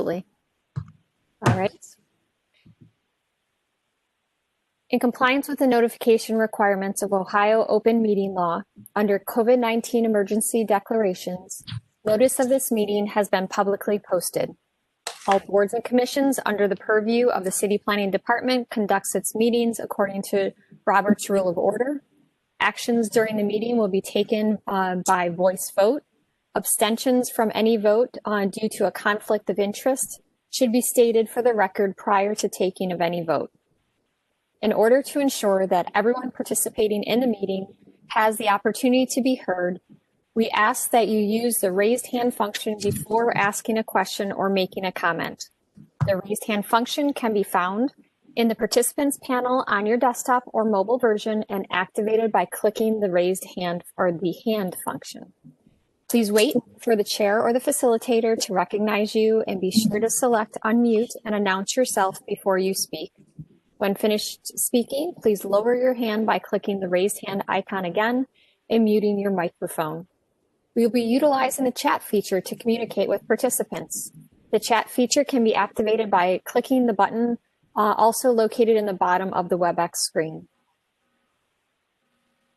Absolutely. All right. In compliance with the notification requirements of Ohio Open Meeting Law, under COVID-19 emergency declarations, notice of this meeting has been publicly posted. All boards and commissions under the purview of the City Planning Department conducts its meetings according to Robert's Rule of Order. Actions during the meeting will be taken by voice vote. Abstentions from any vote due to a conflict of interest should be stated for the record prior to taking of any vote. In order to ensure that everyone participating in the meeting has the opportunity to be heard, we ask that you use the raised hand function before asking a question or making a comment. The raised hand function can be found in the participants panel on your desktop or mobile version and activated by clicking the raised hand or the hand function. Please wait for the chair or the facilitator to recognize you and be sure to select unmute and announce yourself before you speak. When finished speaking, please lower your hand by clicking the raised hand icon again and muting your microphone. We will be utilizing the chat feature to communicate with participants. The chat feature can be activated by clicking the button also located in the bottom of the WebEx screen.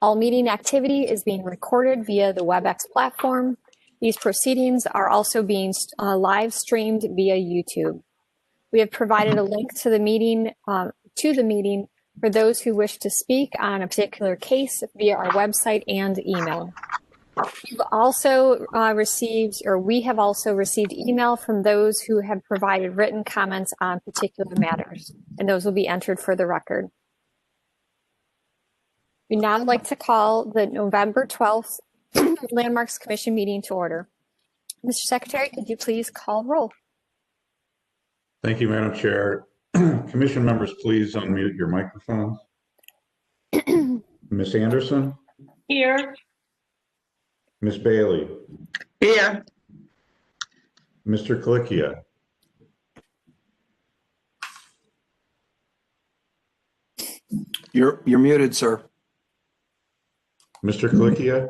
All meeting activity is being recorded via the WebEx platform. These proceedings are also being live streamed via YouTube. We have provided a link to the meeting for those who wish to speak on a particular case via our website and email. We've also we have also received email from those who have provided written comments on particular matters, and those will be entered for the record. We'd now like to call the November 12th Landmarks Commission meeting to order. Mr. Secretary, could you please call roll? Thank you, Madam Chair. Commission members, please unmute your microphones. Ms. Anderson? Here. Ms. Bailey? Here. Mr. Kalikia? You're muted, sir. Mr. Kalikia?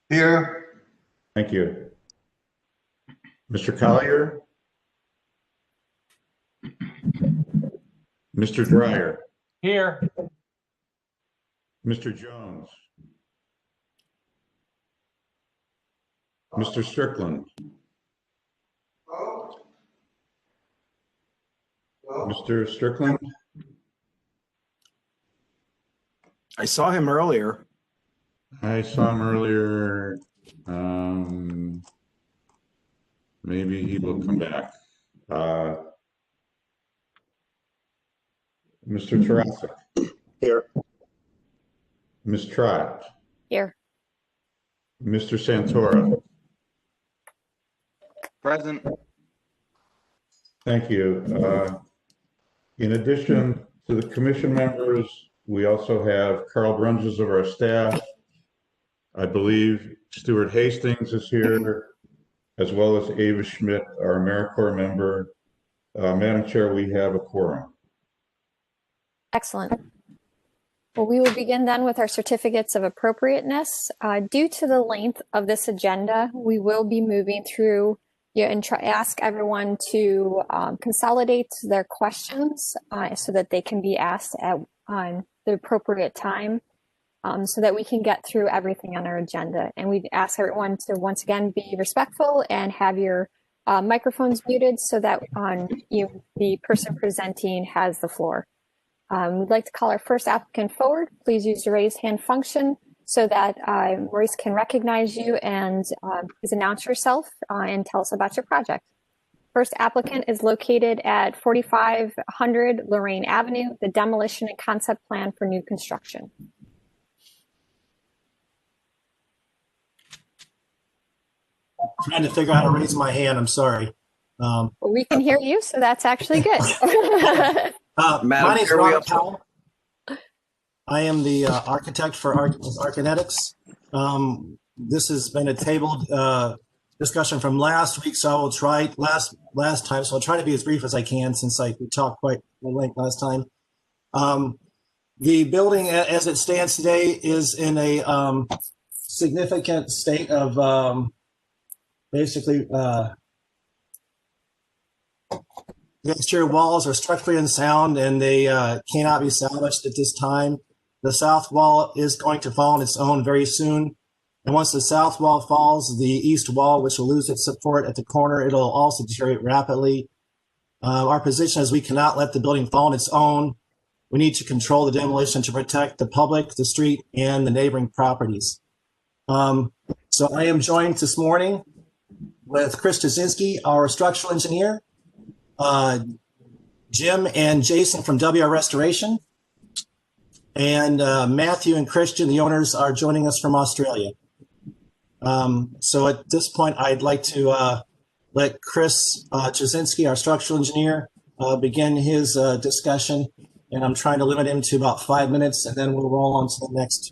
Here. Thank you. Mr. Collier? Mr. Dreyer? Here. Mr. Jones? Mr. Strickland? Mr. Strickland? I saw him earlier. I saw him earlier. Maybe he will come back. Mr. Tarasik? Here. Ms. Trott? Here. Mr. Santora? Present. Thank you. In addition to the commission members, we also have Carl Brunges of our staff. I believe Stuart Hastings is here, as well as Ava Schmidt, our AmeriCorps member. Madam Chair, we have a quorum. Excellent. Well, we will begin then with our certificates of appropriateness. Due to the length of this agenda, we will be moving through and ask everyone to consolidate their questions so that they can be asked on the appropriate time so that we can get through everything on our agenda. And we'd ask everyone to once again be respectful and have your microphones muted so that the person presenting has the floor. We'd like to call our first applicant forward. Please use the raise hand function so that Maurice can recognize you and please announce yourself and tell us about your project. First applicant is located at 4500 Lorraine Avenue, the demolition and concept plan for new construction. Trying to figure out how to raise my hand. I'm sorry. Well, we can hear you, so that's actually good. My name is Robert Powell. I am the architect for Arkinetics. This has been a tabled discussion from last week, so I will try last time. So I'll try to be as brief as I can since we talked quite at length last time. The building, as it stands today, is in a significant state of basically The exterior walls are structurally unsound and they cannot be salvaged at this time. The south wall is going to fall on its own very soon. And once the south wall falls, the east wall, which will lose its support at the corner, it'll also deteriorate rapidly. Our position is we cannot let the building fall on its own. We need to control the demolition to protect the public, the street, and the neighboring properties. So I am joined this morning with Chris Jasinski, our structural engineer, Jim and Jason from WR Restoration, and Matthew and Christian, the owners, are joining us from Australia. So at this point, I'd like to let Chris Jasinski, our structural engineer, begin his discussion. And I'm trying to limit him to about 5 minutes, and then we'll roll on to the next.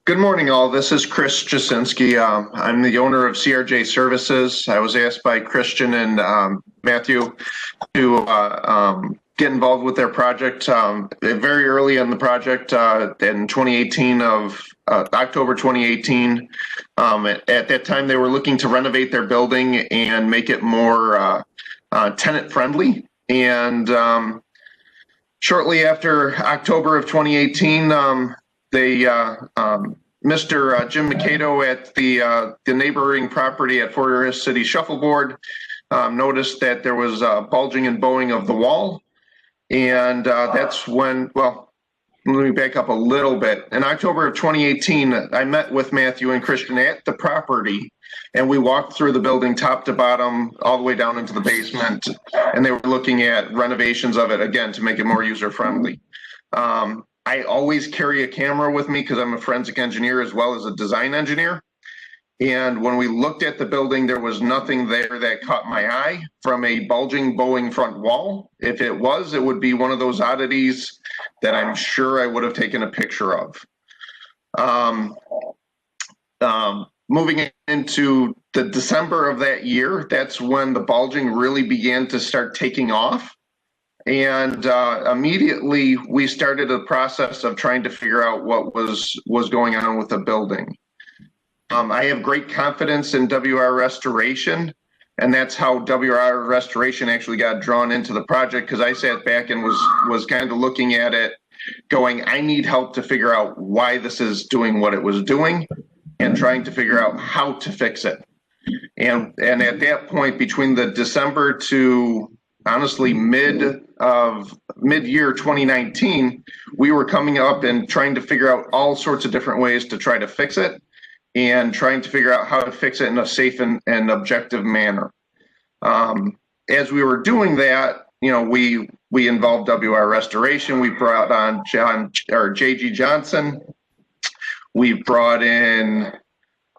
Good morning, all. This is Chris Jasinski. I'm the owner of CRJ Services. I was asked by Christian and Matthew to get involved with their project very early in the project in 2018 of October 2018. At that time, they were looking to renovate their building and make it more tenant friendly. And shortly after October of 2018, Mr. Jim Mikado at the neighboring property at Forest City Shuffleboard noticed that there was bulging and bowing of the wall. And that's when, well, let me back up a little bit. In October of 2018, I met with Matthew and Christian at the property, and we walked through the building top to bottom, all the way down into the basement, and they were looking at renovations of it, again, to make it more user-friendly. I always carry a camera with me because I'm a forensic engineer as well as a design engineer. And when we looked at the building, there was nothing there that caught my eye from a bulging, bowing front wall. If it was, it would be one of those oddities that I'm sure I would have taken a picture of. Moving into the December of that year, that's when the bulging really began to start taking off. And immediately we started a process of trying to figure out what was going on with the building. I have great confidence in WR Restoration, and that's how WR Restoration actually got drawn into the project, because I sat back and was kind of looking at it going, I need help to figure out why this is doing what it was doing and trying to figure out how to fix it. And at that point, between the December to honestly mid-year 2019, we were coming up and trying to figure out all sorts of different ways to try to fix it, and trying to figure out how to fix it in a safe and objective manner. As we were doing that, you know, we involved WR Restoration. We brought on JG Johnson. We brought in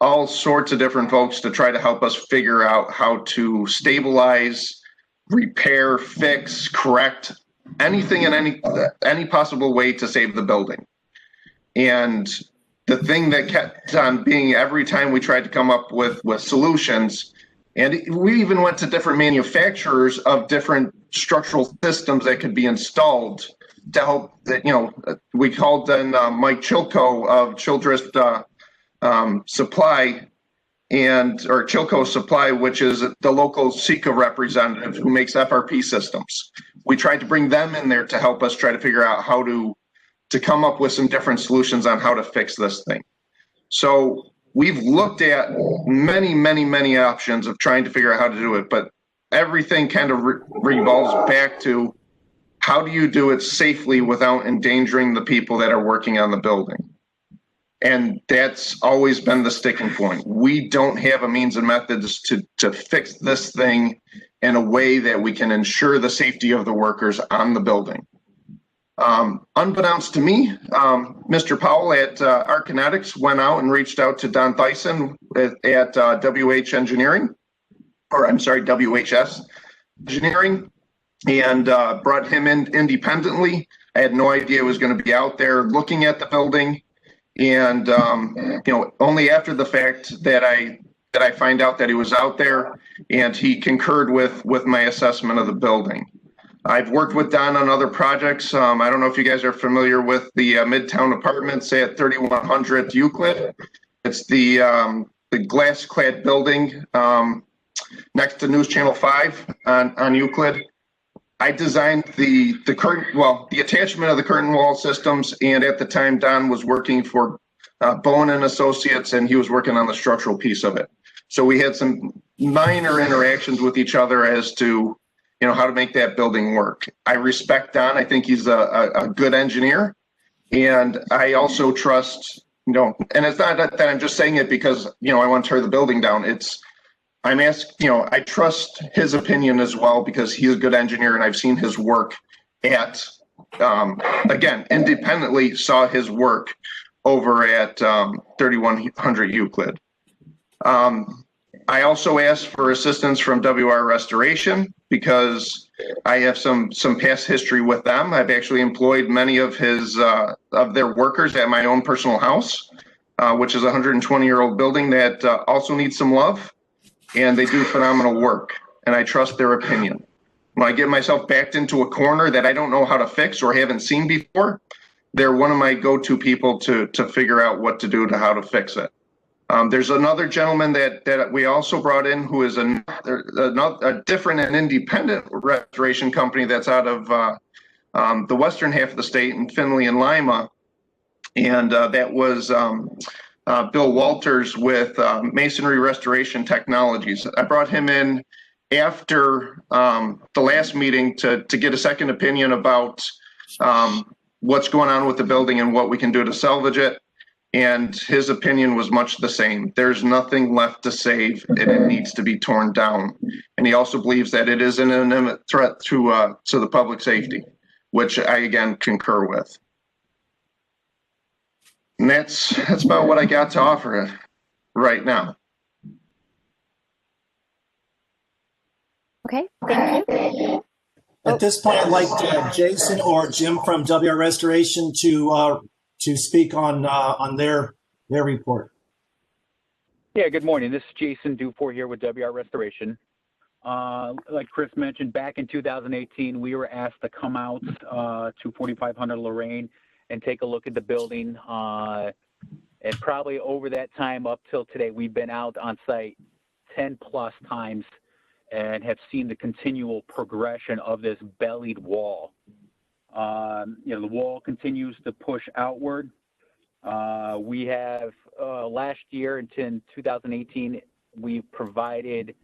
all sorts of different folks to try to help us figure out how to stabilize, repair, fix, correct anything in any possible way to save the building. And the thing that kept on being every time we tried to come up with solutions, and we even went to different manufacturers of different structural systems that could be installed to help. That, you know, we called in Mike Chilco of Childress Supply, or Chilco Supply, which is the local SECA representative who makes FRP systems. We tried to bring them in there to help us try to figure out how to come up with some different solutions on how to fix this thing. So we've looked at many options of trying to figure out how to do it, but everything kind of revolves back to how do you do it safely without endangering the people that are working on the building? And that's always been the sticking point. We don't have a means and methods to fix this thing in a way that we can ensure the safety of the workers on the building. Unbeknownst to me, Mr. Powell at Arkinetics went out and reached out to Don Thyssen at WHS Engineering, and brought him in independently. I had no idea he was going to be out there looking at the building, and you know, only after the fact that I find out that he was out there and he concurred with my assessment of the building. I've worked with Don on other projects. I don't know if you guys are familiar with the Midtown Apartments at 3100 Euclid. It's the the glass-clad building next to News Channel 5 on Euclid. I designed the curtain, well, the attachment of the curtain wall systems, and at the time Don was working for Bowen and Associates, and he was working on the structural piece of it. So we had some minor interactions with each other as to, how to make that building work. I respect Don. I think he's a good engineer, and I also trust, and it's not that I'm just saying it because, I want to tear the building down. I trust his opinion as well because he's a good engineer and I've seen his work at, again, independently saw his work over at 3100 Euclid. I also asked for assistance from WR Restoration because I have some past history with them. I've actually employed many of their workers at my own personal house, which is a 120-year-old building that also needs some love. And they do phenomenal work, and I trust their opinion. When I get myself backed into a corner that I don't know how to fix or haven't seen before, they're one of my go-to people to figure out what to do to how to fix it. There's another gentleman that we also brought in who is a different and independent restoration company that's out of the western half of the state in Findlay and Lima, and that was Bill Walters with Masonry Restoration Technologies. I brought him in after the last meeting to get a second opinion about what's going on with the building and what we can do to salvage it. And his opinion was much the same. There's nothing left to save and it needs to be torn down. And he also believes that it is an imminent threat to the public safety, which I again concur with. And that's about what I got to offer right now. Okay, thank you. At this point, I'd like Jason or Jim from WR Restoration to speak on their report. Yeah, good morning. This is Jason Dufour here with WR Restoration. Like Chris mentioned, back in 2018, we were asked to come out to 4500 Lorraine and take a look at the building. And probably over that time up till today, we've been out on site 10 plus times and have seen the continual progression of this bellied wall. The wall continues to push outward. We have last year in 2018, we provided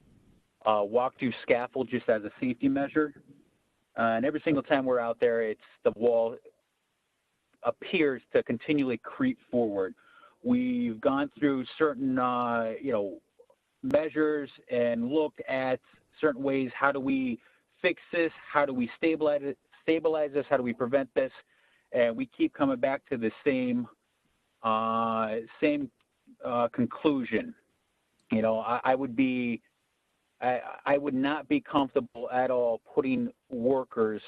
walk-through scaffold just as a safety measure. And every single time we're out there, the wall appears to continually creep forward. We've gone through certain, measures and looked at certain ways. How do we fix this? How do we stabilize this? How do we prevent this? And we keep coming back to the same conclusion. I would not be comfortable at all putting workers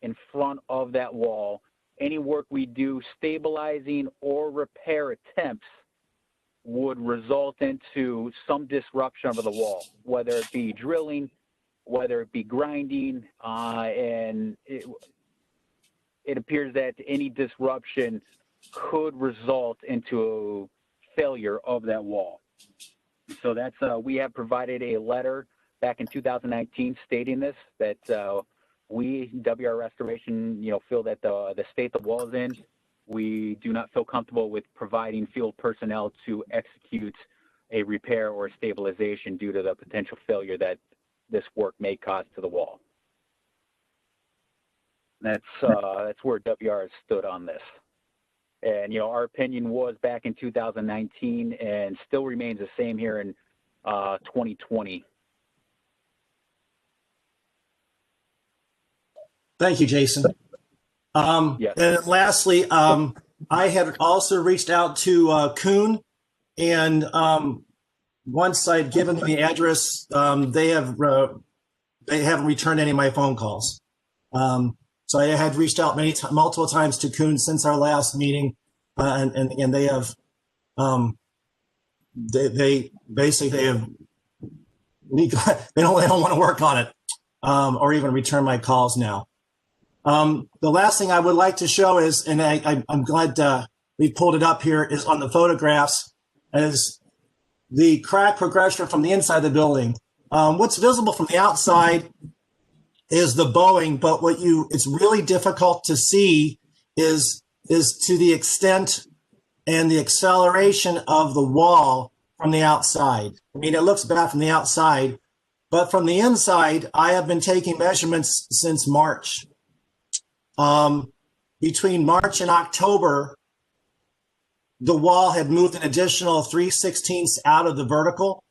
in front of that wall. Any work we do stabilizing or repair attempts would result into some disruption of the wall, whether it be drilling, whether it be grinding, and it appears that any disruption could result into a failure of that wall. So that's we have provided a letter back in 2019 stating this, that we, WR Restoration, feel that the state the wall is in, we do not feel comfortable with providing field personnel to execute a repair or stabilization due to the potential failure that this work may cause to the wall. That's where WR has stood on this. And, our opinion was back in 2019 and still remains the same here in 2020. Thank you, Jason. Yes. And lastly, I had also reached out to Kuhn, and once I'd given them the address, they haven't returned any of my phone calls. So I had reached out multiple times to Kuhn since our last meeting, and they have they don't want to work on it or even return my calls now. The last thing I would like to show is, and I'm glad we pulled it up here, is on the photographs, as the crack progression from the inside of the building. What's visible from the outside is the bowing, but it's really difficult to see is to the extent and the acceleration of the wall from the outside. I mean, it looks bad from the outside, but from the inside, I have been taking measurements since March. Between March and October, the wall had moved an additional 3/16 out of the vertical.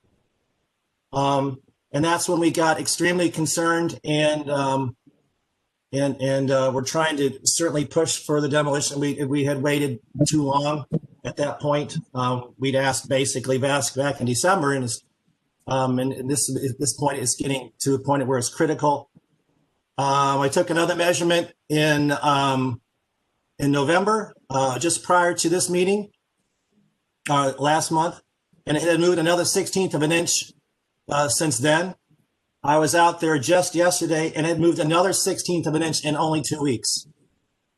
And that's when we got extremely concerned, and we're trying to certainly push for the demolition. We had waited too long at that point. We'd asked back in December, and this point is getting to the point where it's critical. I took another measurement in November, just prior to this meeting, last month, and it had moved another 1/16 of an inch since then. I was out there just yesterday, and it moved another 1/16 of an inch in only 2 weeks.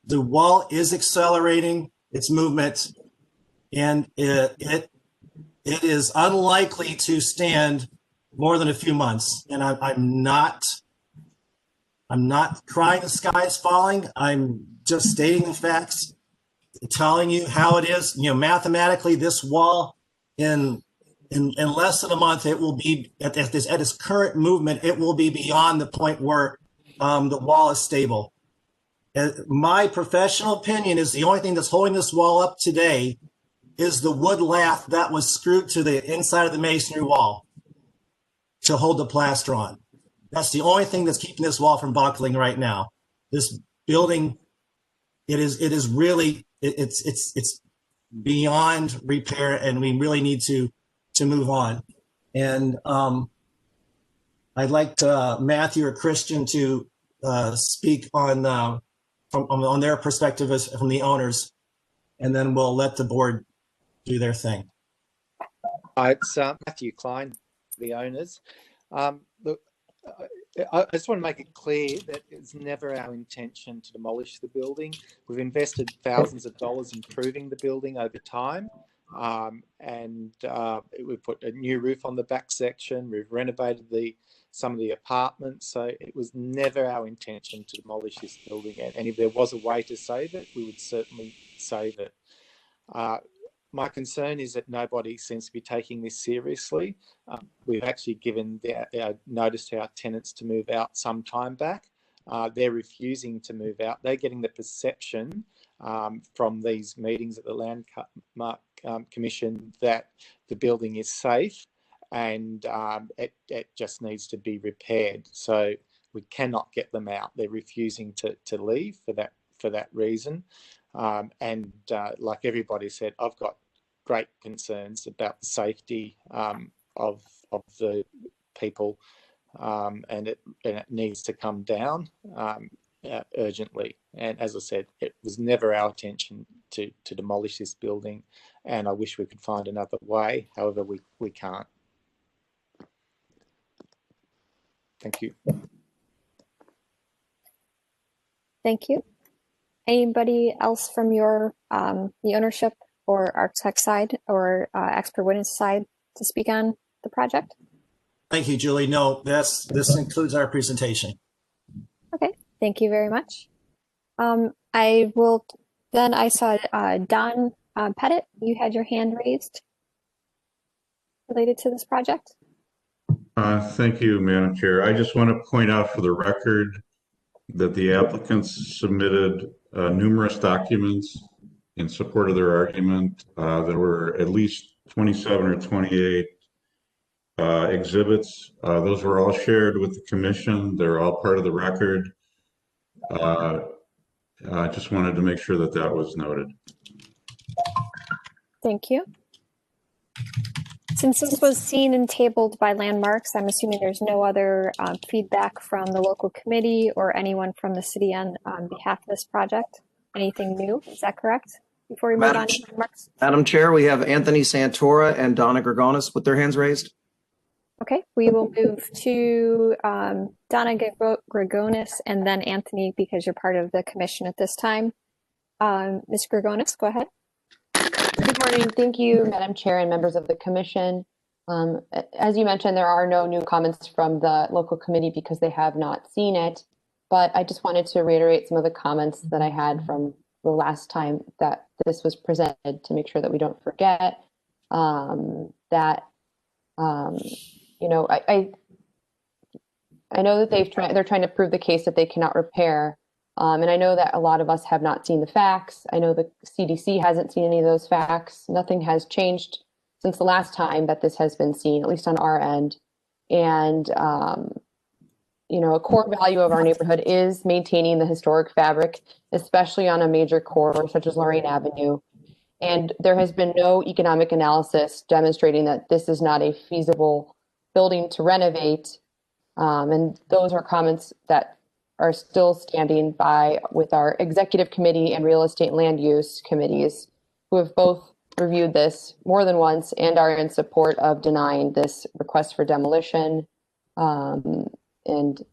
The wall is accelerating its movement, and it is unlikely to stand more than a few months. And I'm not crying the sky is falling. I'm just stating the facts, telling you how it is. Mathematically, this wall in less than a month, it will be at its current movement, it will be beyond the point where the wall is stable. My professional opinion is the only thing that's holding this wall up today is the wood lath that was screwed to the inside of the masonry wall to hold the plaster on. That's the only thing that's keeping this wall from buckling right now. This building, it's beyond repair, and we really need to move on. And I'd like Matthew or Christian to speak on their perspective from the owners, and then we'll let the board do their thing. It's Matthew Klein, the owners. Look, I just want to make it clear that it's never our intention to demolish the building. We've invested thousands of dollars improving the building over time. And we've put a new roof on the back section. We've renovated some of the apartments. So it was never our intention to demolish this building. And if there was a way to save it, we would certainly save it. My concern is that nobody seems to be taking this seriously. We've actually given our notice to our tenants to move out some time back. They're refusing to move out. They're getting the perception from these meetings at the Landmark Commission that the building is safe, and it just needs to be repaired. So we cannot get them out. They're refusing to leave for that reason. And like everybody said, I've got great concerns about the safety of the people, and it needs to come down urgently. And as I said, it was never our intention to demolish this building, and I wish we could find another way. However, we can't. Thank you. Thank you. Anybody else from the ownership or architect side or expert witness side to speak on the project? Thank you, Julie. No, this concludes our presentation. Okay, thank you very much. I saw Don Pettit, you had your hand raised related to this project. Thank you, Madam Chair. I just want to point out for the record that the applicants submitted numerous documents in support of their argument. There were at least 27 or 28 exhibits. Those were all shared with the commission. They're all part of the record. I just wanted to make sure that that was noted. Thank you. Since this was seen and tabled by Landmarks, I'm assuming there's no other feedback from the local committee or anyone from the city on behalf of this project. Anything new? Is that correct? Before we move on to Landmarks? Madam Chair, we have Anthony Santora and Donna Gregonis with their hands raised. Okay, we will move to Donna Gregonis and then Anthony, because you're part of the commission at this time. Ms. Gregonis, go ahead. Good morning. Thank you, Madam Chair and members of the Commission. As you mentioned, there are no new comments from the local committee because they have not seen it. But I just wanted to reiterate some of the comments that I had from the last time that this was presented to make sure that we don't forget that, you know, I know that they're trying to prove the case that they cannot repair. And I know that a lot of us have not seen the facts. I know the CDC hasn't seen any of those facts. Nothing has changed since the last time that this has been seen, at least on our end. And, you know, a core value of our neighborhood is maintaining the historic fabric, especially on a major corridor such as Lorraine Avenue. And there has been no economic analysis demonstrating that this is not a feasible building to renovate. And those are comments that are still standing by with our executive committee and real estate and land use committees, who have both reviewed this more than once and are in support of denying this request for demolition. And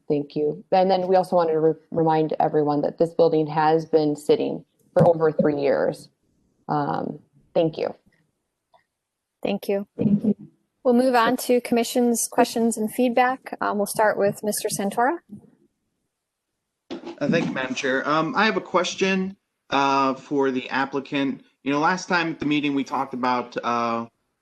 thank you. And then we also wanted to remind everyone that this building has been sitting for over 3 years. Thank you. Thank you. We'll move on to commission's questions and feedback. We'll start with Mr. Santora. Thank you, Madam Chair. I have a question for the applicant. You know, last time at the meeting, we talked about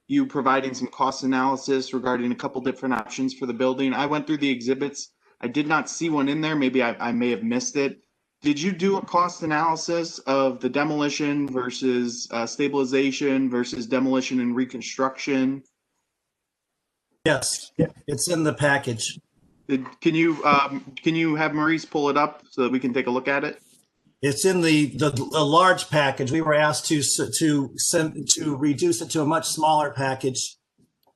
you providing some cost analysis regarding a couple different options for the building. I went through the exhibits. I did not see one in there. Maybe I may have missed it. Did you do a cost analysis of the demolition versus stabilization versus demolition and reconstruction? Yes, it's in the package. Can you have Maurice pull it up so that we can take a look at it? It's in the large package. We were asked to reduce it to a much smaller package.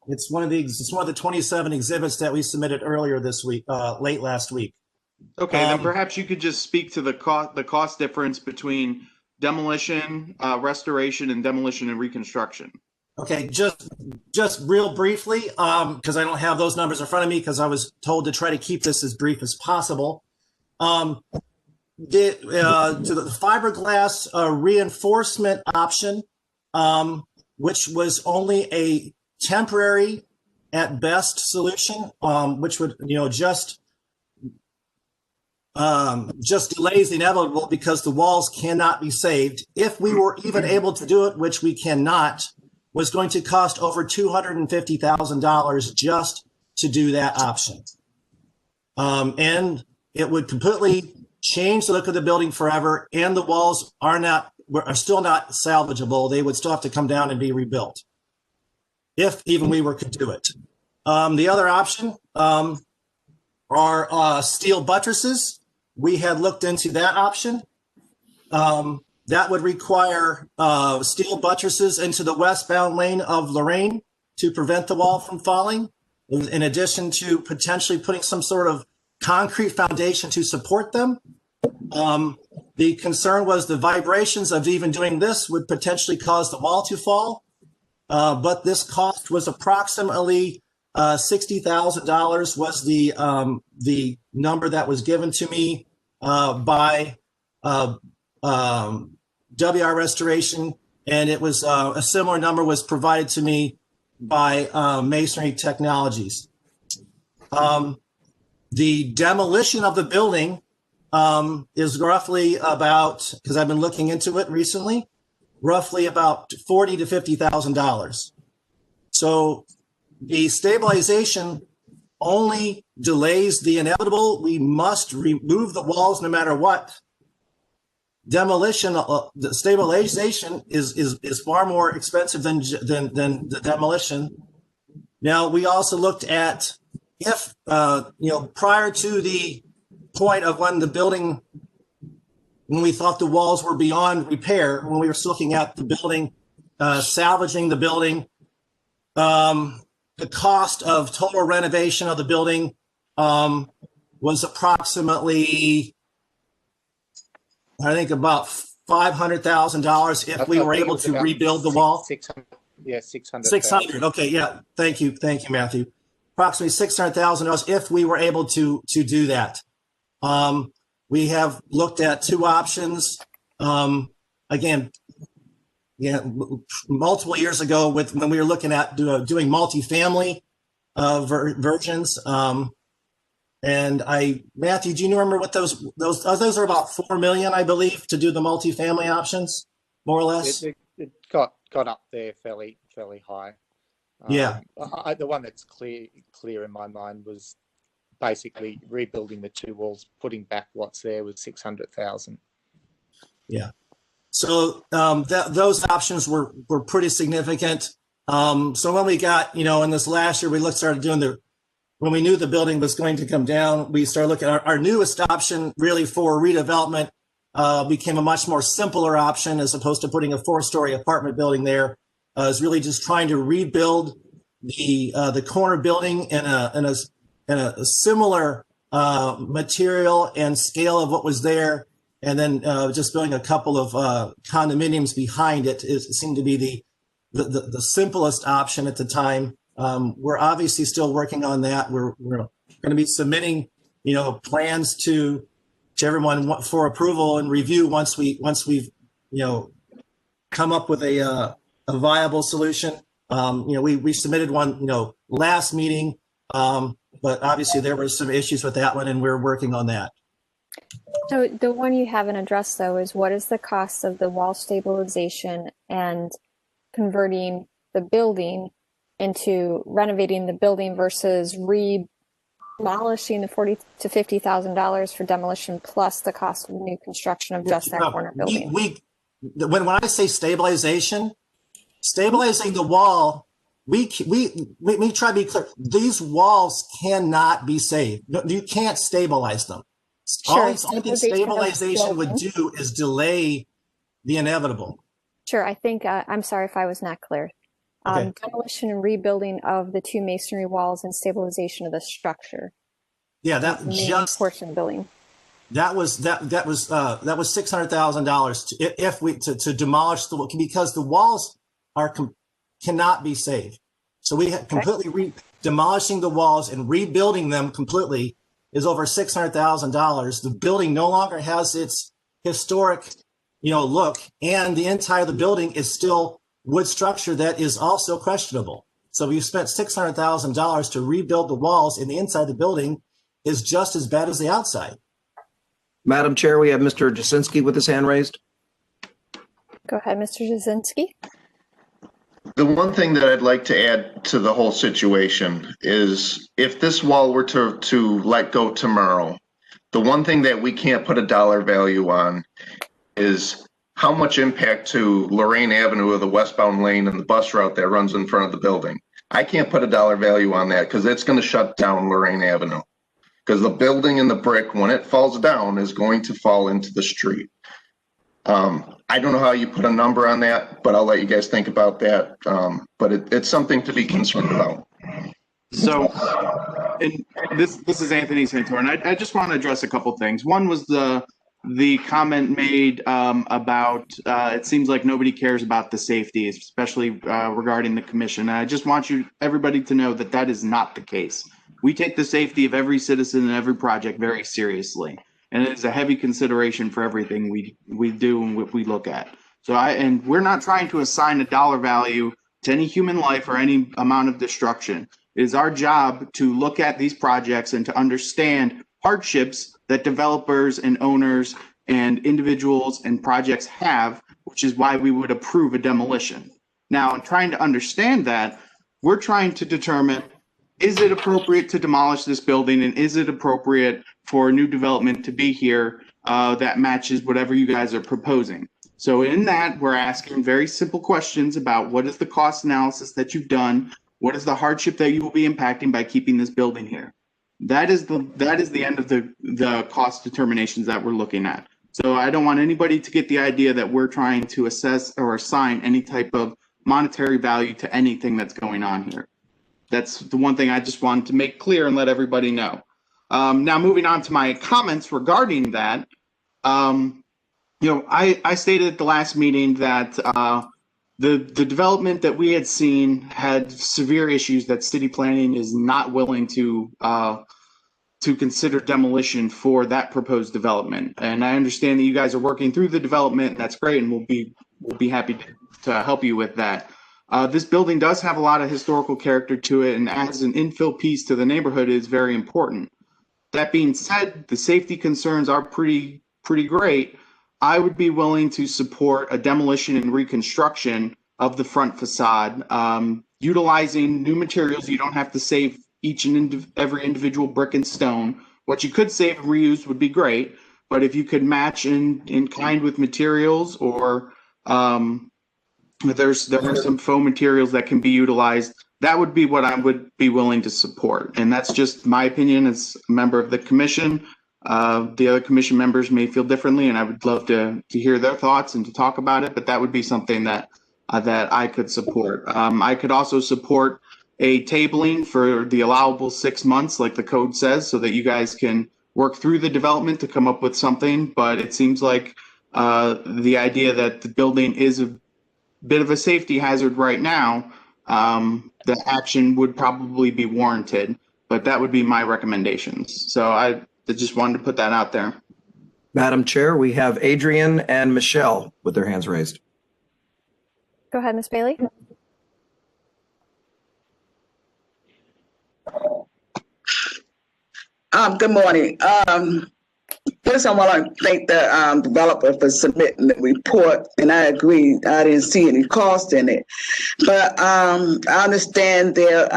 It's one of the 27 exhibits that we submitted earlier this week, late last week. Okay, then perhaps you could just speak to the cost difference between demolition, restoration, and demolition and reconstruction. Okay, just real briefly, because I don't have those numbers in front of me because I was told to try to keep this as brief as possible. To the fiberglass reinforcement option, which was only a temporary at best solution, which would, you know, just delays the inevitable because the walls cannot be saved. If we were even able to do it, which we cannot, was going to cost over $250,000 just to do that option. And it would completely change the look of the building forever, and the walls are still not salvageable. They would still have to come down and be rebuilt, if even we could do it. The other option are steel buttresses. We had looked into that option. That would require steel buttresses into the westbound lane of Lorraine to prevent the wall from falling, in addition to potentially putting some sort of concrete foundation to support them. The concern was the vibrations of even doing this would potentially cause the wall to fall. But this cost was approximately $60,000 was the number that was given to me by WR Restoration, and it was a similar number was provided to me by Masonry Technologies. The demolition of the building is roughly about, because I've been looking into it recently, roughly about $40,000 to $50,000. So the stabilization only delays the inevitable. We must remove the walls no matter what. Demolition, the stabilization is far more expensive than the demolition. Now, we also looked at if, prior to the point of when the building, when we thought the walls were beyond repair, when we were looking at the building, salvaging the building, the cost of total renovation of the building was approximately, I think, about $500,000 if we were able to rebuild the wall. 600. Yeah, 600. 600. Okay. Yeah. Thank you, Matthew. Approximately $600,000 if we were able to do that. We have looked at two options. Again, multiple years ago when we were looking at doing multifamily versions. And Matthew, do you remember what those are about 4 million, I believe, to do the multifamily options, more or less? It got up there fairly high. Yeah. The one that's clear in my mind was basically rebuilding the two walls, putting back what's there was 600,000. Yeah. So those options were pretty significant. So when we got, in this last year, we started doing when we knew the building was going to come down, we started looking at our newest option really for redevelopment became a much more simpler option as opposed to putting a 4-story apartment building there. Is really just trying to rebuild the corner building in a similar material and scale of what was there, and then just building a couple of condominiums behind it. It seemed to be the simplest option at the time. We're obviously still working on that. We're going to be submitting, plans to everyone for approval and review once we've come up with a viable solution. We submitted one, last meeting, but obviously there were some issues with that one, and we're working on that. So the one you haven't addressed, though, is what is the cost of the wall stabilization and converting the building into renovating the building versus demolishing the $40,000 to $50,000 for demolition plus the cost of new construction of just that corner building? When I say stabilizing the wall, we try to be clear. These walls cannot be saved. You can't stabilize them. Sure, All stabilization would do is delay the inevitable. Sure. I think, I'm sorry if I was not clear. Okay. Demolition and rebuilding of the 2 masonry walls and stabilization of the structure. Yeah, that just portion of the building. That was $600,000 to demolish because the walls cannot be saved. So we completely demolishing the walls and rebuilding them completely is over $600,000. The building no longer has its historic, look, and the inside of the building is still wood structure that is also questionable. So you spent $600,000 to rebuild the walls, and the inside of the building is just as bad as the outside. Madam Chair, we have Mr. Jasinski with his hand raised. Go ahead, Mr. Jasinski. The one thing that I'd like to add to the whole situation is if this wall were to let go tomorrow, the one thing that we can't put a dollar value on is how much impact to Lorraine Avenue or the westbound lane and the bus route that runs in front of the building. I can't put a dollar value on that because it's going to shut down Lorraine Avenue. Because the building and the brick, when it falls down, is going to fall into the street. I don't know how you put a number on that, but I'll let you guys think about that. But it's something to be concerned about. So, and this is Anthony Santora, and I just want to address a couple things. One was the comment made about it seems like nobody cares about the safety, especially regarding the commission. And I just want everybody to know that that is not the case. We take the safety of every citizen and every project very seriously, and it is a heavy consideration for everything we do and what we look at. So and we're not trying to assign a dollar value to any human life or any amount of destruction. It is our job to look at these projects and to understand hardships that developers and owners and individuals and projects have, which is why we would approve a demolition. Now, in trying to understand that, we're trying to determine, is it appropriate to demolish this building, and is it appropriate for new development to be here that matches whatever you guys are proposing? So in that, we're asking very simple questions about what is the cost analysis that you've done, what is the hardship that you will be impacting by keeping this building here. That is the end of the cost determinations that we're looking at. So I don't want anybody to get the idea that we're trying to assess or assign any type of monetary value to anything that's going on here. That's the one thing I just wanted to make clear and let everybody know. Now, moving on to my comments regarding that, I stated at the last meeting that the development that we had seen had severe issues that city planning is not willing to consider demolition for that proposed development. And I understand that you guys are working through the development. That's great, and we'll be we'll be happy to help you with that. This building does have a lot of historical character to it, and as an infill piece to the neighborhood is very important. That being said, the safety concerns are pretty great. I would be willing to support a demolition and reconstruction of the front facade, utilizing new materials. You don't have to save each and every individual brick and stone. What you could save and reuse would be great, but if you could match in kind with materials, or there are some faux materials that can be utilized, that would be what I would be willing to support. And that's just my opinion as a member of the commission. The other commission members may feel differently, and I would love to hear their thoughts and to talk about it, but that would be something that I could support. I could also support a tabling for the allowable 6 months, like the code says, so that you guys can work through the development to come up with something. But it seems like the idea that the building is a bit of a safety hazard right now, the action would probably be warranted, but that would be my recommendations. So I just wanted to put that out there. Madam Chair, we have Adrian and Michelle with their hands raised. Go ahead, Ms. Bailey. Good morning. First, I want to thank the developer for submitting the report, and I agree. I didn't see any cost in it, but I understand their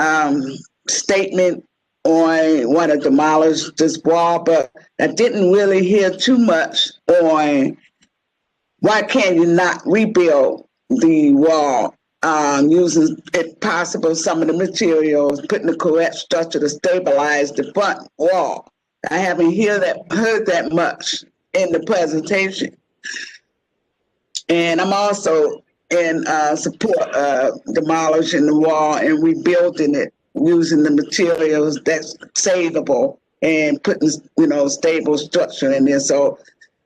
statement on want to demolish this wall, but I didn't really hear too much on why can you not rebuild the wall using, if possible, some of the materials, putting the correct structure to stabilize the front wall. I haven't heard that much in the presentation. And I'm also in support of demolishing the wall and rebuilding it using the materials that's savable and putting, stable structure in there. So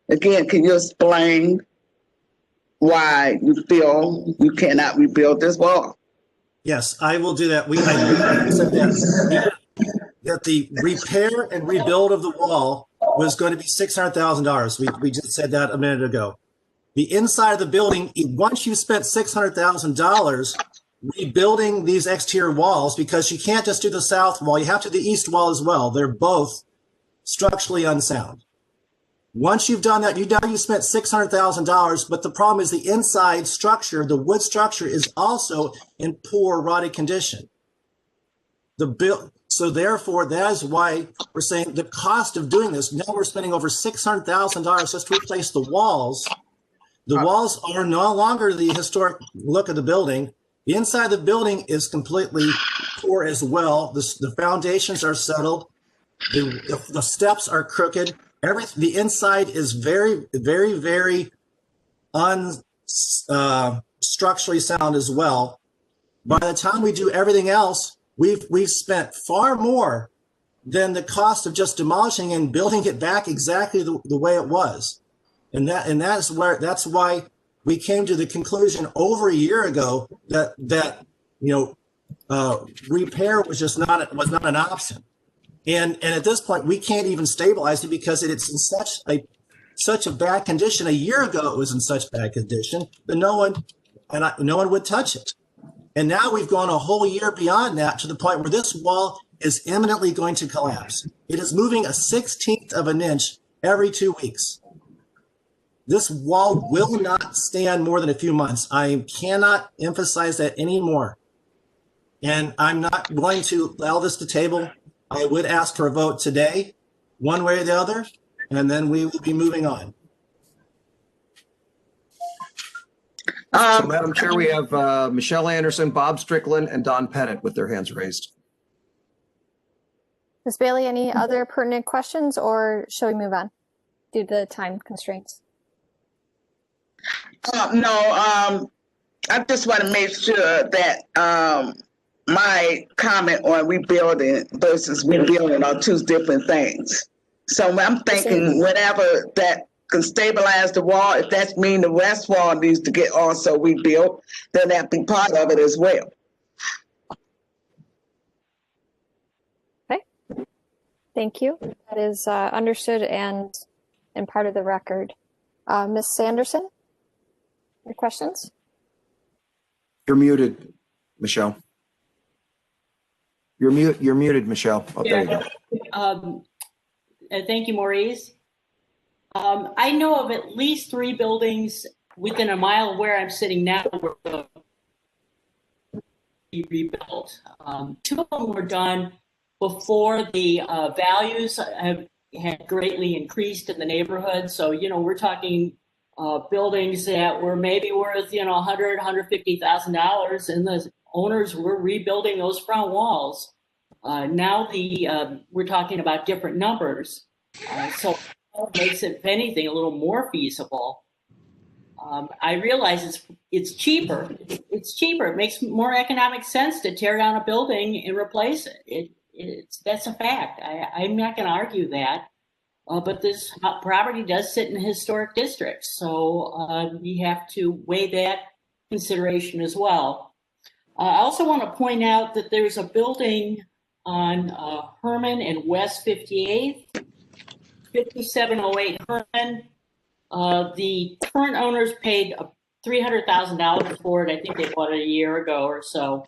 again, can you explain why you feel you cannot rebuild this wall? Yes, I will do that. I said that the repair and rebuild of the wall was going to be $600,000. We just said that a minute ago. The inside of the building, once you spent $600,000 rebuilding these exterior walls, because you can't just do the south wall, you have to do the east wall as well. They're both structurally unsound. Once you've done that, you spent $600,000, but the problem is the inside structure, the wood structure, is also in poor rotted condition. So therefore, that is why we're saying the cost of doing this, now we're spending over $600,000 just to replace the walls. The walls are no longer the historic look of the building. The inside of the building is completely poor as well. The foundations are settled. The steps are crooked. The inside is very, very, very structurally sound as well. By the time we do everything else, we've spent far more than the cost of just demolishing and building it back exactly the way it was. And that's why we came to the conclusion over a year ago that repair was not an option. And at this point, we can't even stabilize it because it's in such a bad condition. A year ago, it was in such bad condition that no one would touch it. And now we've gone a whole year beyond that to the point where this wall is imminently going to collapse. It is moving 1/16 of an inch every 2 weeks. This wall will not stand more than a few months. I cannot emphasize that anymore. And I'm not going to allow this to table. I would ask for a vote today, one way or the other, and then we will be moving on. So, Madam Chair, we have Michelle Anderson, Bob Strickland, and Don Pettit with their hands raised. Ms. Bailey, any other pertinent questions, or shall we move on due to the time constraints? No, I just want to make sure that my comment on rebuilding versus rebuilding are two different things. So I'm thinking whatever that can stabilize the wall, if that means the west wall needs to get also rebuilt, then that be part of it as well. Okay, thank you. That is understood and part of the record. Ms. Sanderson? Any questions? You're muted, Michelle. You're muted, Michelle. Oh, there you go. Thank you, Maurice. I know of at least 3 buildings within a mile of where I'm sitting now were going to be rebuilt. 2 of them were done before the values had greatly increased in the neighborhood. So, we're talking buildings that were maybe worth, $100,000, $150,000, and the owners were rebuilding those front walls. Now we're talking about different numbers. So it makes it, if anything, a little more feasible. I realize it's cheaper. It's cheaper. It makes more economic sense to tear down a building and replace it. That's a fact. I'm not going to argue that. But this property does sit in a historic district, so we have to weigh that consideration as well. I also want to point out that there's a building on Herman and West 58th, 5708 Herman. The current owners paid $300,000 for it. I think they bought it a year ago or so.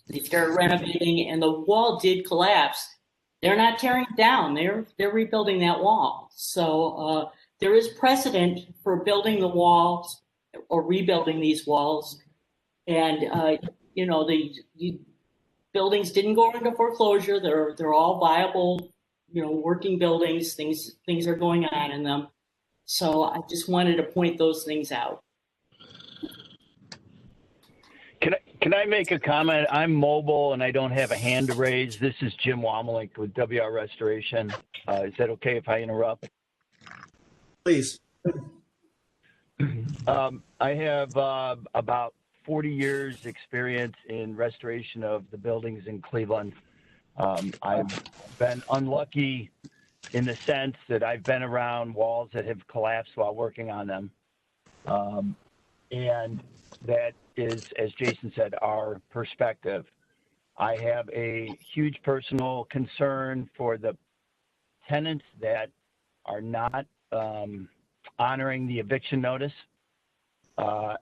They started renovating, and the wall did collapse. They're not tearing it down. They're rebuilding that wall. So there is precedent for building the walls or rebuilding these walls. And, the buildings didn't go into foreclosure. They're all viable, working buildings. Things are going on in them. So I just wanted to point those things out. Can I make a comment? I'm mobile and I don't have a hand to raise. This is Jim Womelink with WR Restoration. Is that okay if I interrupt? Please. I have about 40 years experience in restoration of the buildings in Cleveland. I've been unlucky in the sense that I've been around walls that have collapsed while working on them. And that is, as Jason said, our perspective. I have a huge personal concern for the tenants that are not honoring the eviction notice.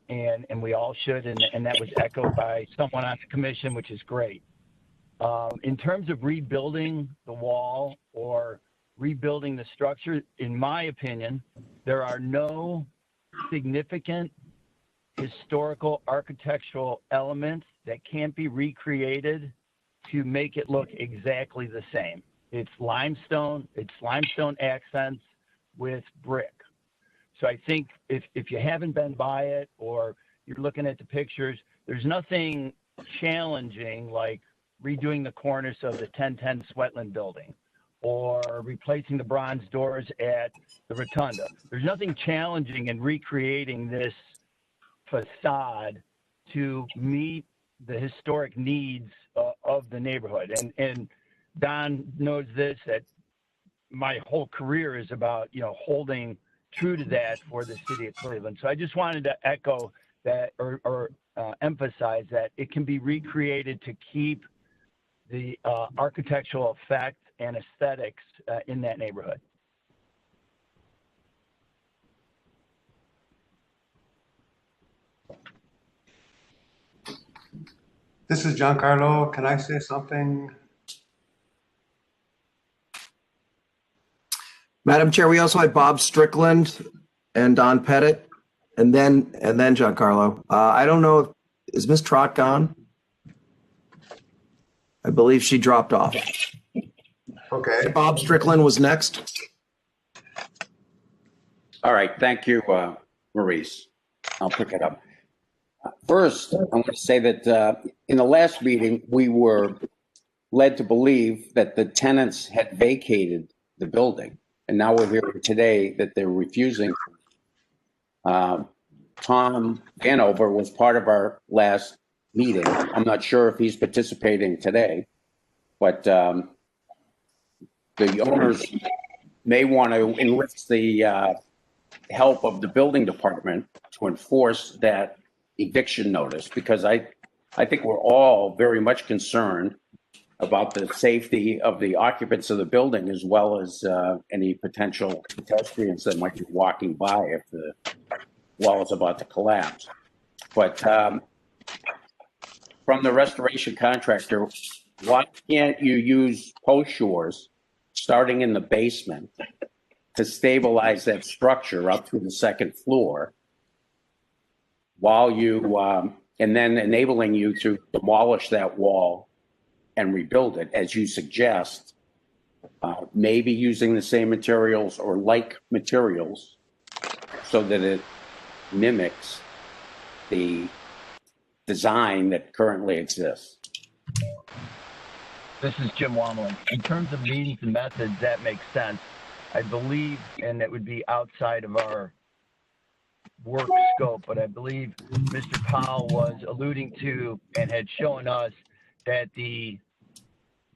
And we all should, and that was echoed by someone on the commission, which is great. In terms of rebuilding the wall or rebuilding the structure, in my opinion, there are no significant historical architectural elements that can't be recreated to make it look exactly the same. It's limestone accents with brick. So I think if you haven't been by it or you're looking at the pictures, there's nothing challenging like redoing the cornice of the 1010 Sweatland building or replacing the bronze doors at the Rotunda. There's nothing challenging in recreating this facade to meet the historic needs of the neighborhood. And Don knows this, that my whole career is about, holding true to that for the city of Cleveland. So I just wanted to echo that or emphasize that it can be recreated to keep the architectural effect and aesthetics in that neighborhood. This is Giancarlo. Can I say something? Madam Chair, we also had Bob Strickland and Don Pettit, and then Giancarlo. I don't know, is Ms. Trott gone? I believe she dropped off. Okay. Bob Strickland was next. All right. Thank you, Maurice. I'll pick it up. First, I want to say that in the last meeting, we were led to believe that the tenants had vacated the building. And now we're hearing today that they're refusing. Tom Hanover was part of our last meeting. I'm not sure if he's participating today, but the owners may want to enlist the help of the building department to enforce that eviction notice, because I think we're all very much concerned about the safety of the occupants of the building, as well as any potential pedestrians that might be walking by if the wall is about to collapse. But from the restoration contractor, why can't you use post shores starting in the basement to stabilize that structure up to the second floor while you, and then enabling you to demolish that wall and rebuild it as you suggest, maybe using the same materials or like materials so that it mimics the design that currently exists. This is Jim Womlin. In terms of means and methods, that makes sense. I believe, and it would be outside of our work scope, but I believe Mr. Powell was alluding to and had shown us that the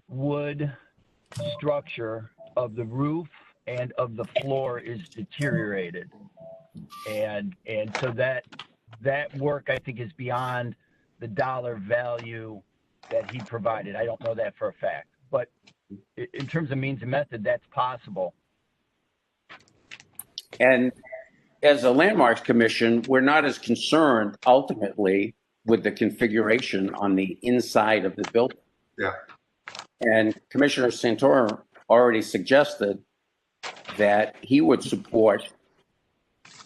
wood structure of the roof and of the floor is deteriorated. And so that work, I think, is beyond the dollar value that he provided. I don't know that for a fact, but in terms of means and method, that's possible. And as a landmarks commission, we're not as concerned ultimately with the configuration on the inside of the building. Yeah. And Commissioner Santorum already suggested that he would support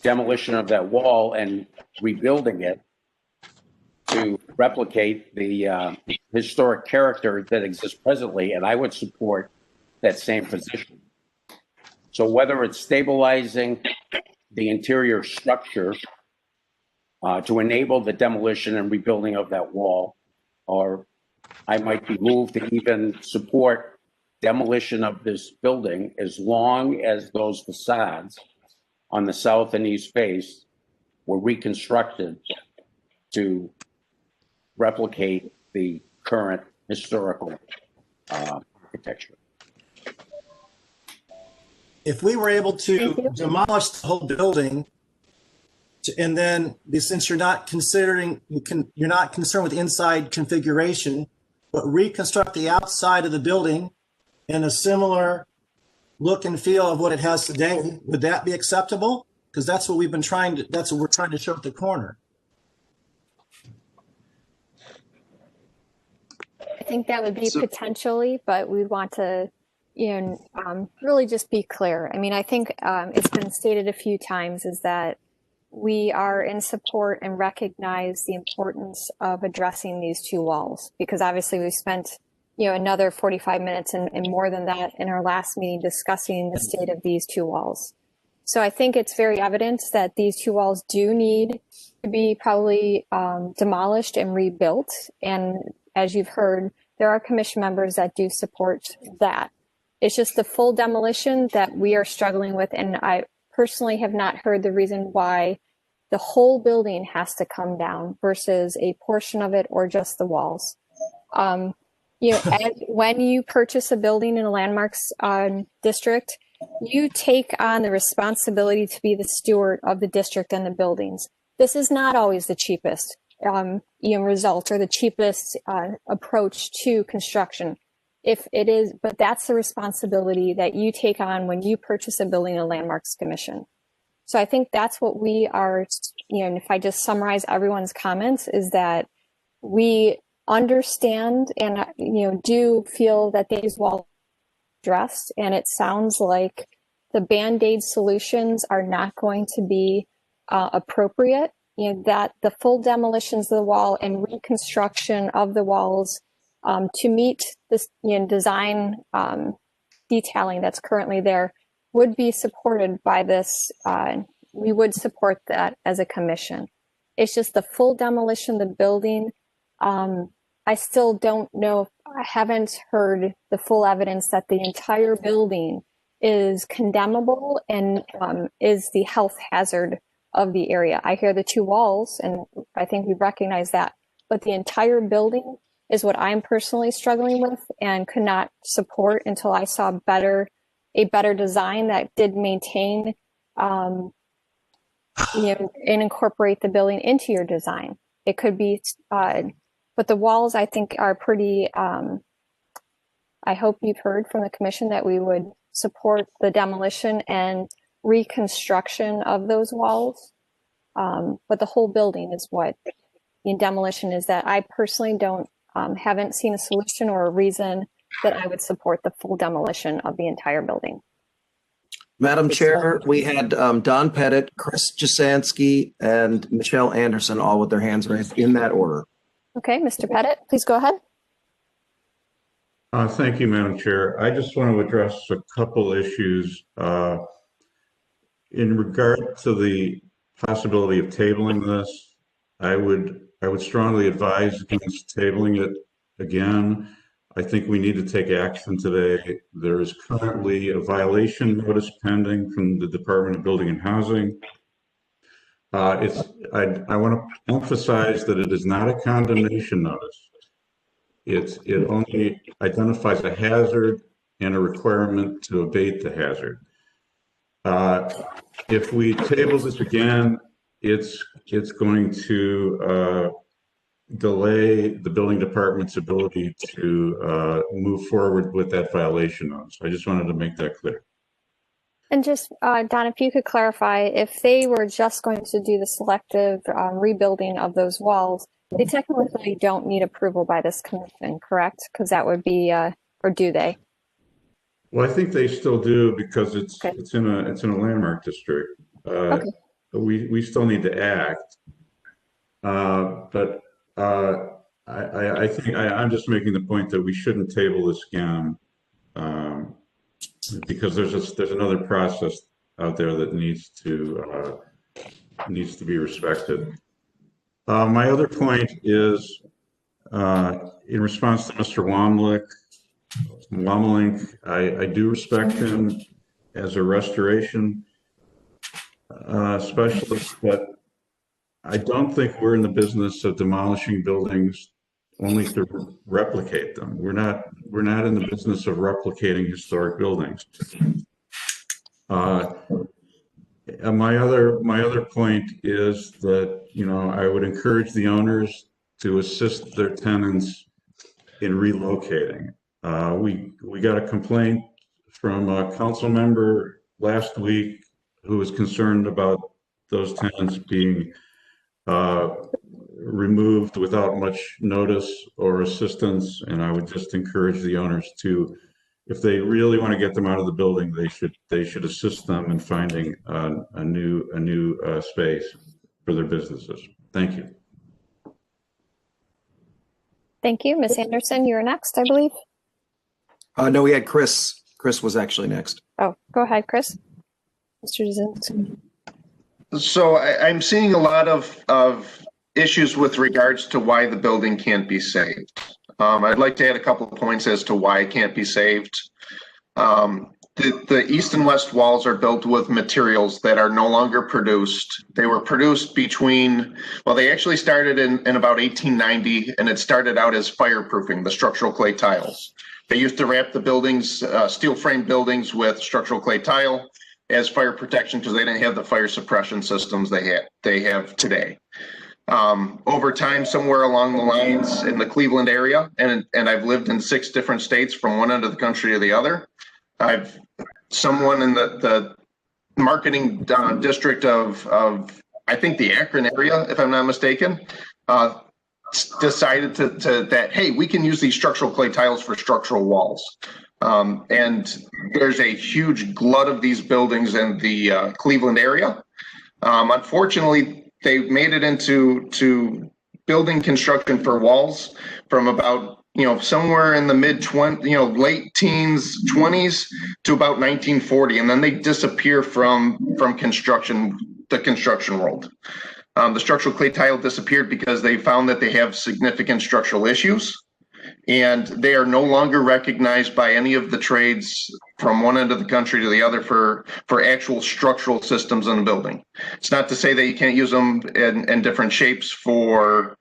demolition of that wall and rebuilding it to replicate the historic character that exists presently, and I would support that same position. So whether it's stabilizing the interior structure to enable the demolition and rebuilding of that wall, or I might be moved to even support demolition of this building as long as those facades on the south and east face were reconstructed to replicate the current historical architecture. If we were able to demolish the whole building, and then since you're not concerned with inside configuration, but reconstruct the outside of the building in a similar look and feel of what it has today, would that be acceptable? Because that's what we're trying to show at the corner. I think that would be potentially, but we'd want to, really just be clear. I mean, I think it's been stated a few times is that we are in support and recognize the importance of addressing these two walls, because obviously we spent, another 45 minutes and more than that in our last meeting discussing the state of these two walls. So I think it's very evident that these two walls do need to be probably demolished and rebuilt. And as you've heard, there are commission members that do support that. It's just the full demolition that we are struggling with. And I personally have not heard the reason why the whole building has to come down versus a portion of it or just the walls. When you purchase a building in a landmarks district, you take on the responsibility to be the steward of the district and the buildings. This is not always the cheapest result or the cheapest approach to construction. If it is, but that's the responsibility that you take on when you purchase a building in a landmarks commission. So I think that's what we are, and if I just summarize everyone's comments, is that we understand and, do feel that these walls are addressed, and it sounds like the Band-Aid solutions are not going to be appropriate, that the full demolitions of the wall and reconstruction of the walls to meet this design detailing that's currently there would be supported by this. We would support that as a commission. It's just the full demolition of the building. I still don't know, I haven't heard the full evidence that the entire building is condemnable and is the health hazard of the area. I hear the two walls, and I think we recognize that, but the entire building is what I'm personally struggling with and could not support until I saw a better design that did maintain, and incorporate the building into your design. It could be, but the walls I think are pretty, I hope you've heard from the commission that we would support the demolition and reconstruction of those walls. but the whole building is what in demolition is. That I personally haven't seen a solution or a reason that I would support the full demolition of the entire building. Madam Chair, we had Don Pettit, Chris Jasansky, and Michelle Anderson all with their hands raised in that order. Okay, Mr. Pettit, please go ahead. Thank you, Madam Chair. I just want to address a couple issues in regard to the possibility of tabling this. I would strongly advise against tabling it again. I think we need to take action today. There is currently a violation notice pending from the Department of Building and Housing. I want to emphasize that it is not a condemnation notice. It only identifies a hazard and a requirement to abate the hazard. If we table this again, it's going to delay the building department's ability to move forward with that violation notice. I just wanted to make that clear. And just, Don, if you could clarify, if they were just going to do the selective rebuilding of those walls, they technically don't need approval by this commission, correct? Because that would be, or do they? Well, I think they still do because it's in a landmark district. Okay. We still need to act, but I think I'm just making the point that we shouldn't table this again because there's another process out there that needs to be respected. My other point is in response to Mr. Wommelink, I do respect him as a restoration specialist, but I don't think we're in the business of demolishing buildings only to replicate them. We're not in the business of replicating historic buildings. My other point is that, I would encourage the owners to assist their tenants in relocating. We got a complaint from a council member last week who was concerned about those tenants being removed without much notice or assistance, and I would just encourage the owners to, if they really want to get them out of the building, they should assist them in finding a new space for their businesses. Thank you. Thank you. Ms. Anderson, you're next, I believe. No, we had Chris. Chris was actually next. Oh, go ahead, Chris. Mr. Jasinski. So I'm seeing a lot of issues with regards to why the building can't be saved. I'd like to add a couple of points as to why it can't be saved. The east and west walls are built with materials that are no longer produced. They were produced they actually started in about 1890, and it started out as fireproofing, the structural clay tiles. They used to wrap the buildings, steel frame buildings, with structural clay tile as fire protection because they didn't have the fire suppression systems they have today. Over time, somewhere along the lines in the Cleveland area, and I've lived in 6 different states from one end of the country to the other. Someone in the marketing district of I think the Akron area, if I'm not mistaken, decided that, hey, we can use these structural clay tiles for structural walls. And there's a huge glut of these buildings in the Cleveland area. Unfortunately, they've made it into building construction for walls from about, somewhere in the late teens, 20s to about 1940. And then they disappear from the construction world. The structural clay tile disappeared because they found that they have significant structural issues, and they are no longer recognized by any of the trades from one end of the country to the other for actual structural systems in the building. It's not to say that you can't use them in different shapes for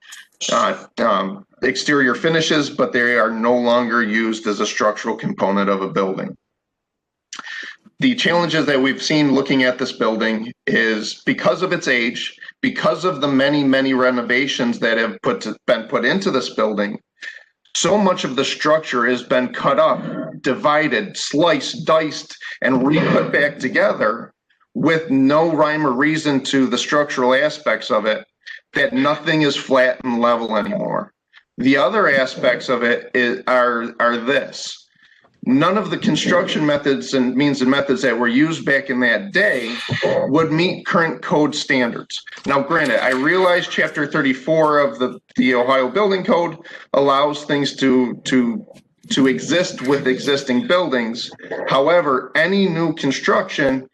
exterior finishes, but they are no longer used as a structural component of a building. The challenges that we've seen looking at this building is because of its age, because of the many, many renovations that have been put into this building, so much of the structure has been cut up, divided, sliced, diced, and re-put back together with no rhyme or reason to the structural aspects of it, that nothing is flat and level anymore. The other aspects of it are this. None of the construction methods and means and methods that were used back in that day would meet current code standards. Now, granted, I realize Chapter 34 of the Ohio Building Code allows things to exist with existing buildings. However, any new construction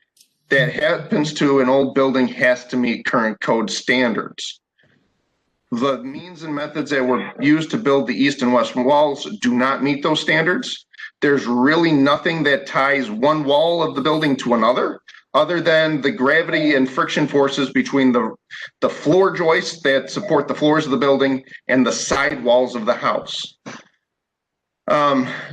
that happens to an old building has to meet current code standards. The means and methods that were used to build the east and west walls do not meet those standards. There's really nothing that ties one wall of the building to another, other than the gravity and friction forces between the floor joists that support the floors of the building and the side walls of the house.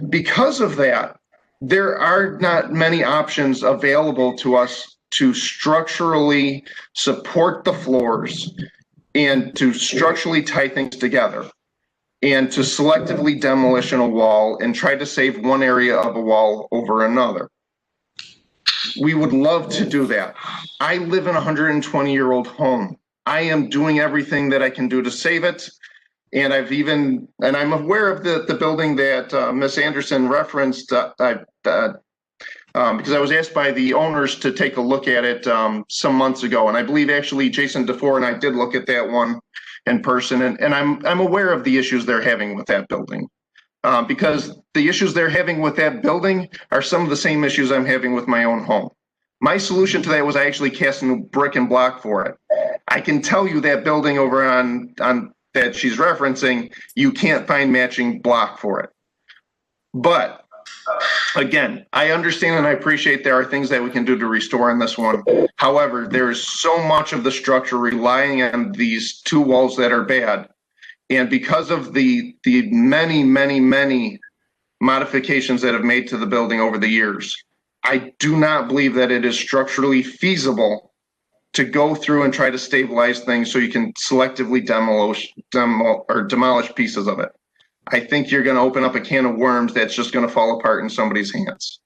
Because of that, there are not many options available to us to structurally support the floors and to structurally tie things together, and to selectively demolition a wall and try to save one area of a wall over another. We would love to do that. I live in a 120-year-old home. I am doing everything that I can do to save it. And I'm aware of the building that Ms. Anderson referenced because I was asked by the owners to take a look at it some months ago. And I believe actually Jason DeFore and I did look at that one in person, and I'm aware of the issues they're having with that building, because the issues they're having with that building are some of the same issues I'm having with my own home. My solution to that was I actually cast a new brick and block for it. I can tell you that building over on that she's referencing, you can't find matching block for it. But again, I understand and I appreciate there are things that we can do to restore in this one. However, there's so much of the structure relying on these two walls that are bad. And because of the many, many, many modifications that have made to the building over the years, I do not believe that it is structurally feasible to go through and try to stabilize things so you can selectively demolish pieces of it. I think you're going to open up a can of worms that's just going to fall apart in somebody's hands.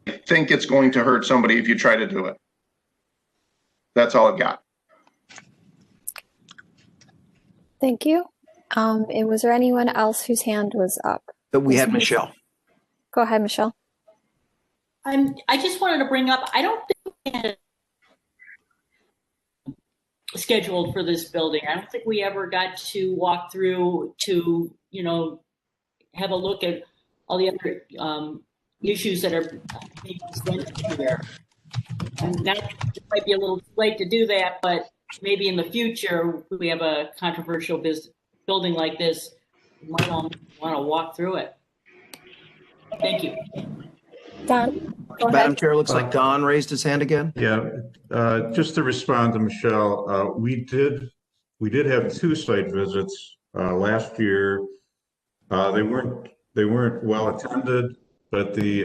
I think it's going to hurt somebody if you try to do it. That's all I've got. Thank you. And was there anyone else whose hand was up? We had Michelle. Go ahead, Michelle. I just wanted to bring up, I don't think we had scheduled for this building. I don't think we ever got to walk through to, have a look at all the other issues that are being presented here. And now it might be a little late to do that, but maybe in the future, if we have a controversial building like this, we might all want to walk through it. Thank you. Don, go Madam ahead. Chair, looks like Don raised his hand again. Yeah, just to respond to Michelle, we did have 2 site visits last year. They weren't well attended, but the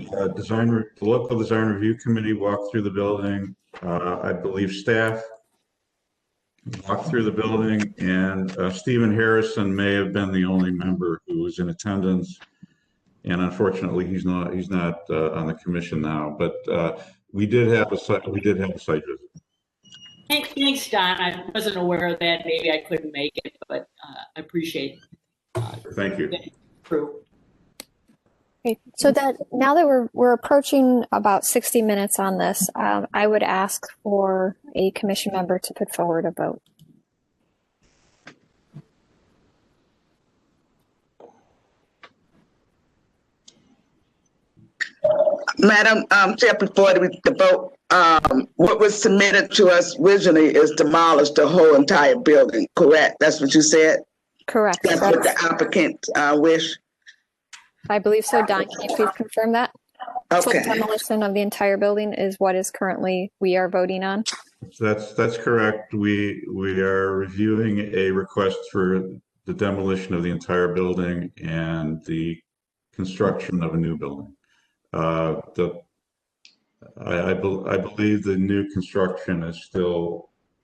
local design review committee walked through the building. I believe staff walked through the building, and Stephen Harrison may have been the only member who was in attendance. And unfortunately, he's not on the commission now. But we did have a site visit. Thanks, Don. I wasn't aware of that. Maybe I couldn't make it, but I appreciate it. Thank you. Okay, so that now that we're approaching about 60 minutes on this, I would ask for a commission member to put forward a vote. Madam Chair, before the vote, what was submitted to us originally is demolish the whole entire building, correct? That's what you said? Correct. That's what the applicant wish? I believe so. Don, can you please confirm that? Okay. Full demolition of the entire building is what is currently we are voting on. That's correct. We are reviewing a request for the demolition of the entire building and the construction of a new building. I believe the new construction is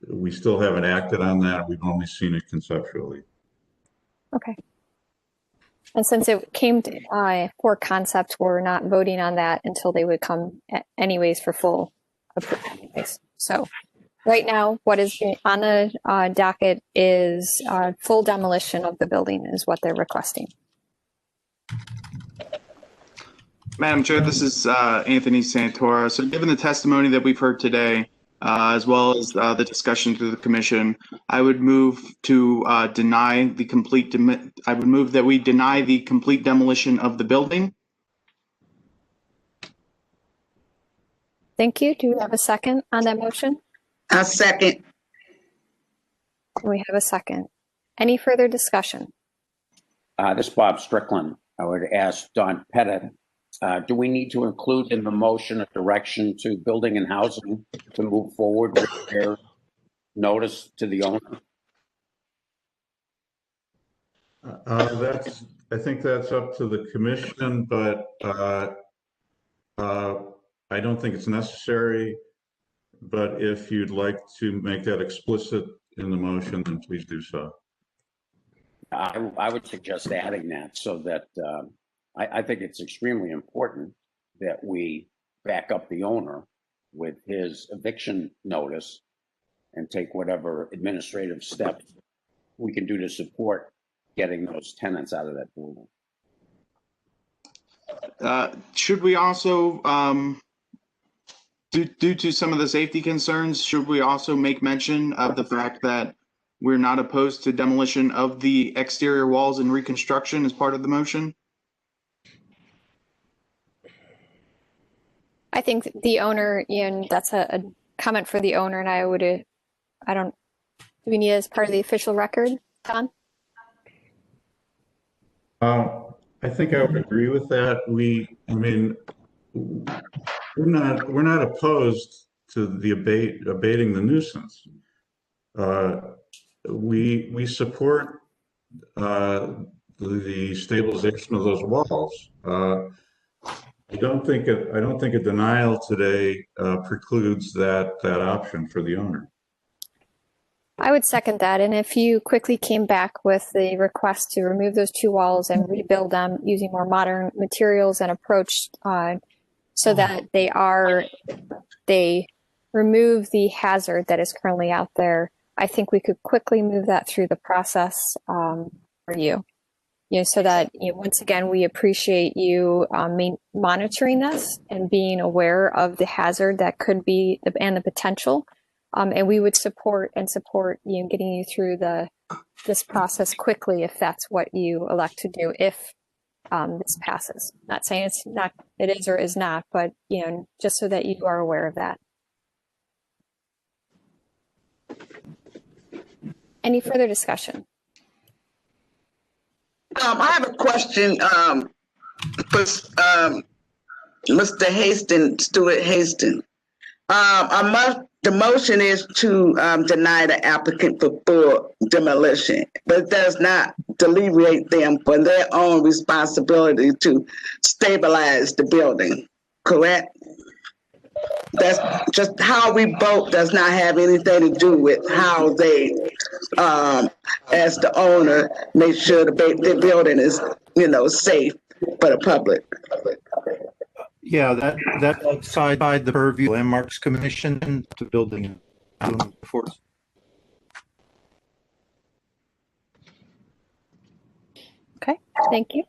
we still haven't acted on that. We've only seen it conceptually. Okay. And since it came to, for concept, we're not voting on that until they would come anyways for full approval anyways. So right now, what is on the docket is full demolition of the building is what they're requesting. Madam Chair, this is Anthony Santora. So given the testimony that we've heard today, as well as the discussion through the commission, I would move to deny the complete, I would move that we deny the complete demolition of the building. Thank you. Do we have a second on that motion? I second. We have a second. Any further discussion? This is Bob Strickland. I would ask Don Pettit, do we need to include in the motion a direction to Building and Housing to move forward with their notice to the owner? I think that's up to the commission, but I don't think it's necessary. But if you'd like to make that explicit in the motion, then please do so. I would suggest adding that so that I think it's extremely important that we back up the owner with his eviction notice and take whatever administrative steps we can do to support getting those tenants out of that building. Should we also, due to some of the safety concerns, should we also make mention of the fact that we're not opposed to demolition of the exterior walls and reconstruction as part of the motion? I think the owner, Ian, that's a comment for the owner, and do we need it as part of the official record, Don? I think I would agree with that. We're not opposed to the abating the nuisance. We support the stabilization of those walls. I don't think a denial today precludes that option for the owner. I would second that. And if you quickly came back with the request to remove those two walls and rebuild them using more modern materials and approach so that they remove the hazard that is currently out there, I think we could quickly move that through the process for you. So that once again, we appreciate you monitoring this and being aware of the hazard that could be and the potential. And we would support getting you through this process quickly if that's what you elect to do, if this passes. Not saying it is or is not, but just so that you are aware of that. Any further discussion? I have a question for Mr. Hastings, Stuart Hastings. The motion is to deny the applicant for full demolition, but it does not alleviate them for their own responsibility to stabilize the building, correct? That's just how we vote does not have anything to do with how they, as the owner, make sure the building is, safe for the public. Yeah, that's outside the purview of Landmarks Commission to building and force. Okay, thank you.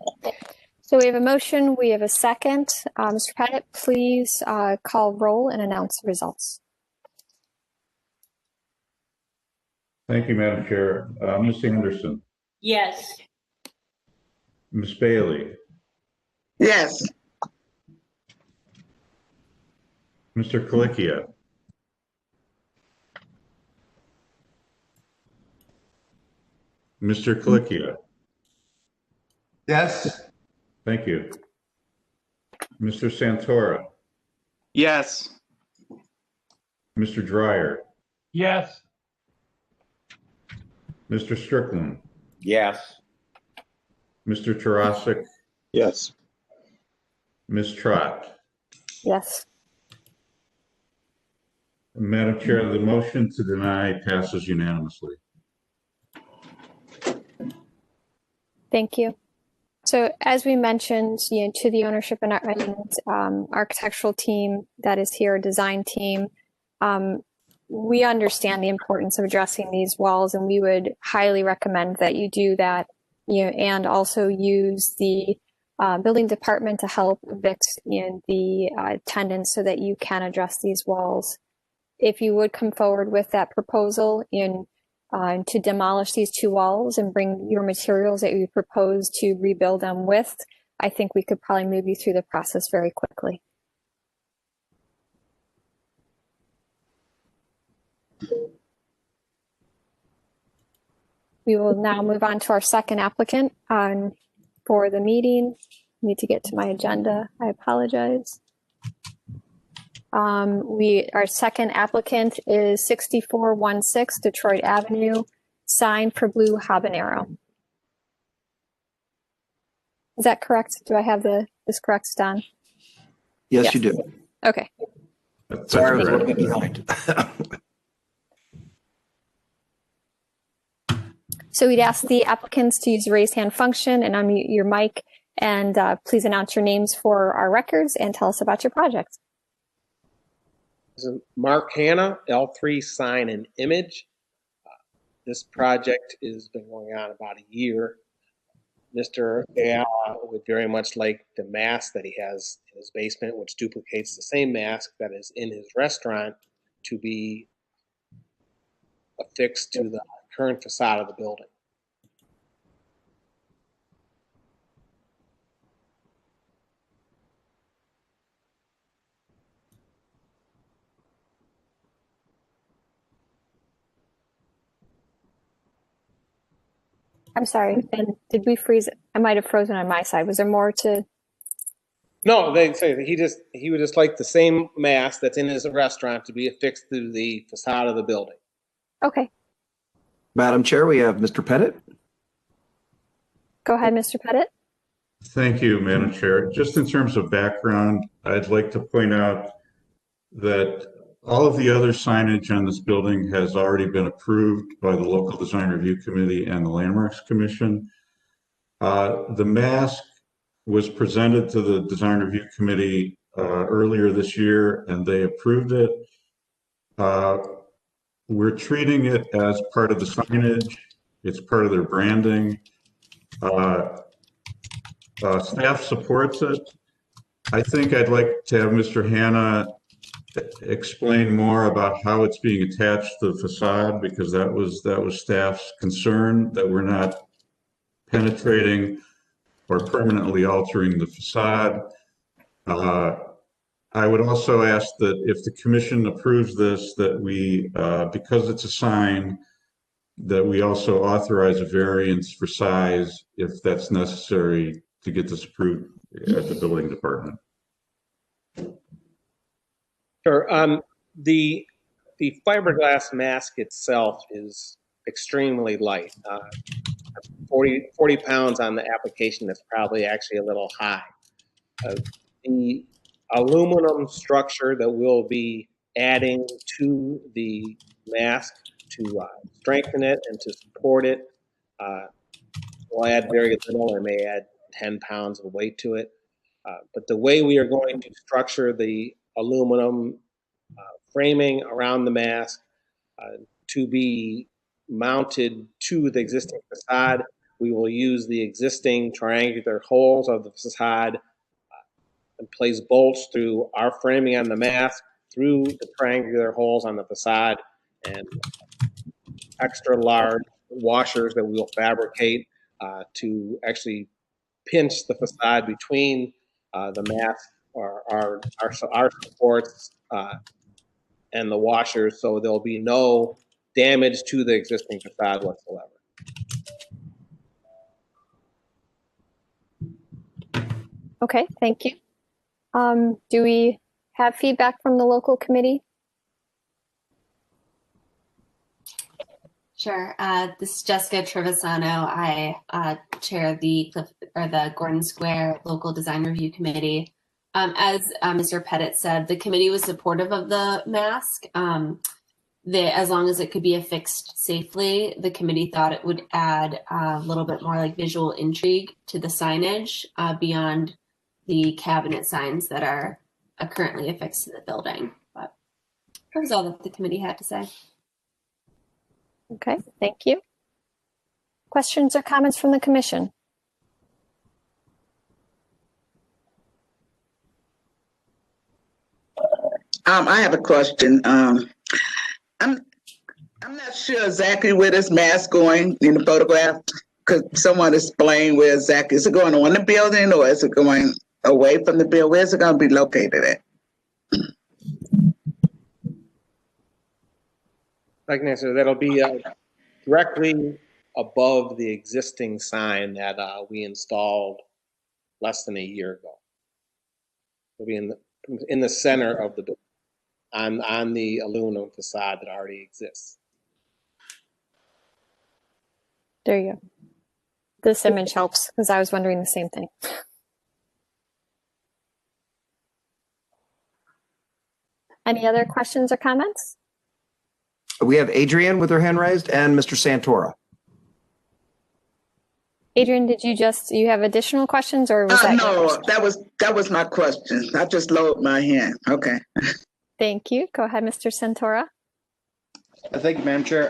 So we have a motion, we have a second. Mr. Pettit, please call roll and announce the results. Thank you, Madam Chair. Ms. Anderson. Yes. Ms. Bailey. Yes. Mr. Colicchio. Mr. Colicchio. Yes. Thank you. Mr. Santora. Yes. Mr. Dreyer. Yes. Mr. Strickland. Yes. Mr. Tarasic. Yes. Ms. Trott. Yes. Madam Chair, the motion to deny passes unanimously. Thank you. So as we mentioned, to the ownership and architectural team that is here, design team, we understand the importance of addressing these walls, and we would highly recommend that you do that, and also use the building department to help evict the tenants so that you can address these walls. If you would come forward with that proposal to demolish these 2 walls and bring your materials that you propose to rebuild them with, I think we could probably move you through the process very quickly. We will now move on to our second applicant for the meeting. I need to get to my agenda. I apologize. Our second applicant is 6416 Detroit Avenue, sign for Blue Habanero. Is that correct? Do I have this correct, Don? Yes, you do. Okay. Sorry, I was a little bit behind. So we'd ask the applicants to use the raise hand function and unmute your mic, and please announce your names for our records and tell us about your project. This is Mark Hanna, L3 Sign and Image. This project has been going on about a year. Mr. Ayala would very much like the mask that he has in his basement, which duplicates the same mask that is in his restaurant, to be affixed to the current facade of the building. I'm sorry, Ben, did we freeze? I might have frozen on my side. Was there more to? No, they say that he would just like the same mask that's in his restaurant to be affixed to the facade of the building. Okay, Madam Chair, we have Mr. Pettit. go ahead, Mr. Pettit. Thank you, Madam Chair. Just in terms of background, I'd like to point out that all of the other signage on this building has already been approved by the Local Design Review Committee and the Landmarks Commission. The mask was presented to the Design Review Committee earlier this year, and they approved it. We're treating it as part of the signage. It's part of their branding. Staff supports it. I think I'd like to have Mr. Hanna explain more about how it's being attached to the facade, because that was staff's concern, that we're not penetrating or permanently altering the facade. I would also ask that if the commission approves this, that we, because it's a sign, that we also authorize a variance for size if that's necessary to get this approved at the building department. Sure. The fiberglass mask itself is extremely light. 40 pounds on the application is probably actually a little high. The aluminum structure that we'll be adding to the mask to strengthen it and to support it, we'll add very little, or may add 10 pounds of weight to it. But the way we are going to structure the aluminum framing around the mask to be mounted to the existing facade, we will use the existing triangular holes of the facade and place bolts through our framing on the mask, through the triangular holes on the facade, and extra large washers that we will fabricate to actually pinch the facade between the mask, or our supports, and the washers, so there'll be no damage to the existing facade whatsoever. Okay, thank you. Do we have feedback from the local committee? Sure. This is Jessica Trevisano. I chair the Gordon Square Local Design Review Committee. As Mr. Pettit said, the committee was supportive of the mask. As long as it could be affixed safely, the committee thought it would add a little bit more like visual intrigue to the signage beyond the cabinet signs that are currently affixed to the building. But That was all that the committee had to say. Okay, thank you. Questions or comments from the commission? I have a question. I'm not sure exactly where this mask going in the photograph. Could someone explain where exactly is it going on the building or is it going away from the building? Where's it going to be located at? I can answer. That'll be directly above the existing sign that we installed less than a year ago. It'll be in the center of the building, on the aluminum facade that already exists. There you go. This image helps because I was wondering the same thing. Any other questions or comments? We have Adrian with her hand raised and Mr. Santora. Adrian, did you have additional questions or was that your No, question? that was my question. I just lowered my hand. Okay. Thank you. Go ahead, Mr. Santora. Thank you, Madam Chair.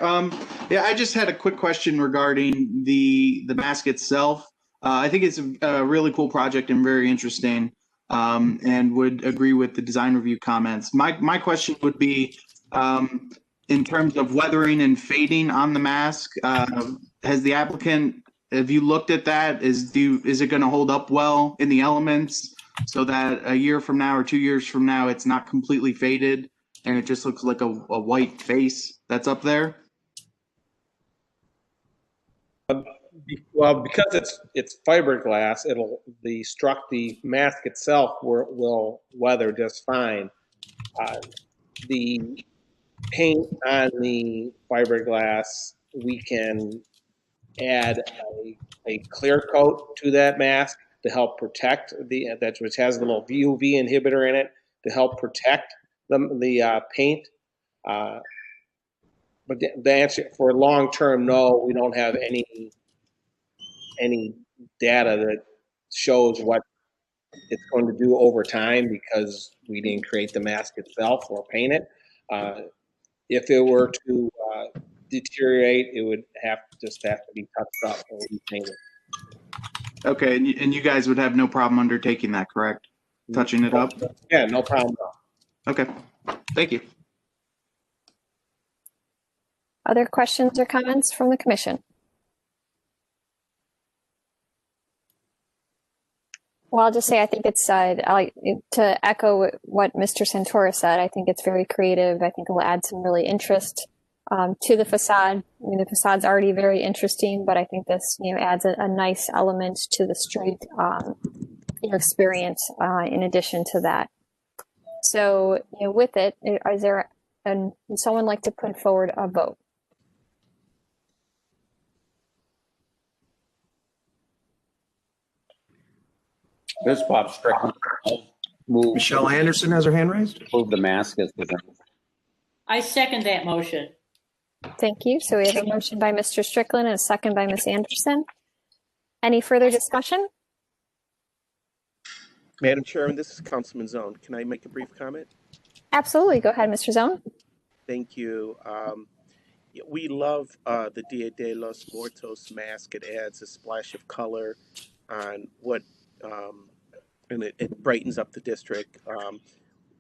Yeah, I just had a quick question regarding the mask itself. I think it's a really cool project and very interesting, and would agree with the design review comments. My question would be, in terms of weathering and fading on the mask, has the applicant, have you looked at that? Is it going to hold up well in the elements so that a year from now or 2 years from now it's not completely faded and it just looks like a white face that's up there? Well, because it's fiberglass, the mask itself will weather just fine. The paint on the fiberglass, we can add a clear coat to that mask to help protect which has a little UV inhibitor in it to help protect the paint. But the answer for long term, no, we don't have any data that shows what it's going to do over time because we didn't create the mask itself or paint it. If it were to deteriorate, it would have to be touched up or repainted. Okay, and you guys would have no problem undertaking that, correct? Touching it up? Yeah, no problem. Okay, thank you. Other questions or comments from the commission? Well, I'll just say I think it's I like to echo what Mr. Santora said. I think it's very creative. I think it will add some really interest to the facade. I mean, the facade's already very interesting, but I think this adds a nice element to the street experience in addition to that. So with it, is there would someone like to put forward a vote? This is Bob Strickland. Michelle Anderson has her hand raised. Move the mask as presented. I second that motion. Thank you. So we have a motion by Mr. Strickland and a second by Ms. Anderson. Any further discussion? Madam Chairman, this is Councilman Zone. Can I make a brief comment? Absolutely. Go ahead, Mr. Zone. Thank you. We love the Dia de los Muertos mask. It adds a splash of color on what, and it brightens up the district.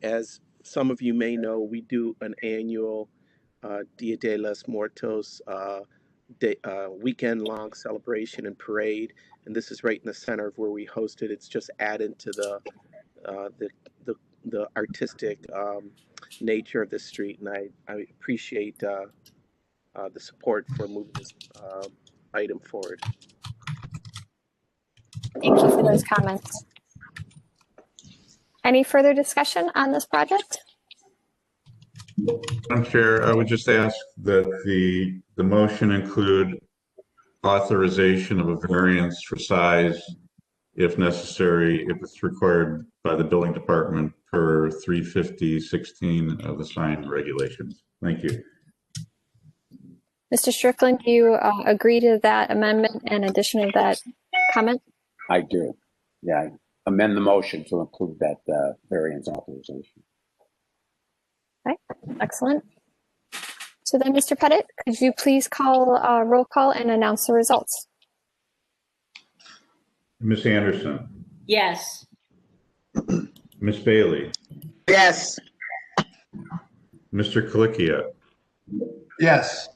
As some of you may know, we do an annual Dia de los Muertos weekend-long celebration and parade, and this is right in the center of where we host it. It's just added to the artistic nature of the street, and I appreciate the support for moving this item forward. Thank you for those comments. Any further discussion on this project? Madam Chair, I would just ask that the motion include authorization of a variance for size if necessary, if it's required by the building department per 350-16 of the sign regulations. Thank you. Mr. Strickland, do you agree to that amendment and addition of that comment? I do. Yeah, I amend the motion to include that variance authorization. Okay, excellent. So then, Mr. Pettit, could you please call roll call and announce the results? Ms. Anderson, Yes. Ms. Bailey, Yes. Mr. Colicchia, Yes.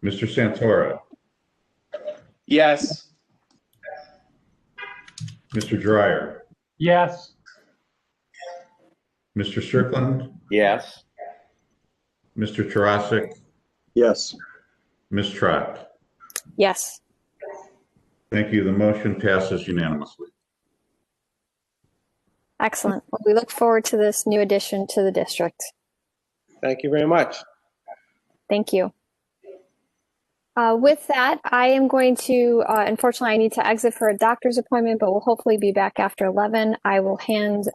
Mr. Santora, Yes. Mr. Dryer, Yes. Mr. Strickland, Yes. Mr. Tarasic, Yes. Ms. Trot. Yes. Thank you. The motion passes unanimously. Excellent. Well, we look forward to this new addition to the district. Thank you very much. Thank you. With that, I am going to, unfortunately, I need to exit for a doctor's appointment, but we'll hopefully be back after 11. I will hand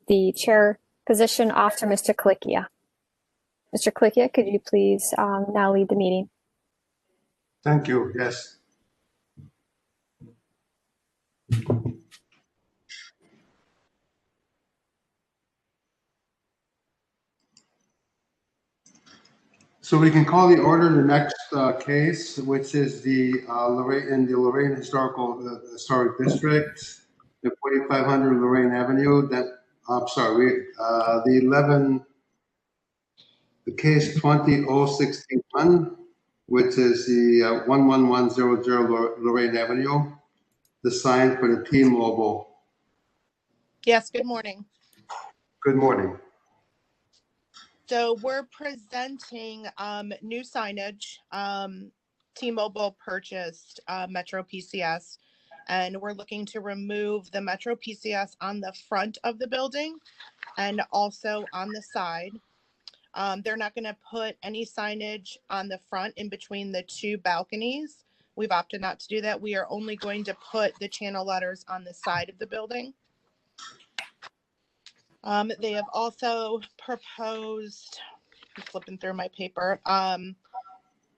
the chair position off to Mr. Colicchia. Mr. Colicchia, could you please now lead the meeting? Thank you. Yes. So we can call the order the next case, which is the Lorraine Historic District, the 4500 Lorraine Avenue. The case 20061, which is the 11100 Lorraine Avenue, the sign for the T-Mobile. Yes, good morning. Good morning. So we're presenting new signage. T-Mobile purchased Metro PCS, and we're looking to remove the Metro PCS on the front of the building and also on the side. They're not going to put any signage on the front in between the two balconies. We've opted not to do that. We are only going to put the channel letters on the side of the building. They have also proposed, I'm flipping through my paper,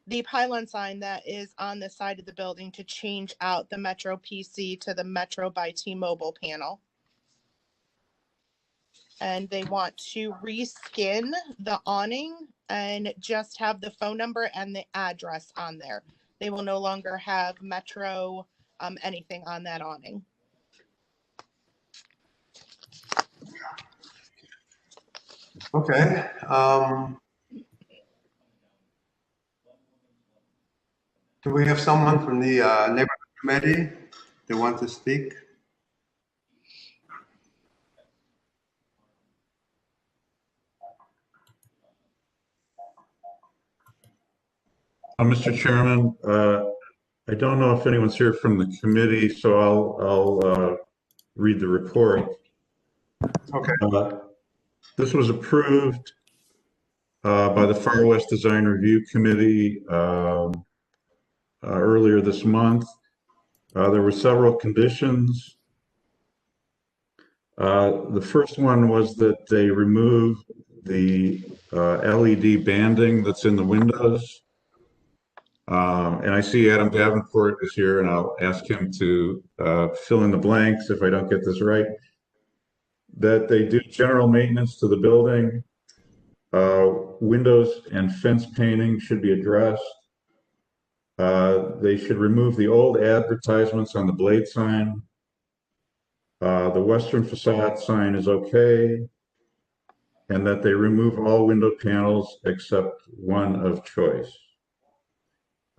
the pylon sign that is on the side of the building to change out the Metro PC to the Metro by T-Mobile panel. And they want to reskin the awning and just have the phone number and the address on there. They will no longer have Metro anything on that awning. Okay. Do we have someone from the neighborhood committee that wants to speak? Mr. Chairman, I don't know if anyone's here from the committee, so I'll read the report. Okay. This was approved by the Far West Design Review Committee earlier this month. There were several conditions. The first one was that they remove the LED banding that's in the windows. And I see Adam Davenport is here, and I'll ask him to fill in the blanks if I don't get this right. That they do general maintenance to the building. Windows and fence painting should be addressed. They should remove the old advertisements on the blade sign. The western facade sign is okay. And that they remove all window panels except one of choice.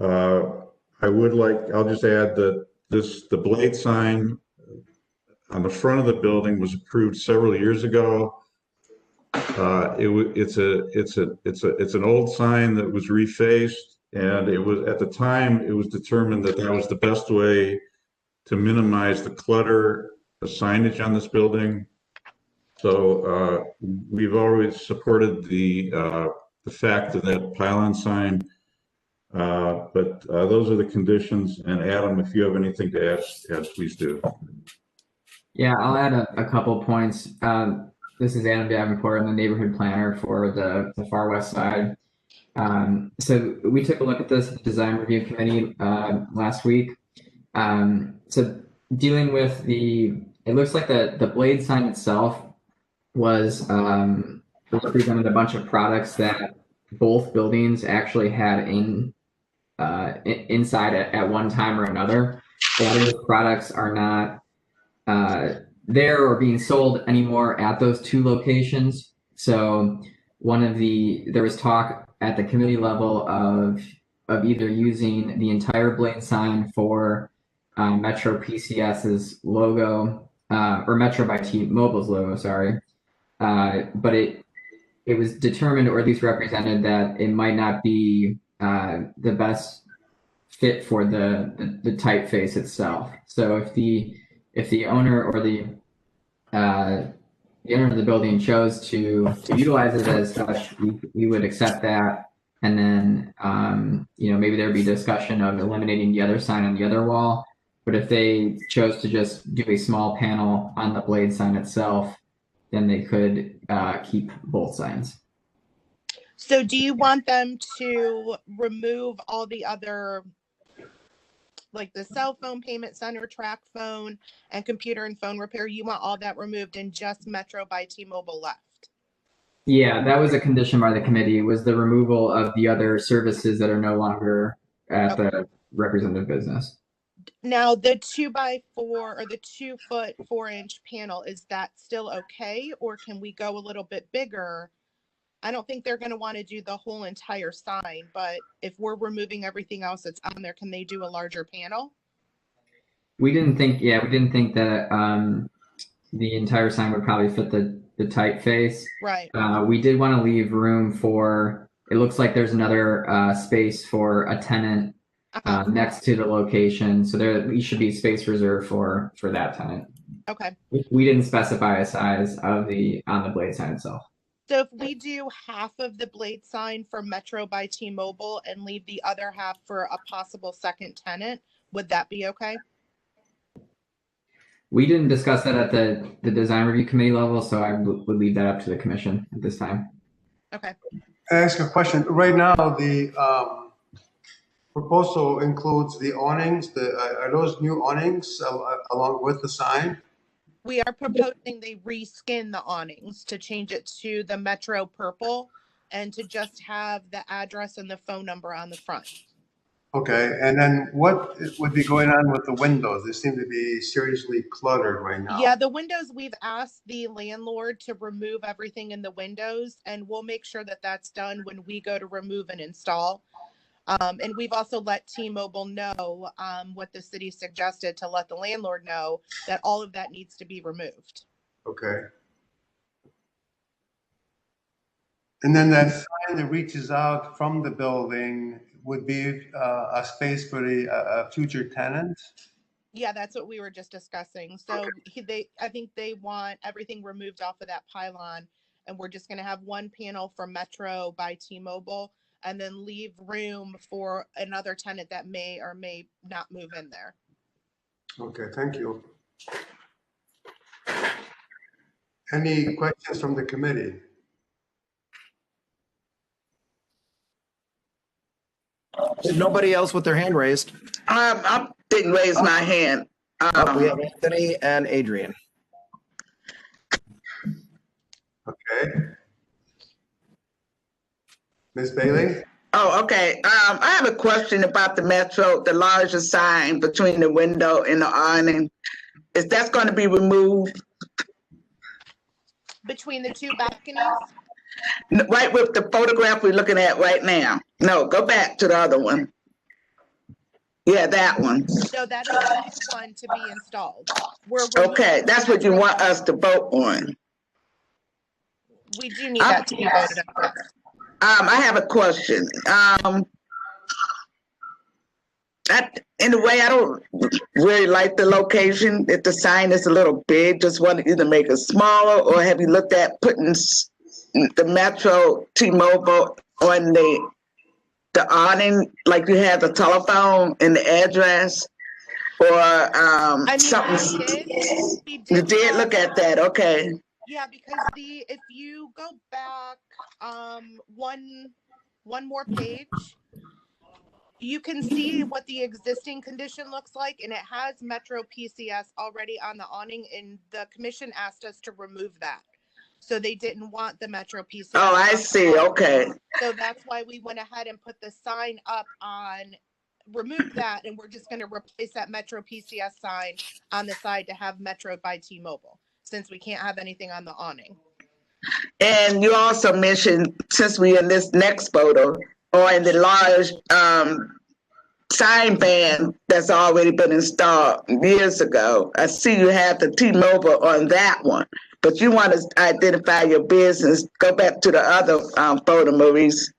I'll just add that the blade sign on the front of the building was approved several years ago. It's an old sign that was refaced, and it was, at the time, it was determined that that was the best way to minimize the clutter of signage on this building. So we've always supported the fact of that pylon sign. But those are the conditions. And Adam, if you have anything to add, please do. Yeah, I'll add a couple points. This is Adam Davenport. I'm the neighborhood planner for the Far West Side. So we took a look at this design review committee last week. So dealing with it looks like the blade sign itself was presented a bunch of products that both buildings actually had inside at one time or another. A lot of those products are not there or being sold anymore at those two locations. So there was talk at the committee level of either using the entire blade sign for Metro PCS's logo or Metro by T-Mobile's logo, sorry. But it was determined, or at least represented, that it might not be the best fit for the typeface itself. So if the owner or the owner of the building chose to utilize it as such, we would accept that. And then maybe there'd be discussion of eliminating the other sign on the other wall. But if they chose to just do a small panel on the blade sign itself, then they could keep both signs. So do you want them to remove all the other, like the cell phone payment center, track phone, and computer and phone repair? You want all that removed and just Metro by T-Mobile left? Yeah, that was a condition by the committee, was the removal of the other services that are no longer at the representative business. Now, the 2x4 or the 2-foot 4-inch panel, is that still okay? Or can we go a little bit bigger? I don't think they're going to want to do the whole entire sign, but if we're removing everything else that's on there, can they do a larger panel? We didn't think that the entire sign would probably fit the typeface. Right. We did want to leave room for, it looks like there's another space for a tenant next to the location. So there should be space reserved for that tenant. Okay. We didn't specify a size on the blade sign itself. So if we do half of the blade sign for Metro by T-Mobile and leave the other half for a possible second tenant, would that be okay? We didn't discuss that at the design review committee level, so I would leave that up to the commission at this time. Okay. I ask a question. Right now, the proposal includes the awnings. Are those new awnings along with the sign? We are proposing they reskin the awnings to change it to the Metro purple and to just have the address and the phone number on the front. Okay, and then what would be going on with the windows? They seem to be seriously cluttered right now. Yeah, the windows, we've asked the landlord to remove everything in the windows, and we'll make sure that that's done when we go to remove and install. And we've also let T-Mobile know what the city suggested, to let the landlord know that all of that needs to be removed. Okay. And then that sign that reaches out from the building would be a space for the future tenant? Yeah, that's what we were just discussing. So I think they want everything removed off of that pylon, and we're just going to have one panel for Metro by T-Mobile, and then leave room for another tenant that may or may not move in there. Okay, thank you. Any questions from the committee? Nobody else with their hand raised. I didn't raise my hand. We have Anthony and Adrian. Okay. Ms. Bailey? Oh, okay. I have a question about the Metro, the larger sign between the window and the awning. Is that going to be removed? Between the two balconies? Right with the photograph we're looking at right now. No, go back to the other one. Yeah, that one. So that is the next one to be installed. Okay, that's what you want us to vote on. We do need that to be voted on. I have a question. In a way, I don't really like the location. If the sign is a little big, just want to either make it smaller, or have you looked at putting the Metro T-Mobile on the awning, like you have the telephone and the address, or something? You did look at that, okay? Yeah, because if you go back one more page, you can see what the existing condition looks like, and it has Metro PCS already on the awning, and the commission asked us to remove that. So they didn't want the Metro PCS. Oh, I see. Okay. So that's why we went ahead and put the sign up on, remove that, and we're just going to replace that Metro PCS sign on the side to have Metro by T-Mobile, since we can't have anything on the awning. And you also mentioned, since we're in this next photo, or in the large sign band that's already been installed years ago, I see you have the T-Mobile on that one, but you want to identify your business. Go back to the other photo, Maurice,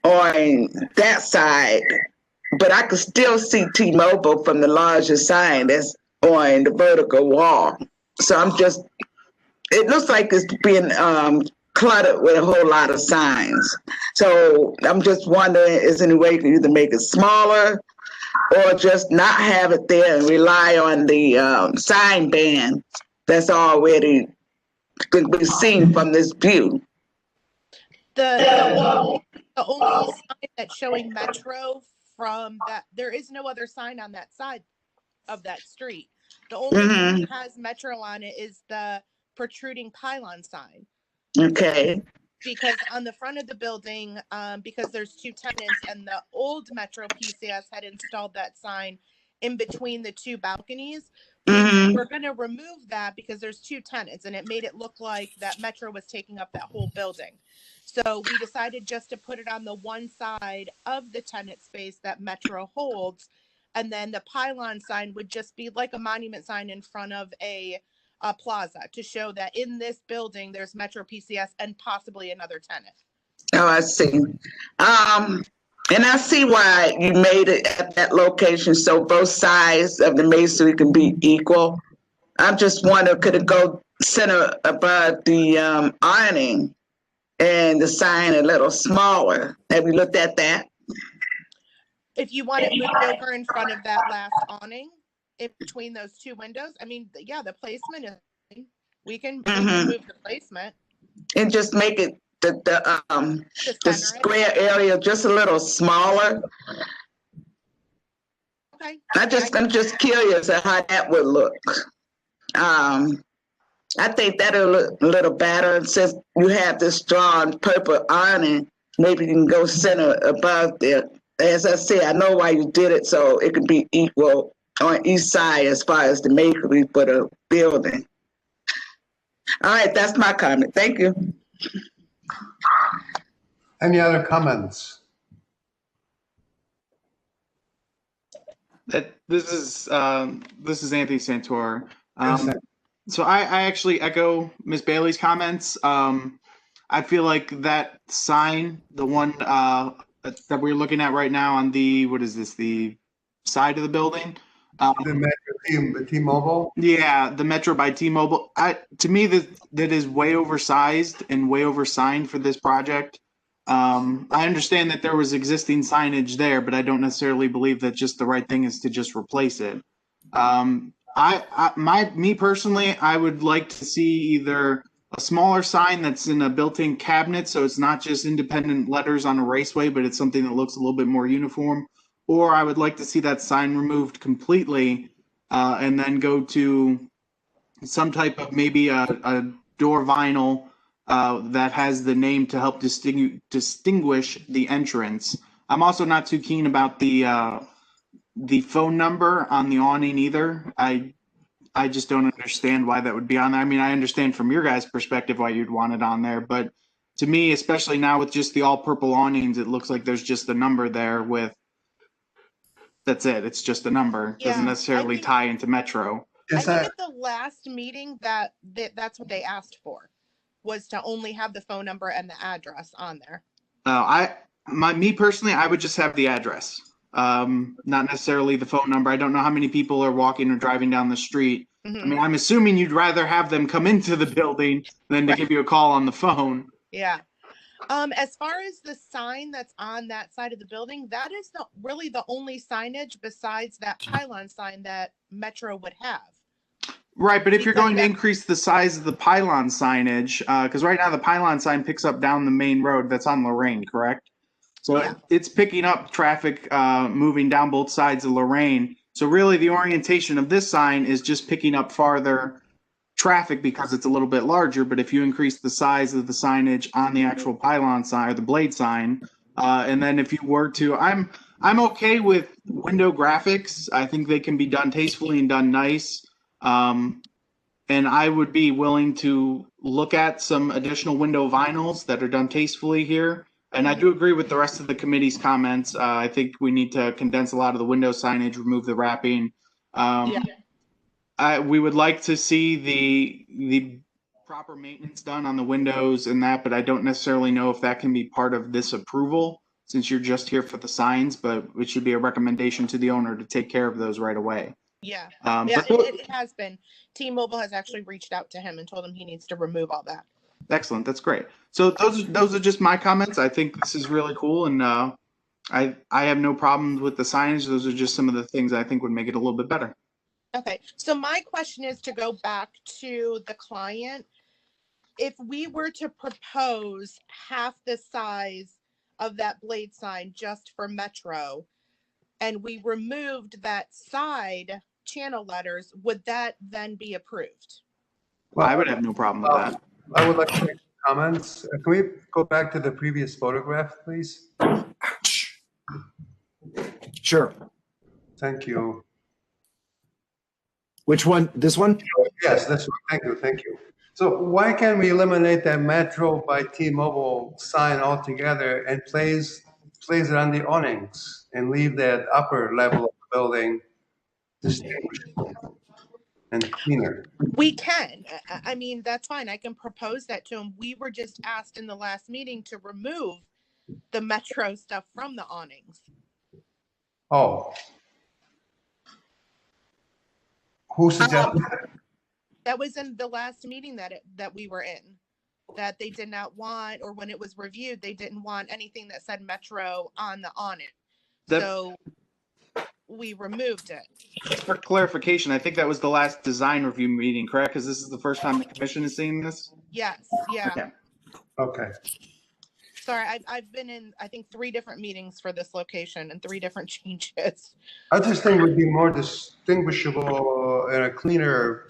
on that side. But I could still see T-Mobile from the larger sign that's on the vertical wall. So I'm just, it looks like it's being cluttered with a whole lot of signs. So I'm just wondering, is there any way you can either make it smaller or just not have it there and rely on the sign band that's already could be seen from this view? The only sign that's showing Metro from that, there is no other sign on that side of that street. The only thing that has Metro on it is the protruding pylon sign. Okay. Because on the front of the building, because there's two tenants and the old Metro PCS had installed that sign in between the two balconies. We're going to remove that because there's two tenants and it made it look like that Metro was taking up that whole building. So we decided just to put it on the one side of the tenant space that Metro holds. And then the pylon sign would just be like a monument sign in front of a plaza to show that in this building there's Metro PCS and possibly another tenant. Oh, I see. And I see why you made it at that location so both sides of the masonry can be equal. I'm just wondering, could it go center above the awning and the sign a little smaller? Have you looked at that? If you want it moved over in front of that last awning, in between those two windows, I mean, yeah, the placement is, we can move the placement. And just make it the square area just a little smaller. Okay. I'm just curious at how that would look. I think that'll look a little better. And since you have this strong purple awning, maybe you can go center above there. As I say, I know why you did it, so it could be equal on each side as far as the masonry for the building. All right, that's my comment. Thank you. Any other comments? This is Anthony Santor. So I actually echo Ms. Bailey's comments. I feel like that sign, the one that we're looking at right now on the, what is this, the side of the building? The Metro T-Mobile? Yeah, the Metro by T-Mobile. To me, that is way oversized and way oversigned for this project. I understand that there was existing signage there, but I don't necessarily believe that just the right thing is to just replace it. Me personally, I would like to see either a smaller sign that's in a built-in cabinet, so it's not just independent letters on a raceway, but it's something that looks a little bit more uniform. Or I would like to see that sign removed completely, and then go to some type of maybe a door vinyl that has the name to help distinguish the entrance. I'm also not too keen about the phone number on the awning either. I just don't understand why that would be on there. I mean, I understand from your guys' perspective why you'd want it on there, but to me, especially now with just the all purple awnings, it looks like there's just a number there with, that's it. It's just a number. It doesn't necessarily tie into Metro. I think at the last meeting that's what they asked for, was to only have the phone number and the address on there. Me personally, I would just have the address, not necessarily the phone number. I don't know how many people are walking or driving down the street. I mean, I'm assuming you'd rather have them come into the building than to give you a call on the phone. Yeah. As far as the sign that's on that side of the building, that is really the only signage besides that pylon sign that Metro would have. Right, but if you're going to increase the size of the pylon signage, because right now the pylon sign picks up down the main road that's on Lorraine, correct? So it's picking up traffic moving down both sides of Lorraine. So really the orientation of this sign is just picking up farther traffic because it's a little bit larger, but if you increase the size of the signage on the actual pylon sign or the blade sign, and then if you were to, I'm okay with window graphics. I think they can be done tastefully and done nice. And I would be willing to look at some additional window vinyls that are done tastefully here. And I do agree with the rest of the committee's comments. I think we need to condense a lot of the window signage, remove the wrapping. We would like to see the proper maintenance done on the windows and that, but I don't necessarily know if that can be part of this approval since you're just here for the signs, but it should be a recommendation to the owner to take care of those right away. Yeah, But it has been. T-Mobile has actually reached out to him and told him he needs to remove all that. excellent. That's great. So those are just my comments. I think this is really cool, and I have no problems with the signage. Those are just some of the things I think would make it a little bit better. Okay, so my question is to go back to the client. If we were to propose half the size of that blade sign just for Metro, and we removed that side channel letters, would that then be approved? Well, I would have no problem with that. I would like to make comments. Can we go back to the previous photograph, please? Sure. Thank you. Which one? This one? Yes, that's right. Thank you. Thank you. So why can't we eliminate that Metro by T-Mobile sign altogether and place it on the awnings and leave that upper level of the building distinguishable and cleaner? We can. I mean, that's fine. I can propose that to him. We were just asked in the last meeting to remove the Metro stuff from the awnings. Oh. Who suggested that? That was in the last meeting that we were in, that they did not want, or when it was reviewed, they didn't want anything that said Metro on the awning. So we removed it. For clarification, I think that was the last design review meeting, correct? Because this is the first time the commission is seeing this? Yes, yeah. Okay. Sorry, I've been in, I think, 3 different meetings for this location and 3 different changes. I just think it would be more distinguishable and a cleaner,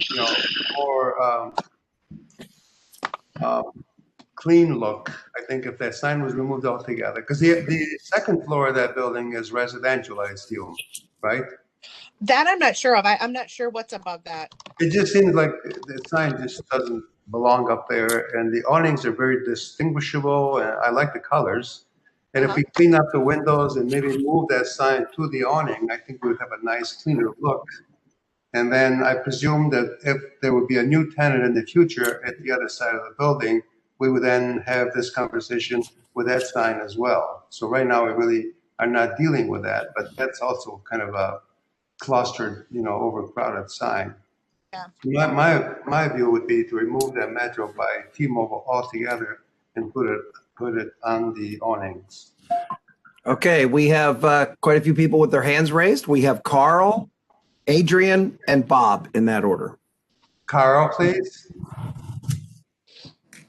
more clean look. I think if that sign was removed altogether, because the second floor of that building is residential, I assume, right? That I'm not sure of. I'm not sure what's above that. It just seems like the sign just doesn't belong up there, and the awnings are very distinguishable, and I like the colors. And if we clean up the windows and maybe move that sign to the awning, I think we would have a nice, cleaner look. And then I presume that if there would be a new tenant in the future at the other side of the building, we would then have this conversation with that sign as well. So right now, we really are not dealing with that, but that's also kind of a clustered, overcrowded sign. Yeah. My view would be to remove that Metro by T-Mobile altogether and put it on the awnings. Okay, we have quite a few people with their hands raised. We have Carl, Adrian, and Bob in that order. Carl, please.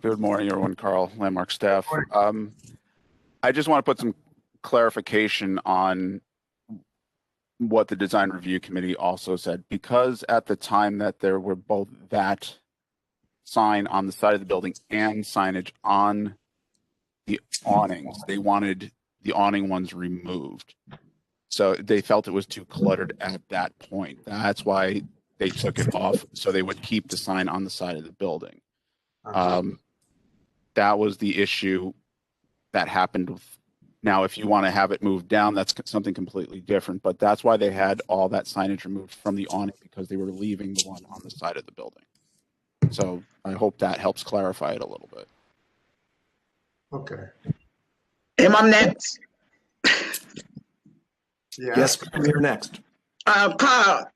Good morning, everyone. Carl, Landmark staff. I just want to put some clarification on what the design review committee also said, because at the time that there were both that sign on the side of the building and signage on the awnings, they wanted the awning ones removed. So they felt it was too cluttered at that point. That's why they took it off, so they would keep the sign on the side of the building. That was the issue that happened with. Now, if you want to have it moved down, that's something completely different. But that's why they had all that signage removed from the awning, because they were leaving the one on the side of the building. So I hope that helps clarify it a little bit. Okay. Am I next? Yeah. Yes, you're next. Carl,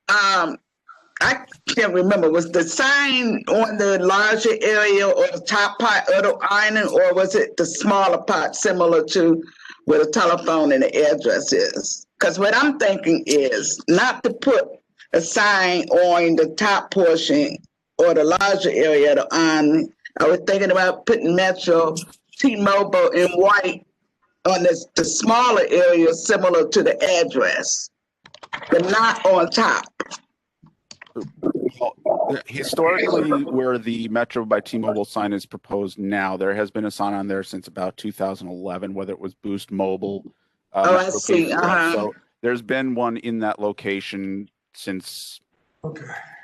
I can't remember. Was the sign on the larger area or the top part of the awning, or was it the smaller part similar to where the telephone and the address is? Because what I'm thinking is not to put a sign on the top portion or the larger area of the awning. I was thinking about putting Metro T-Mobile in white on the smaller area similar to the address, but not on top. Historically, where the Metro by T-Mobile sign is proposed now, there has been a sign on there since about 2011, whether it was Boost Mobile. Oh, I Metro see. PCS. So there's been one in that location since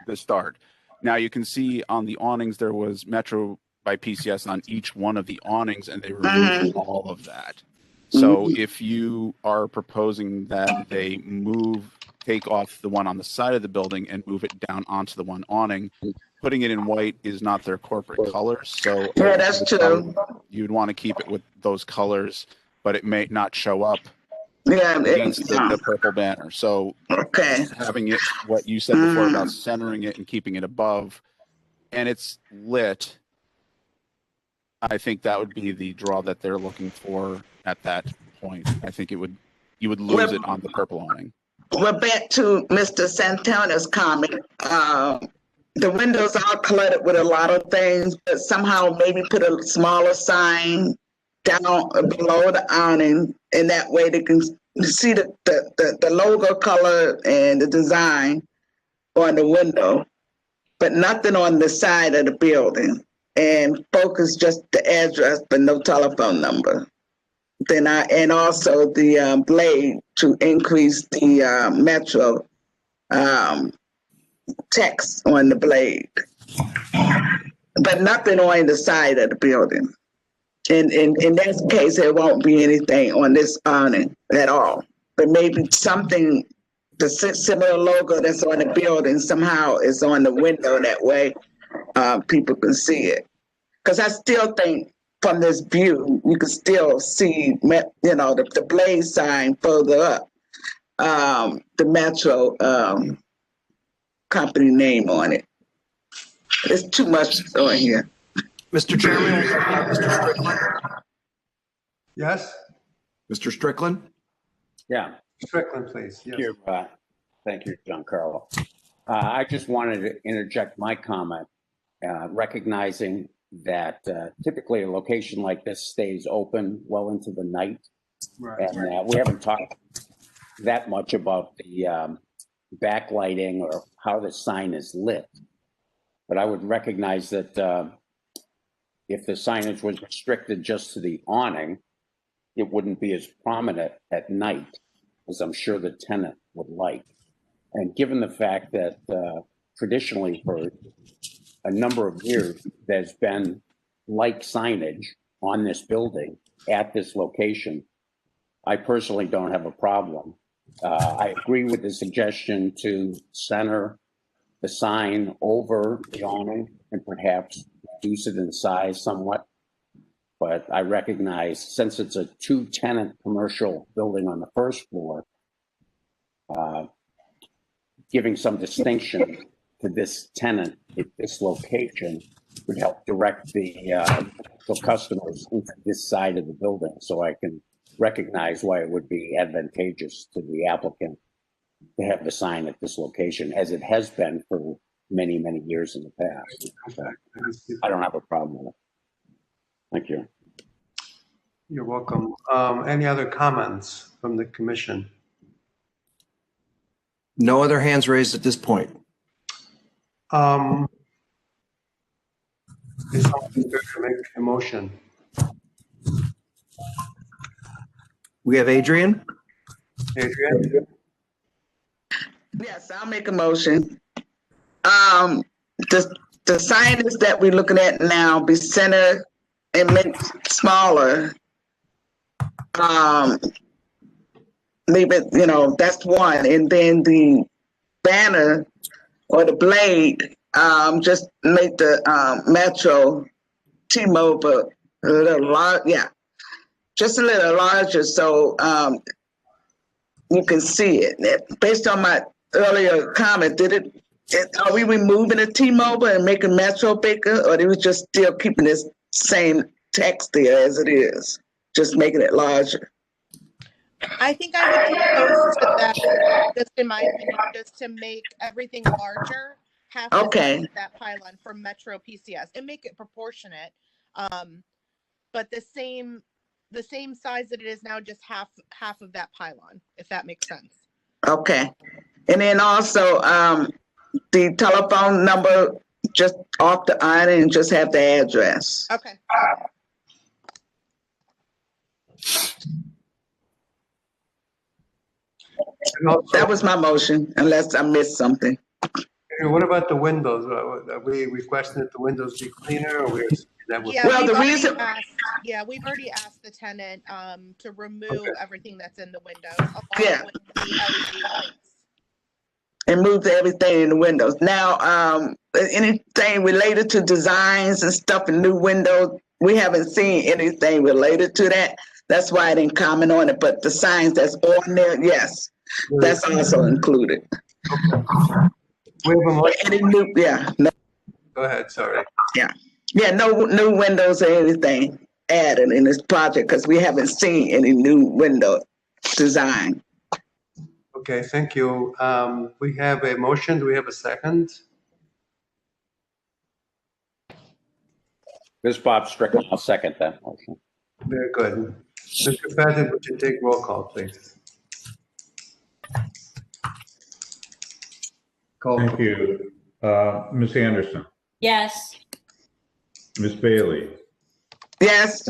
the start. Now you can see on the awnings, there was Metro by PCS on each one of the awnings, and they removed all of that. So if you are proposing that they take off the one on the side of the building and move it down onto the one awning, putting it in white is not their corporate colors. So yeah, that's true. You'd want to keep it with those colors, but it may not show up against the purple banner. So having it, what you said before about centering it and keeping it above, and it's lit, I think that would be the draw that they're looking for at that point. I think you would lose it on the purple awning. Well, back to Mr. Santana's comment. The windows are cluttered with a lot of things, but somehow maybe put a smaller sign down below the awning, and that way they can see the logo color and the design on the window, but nothing on the side of the building. And focus just the address, but no telephone number. And also the blade to increase the Metro text on the blade, but nothing on the side of the building. And in that case, there won't be anything on this awning at all, but maybe something, the similar logo that's on the building somehow is on the window. That way people can see it. Because I still think from this view, you can still see, the blade sign further up, the Metro company name on it. There's too much on here. Mr. Chairman, Mr. Strickland. Yes? Mr. Strickland? Yeah. Strickland, please. Yes. Thank you, Giancarlo. I just wanted to interject my comment, recognizing that typically a location like this stays open well into the night. Right. And we haven't talked that much about the backlighting or how the sign is lit. But I would recognize that if the signage was restricted just to the awning, it wouldn't be as prominent at night as I'm sure the tenant would like. And given the fact that traditionally for a number of years, there's been like signage on this building at this location, I personally don't have a problem. I agree with the suggestion to center the sign over the awning and perhaps reduce it in size somewhat. But I recognize, since it's a two-tenant commercial building on the first floor, giving some distinction to this tenant at this location would help direct the customers into this side of the building, so I can recognize why it would be advantageous to the applicant to have the sign at this location, as it has been for many, many years in the past. I don't have a problem with it. Thank you. You're welcome. Any other comments from the commission? No other hands raised at this point. Is someone here to make a motion? We have Adrian. Adrian? Yes, I'll make a motion. The signage that we're looking at now be centered and make smaller. Maybe, that's one. And then the banner or the blade, just make the Metro T-Mobile a little large, just a little larger so you can see it. Based on my earlier comment, are we removing the T-Mobile and making Metro bigger, or are we just still keeping this same text there as it is, just making it larger? I think I would propose to that, just in my opinion, just to make everything larger, half the size of that pylon for Metro PCS, and make it proportionate, but the same size that it is now, just half of that pylon, if that makes sense. Okay. And then also, the telephone number just off the item and just have the address. Okay. That was my motion, unless I missed something. What about the windows? Are we requesting that the windows be cleaner, or Yeah, Well, we've the already reason- we've already asked the tenant to remove everything that's in the windows, along Yeah. with the LED lights. And moved everything in the windows. Now, anything related to designs and stuff and new windows, we haven't seen anything related to that. That's why I didn't comment on it, but the signs that's on there, yes, that's also included. We have a motion. Any new, yeah. No, Go ahead, sorry. yeah. Yeah, no new windows or anything added in this project because we haven't seen any new window design. Okay, thank you. We have a motion. Do we have a second? This is Bob Strickland. I'll second that motion. Very good. Mr. Pettit, would you take roll call, please? Thank you. Ms. Anderson, Yes. Ms. Bailey, Yes.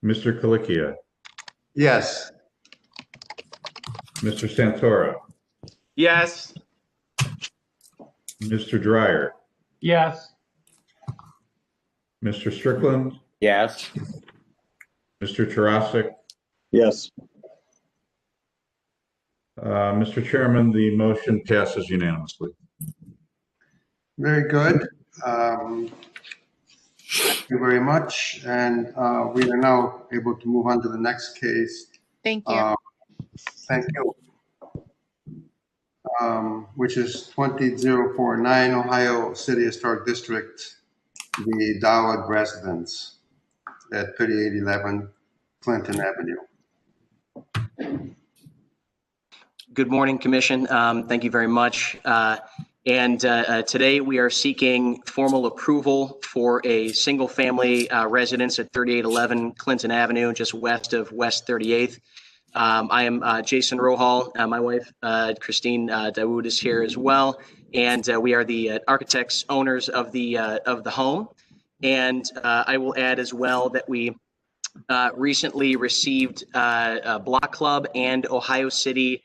Mr. Colicchia, Yes. Mr. Santora, Yes. Mr. Dryer, Yes. Mr. Strickland, Yes. Mr. Tarasik. Yes. Mr. Chairman, the motion passes unanimously. Very good. Thank you very much. And we are now able to move on to the next case. Thank you. Thank you. Which is 20049 Ohio City Historic District, the Dowd residence at 3811 Clinton Avenue. Good morning, Commission. Thank you very much. Today we are seeking formal approval for a single-family residence at 3811 Clinton Avenue, just west of West 38th. I am Jason Rohal. My wife, Christine Dawood, is here as well, and we are the architects, owners of the home. And I will add as well that we recently received Block Club and Ohio City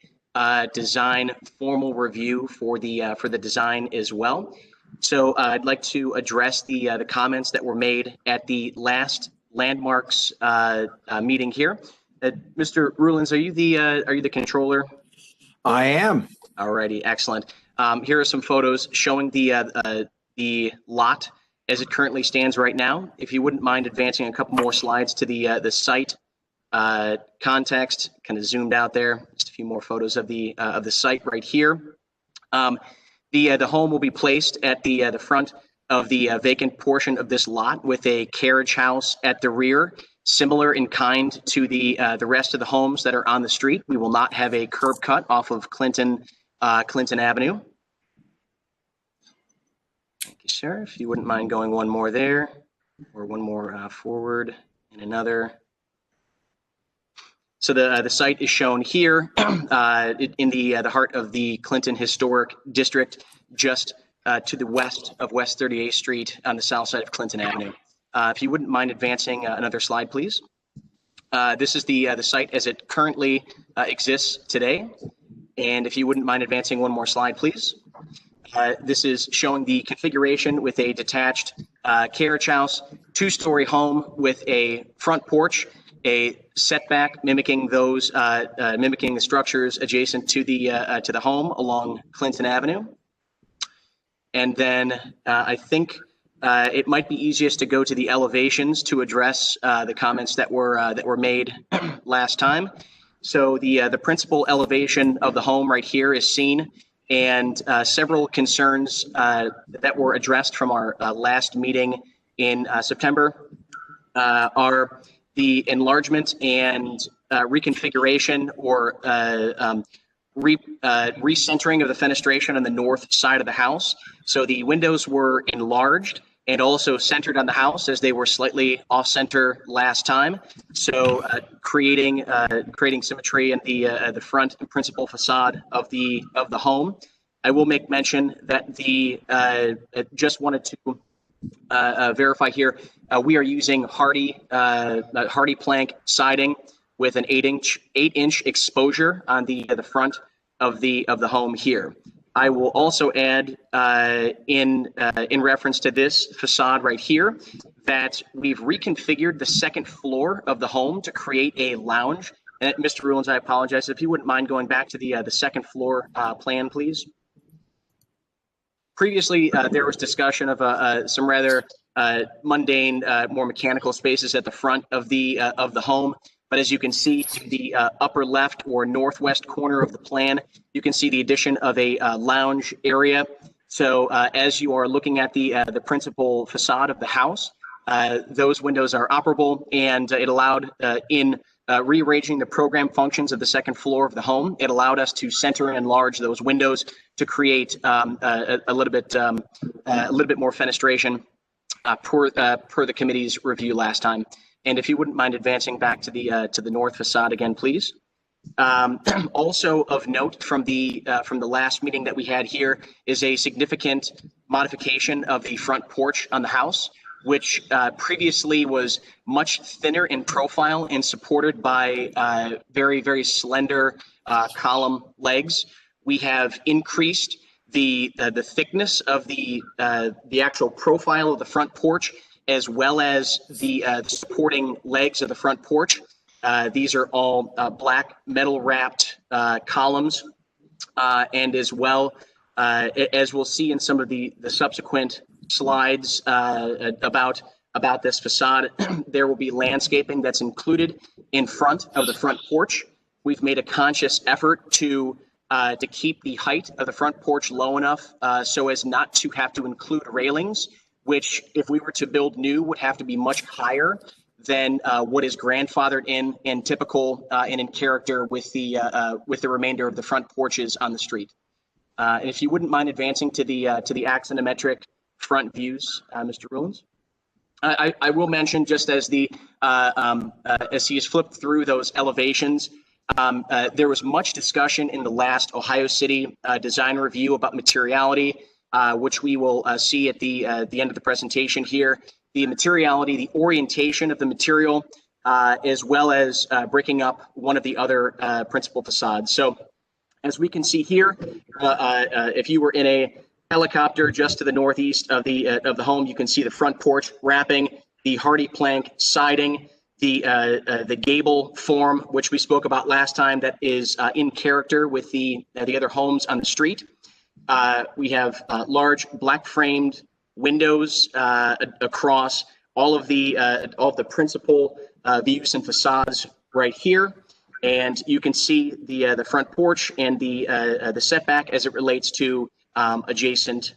design formal review for the design as well. So I'd like to address the comments that were made at the last landmarks meeting here. Mr. Rulins, are you the controller? I am. Alrighty, excellent. Here are some photos showing the lot as it currently stands right now. If you wouldn't mind advancing a couple more slides to the site context, kind of zoomed out there. Just a few more photos of the site right here. The home will be placed at the front of the vacant portion of this lot with a carriage house at the rear, similar in kind to the rest of the homes that are on the street. We will not have a curb cut off of Clinton Avenue. Thank you, sir. If you wouldn't mind going one more there, or one more forward, and another. So the site is shown here in the heart of the Clinton Historic District, just to the west of West 38th Street on the south side of Clinton Avenue. If you wouldn't mind advancing another slide, please. This is the site as it currently exists today. And if you wouldn't mind advancing one more slide, please. This is showing the configuration with a detached carriage house, two-story home with a front porch, a setback mimicking those mimicking the structures adjacent to the home along Clinton Avenue. And then I think it might be easiest to go to the elevations to address the comments that were made last time. So the principal elevation of the home right here is seen, and several concerns that were addressed from our last meeting in September are the enlargement and reconfiguration or recentering of the fenestration on the north side of the house. So the windows were enlarged and also centered on the house as they were slightly off center last time. So creating symmetry in the front and principal facade of the home. I will make mention that just wanted to verify here, we are using hardy plank siding with an 8-inch exposure on the front of the home here. I will also add in reference to this facade right here that we've reconfigured the second floor of the home to create a lounge. And Mr. Rulins, I apologize if you wouldn't mind going back to the second floor plan, please. Previously, there was discussion of some rather mundane, more mechanical spaces at the front of the home. But as you can see, the upper left or northwest corner of the plan, you can see the addition of a lounge area. So as you are looking at the principal facade of the house, those windows are operable, and it allowed in rearranging the program functions of the second floor of the home. It allowed us to center and enlarge those windows to create a little bit more fenestration per the committee's review last time. And if you wouldn't mind advancing back to the north facade again, please. Also of note from the last meeting that we had here is a significant modification of the front porch on the house, which previously was much thinner in profile and supported by very, very slender column legs. We have increased the thickness of the actual profile of the front porch, as well as the supporting legs of the front porch. These are all black metal wrapped columns, and as well as we'll see in some of the subsequent slides about this facade, there will be landscaping that's included in front of the front porch. We've made a conscious effort to keep the height of the front porch low enough so as not to have to include railings, which if we were to build new would have to be much higher than what is grandfathered in and typical and in character with the remainder of the front porches on the street. And if you wouldn't mind advancing to the axonometric front views, Mr. Rulins. I will mention, just as as he has flipped through those elevations, there was much discussion in the last Ohio City design review about materiality, which we will see at the end of the presentation here. The materiality, the orientation of the material, as well as breaking up one of the other principal facades. So as we can see here, if you were in a helicopter just to the northeast of the home, you can see the front porch wrapping, the hardy plank siding, the gable form, which we spoke about last time, that is in character with the other homes on the street. We have large black framed windows across all of the principal views and facades right here, and you can see the front porch and the setback as it relates to adjacent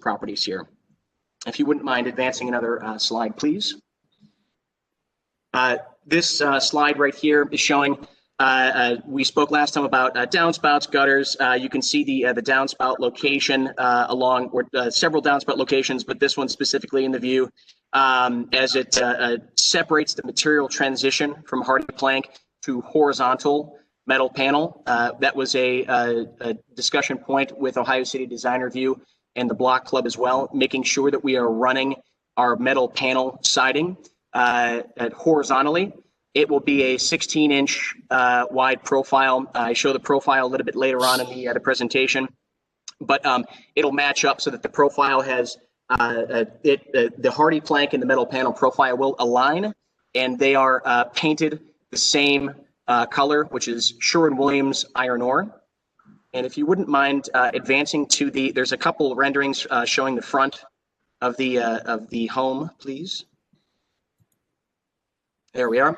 properties here. If you wouldn't mind advancing another slide, please. This slide right here is showing. We spoke last time about downspouts, gutters. You can see the downspout location along several downspout locations, but this one specifically in the view as it separates the material transition from hardy plank to horizontal metal panel. That was a discussion point with Ohio City Design Review and the Block Club as well, making sure that we are running our metal panel siding horizontally. It will be a 16-inch wide profile. I show the profile a little bit later on in the presentation, but it'll match up so that the profile has the hardy plank and the metal panel profile will align, and they are painted the same color, which is Sherwin-Williams iron ore. And if you wouldn't mind advancing to there's a couple renderings showing the front of the home, please. There we are.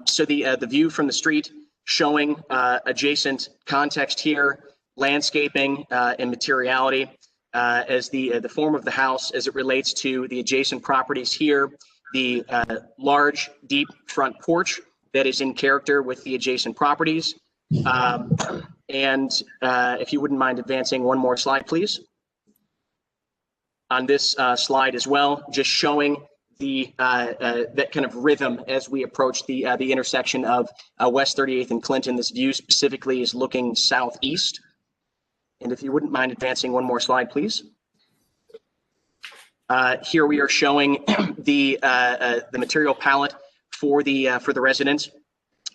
So the view from the street showing adjacent context here, landscaping and materiality as the form of the house as it relates to the adjacent properties here, the large, deep front porch that is in character with the adjacent properties. And if you wouldn't mind advancing one more slide, please. On this slide as well, just showing that kind of rhythm as we approach the intersection of West 38th and Clinton. This view specifically is looking southeast. And if you wouldn't mind advancing one more slide, please. Here we are showing the material palette for the residence.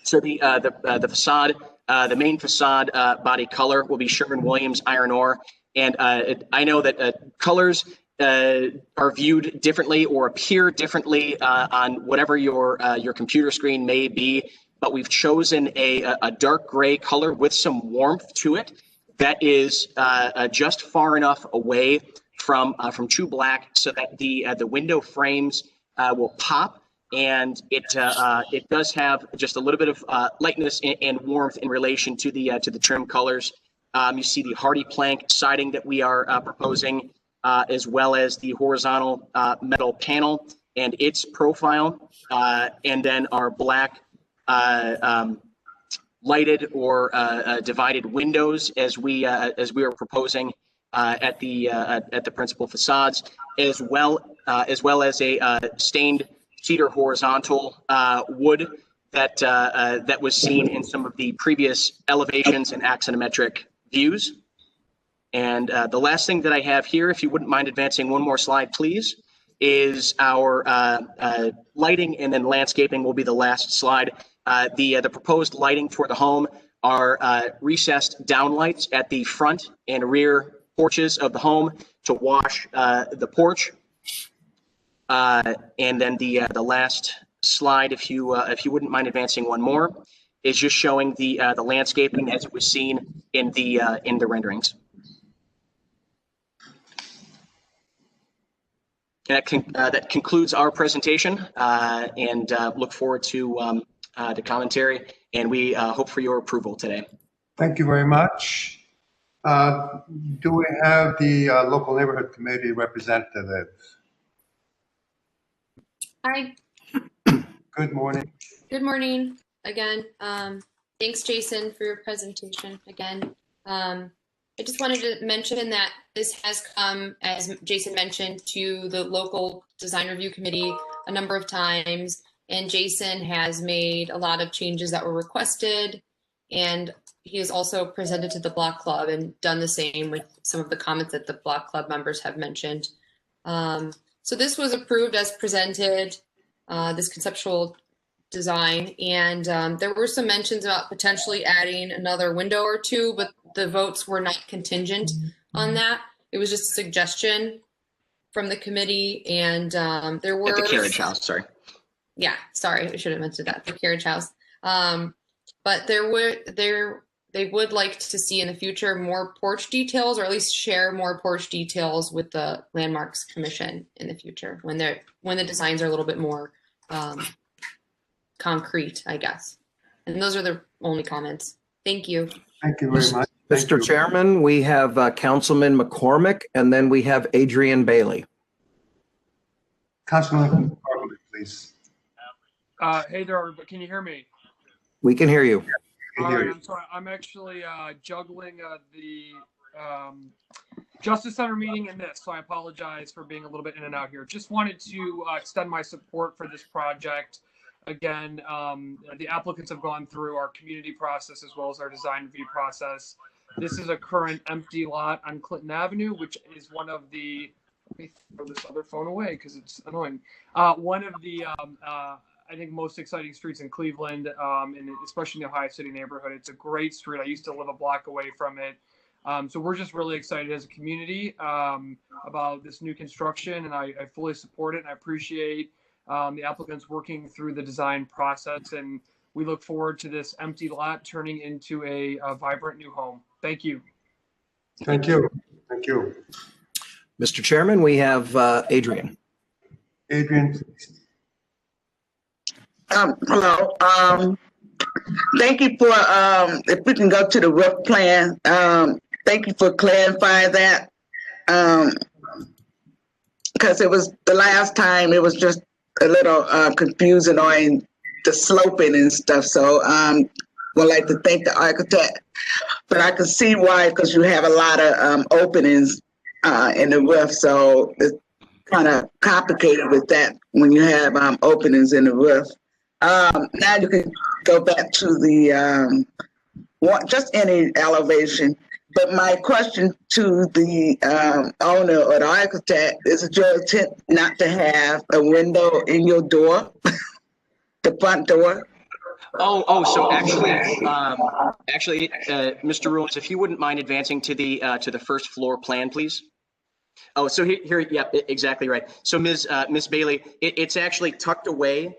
So the facade, the main facade body color will be Sherwin-Williams iron ore. And I know that colors are viewed differently or appear differently on whatever your computer screen may be. But we've chosen a dark gray color with some warmth to it that is just far enough away from true black so that the window frames will pop, and it does have just a little bit of lightness and warmth in relation to the trim colors. You see the hardy plank siding that we are proposing, as well as the horizontal metal panel and its profile, and then our black lighted or divided windows as we are proposing at the principal facades, as well as a stained cedar horizontal wood that was seen in some of the previous elevations and axonometric views. And the last thing that I have here, if you wouldn't mind advancing one more slide, please, is our lighting, and then landscaping will be the last slide. The proposed lighting for the home are recessed downlights at the front and rear porches of the home to wash the porch. And then the last slide, if you wouldn't mind advancing one more, is just showing the landscaping as it was seen in the renderings. And that concludes our presentation, and look forward to the commentary, and we hope for your approval today. Thank you very much. Do we have the local neighborhood committee representative? Hi. Good morning. Good morning again. Thanks, Jason, for your presentation again. I just wanted to mention that this has come, as Jason mentioned, to the local design review committee a number of times, and Jason has made a lot of changes that were requested, and he has also presented to the Block Club and done the same with some of the comments that the Block Club members have mentioned. So this was approved as presented, this conceptual design, and there were some mentions about potentially adding another window or two, but the votes were not contingent on that. It was just a suggestion from the committee, and there were— At the carriage house, sorry. Yeah, sorry, I should have mentioned that, the carriage house. But they would like to see in the future more porch details, or at least share more porch details with the Landmarks Commission in the future when the designs are a little bit more concrete, I guess. And those are the only comments. Thank you. Thank you very much. Mr. Chairman, we have Councilman McCormick, and then we have Adrian Bailey. Councilman McCormick, please. Hey there, but can you hear me? We can hear you. All right, I'm sorry. I'm actually juggling the Justice Center meeting and this, so I apologize for being a little bit in and out here. Just wanted to extend my support for this project. Again, the applicants have gone through our community process as well as our design review process. This is a current empty lot on Clinton Avenue, which is one of the— let me throw this other phone away because it's annoying. One of the I think most exciting streets in Cleveland, and especially in the Ohio City neighborhood. It's a great street. I used to live a block away from it. So we're just really excited as a community about this new construction, and I fully support it, and I appreciate the applicants working through the design process, and we look forward to this empty lot turning into a vibrant new home. Thank you. Thank you. Thank you. Mr. Chairman, we have Adrian. Adrian, please. Hello. Thank you for, if we can go to the roof plan, thank you for clarifying that. Because it was the last time, it was just a little confusing on the sloping and stuff. So would like to thank the architect, but I can see why, because you have a lot of openings in the roof. So it's kind of complicated with that when you have openings in the roof. Now you can go back to the just any elevation. But my question to the owner or the architect, is it your intent not to have a window in your door, the front door? So actually, Mr. Ruins, if you wouldn't mind advancing to the first floor plan, please. Oh, so here, yeah, exactly right. So Ms. Bailey, it's actually tucked away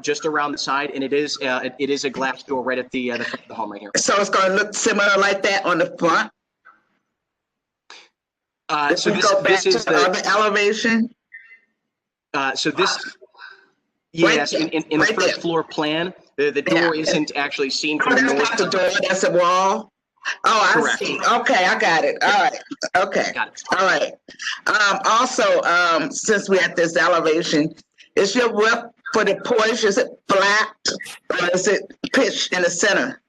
just around the side, and it is a glass door right at the front of the home right here. So it's going to look similar like that on the front? So this is the other elevation? So this, yes, in the first floor plan, the door isn't actually seen from the north. That's not the door, that's a wall? Oh, I see. Okay, I got it. All right. Okay. Got it. All right. Also, since we're at this elevation, is your roof for the porch, is it flat or is it pitched in the center?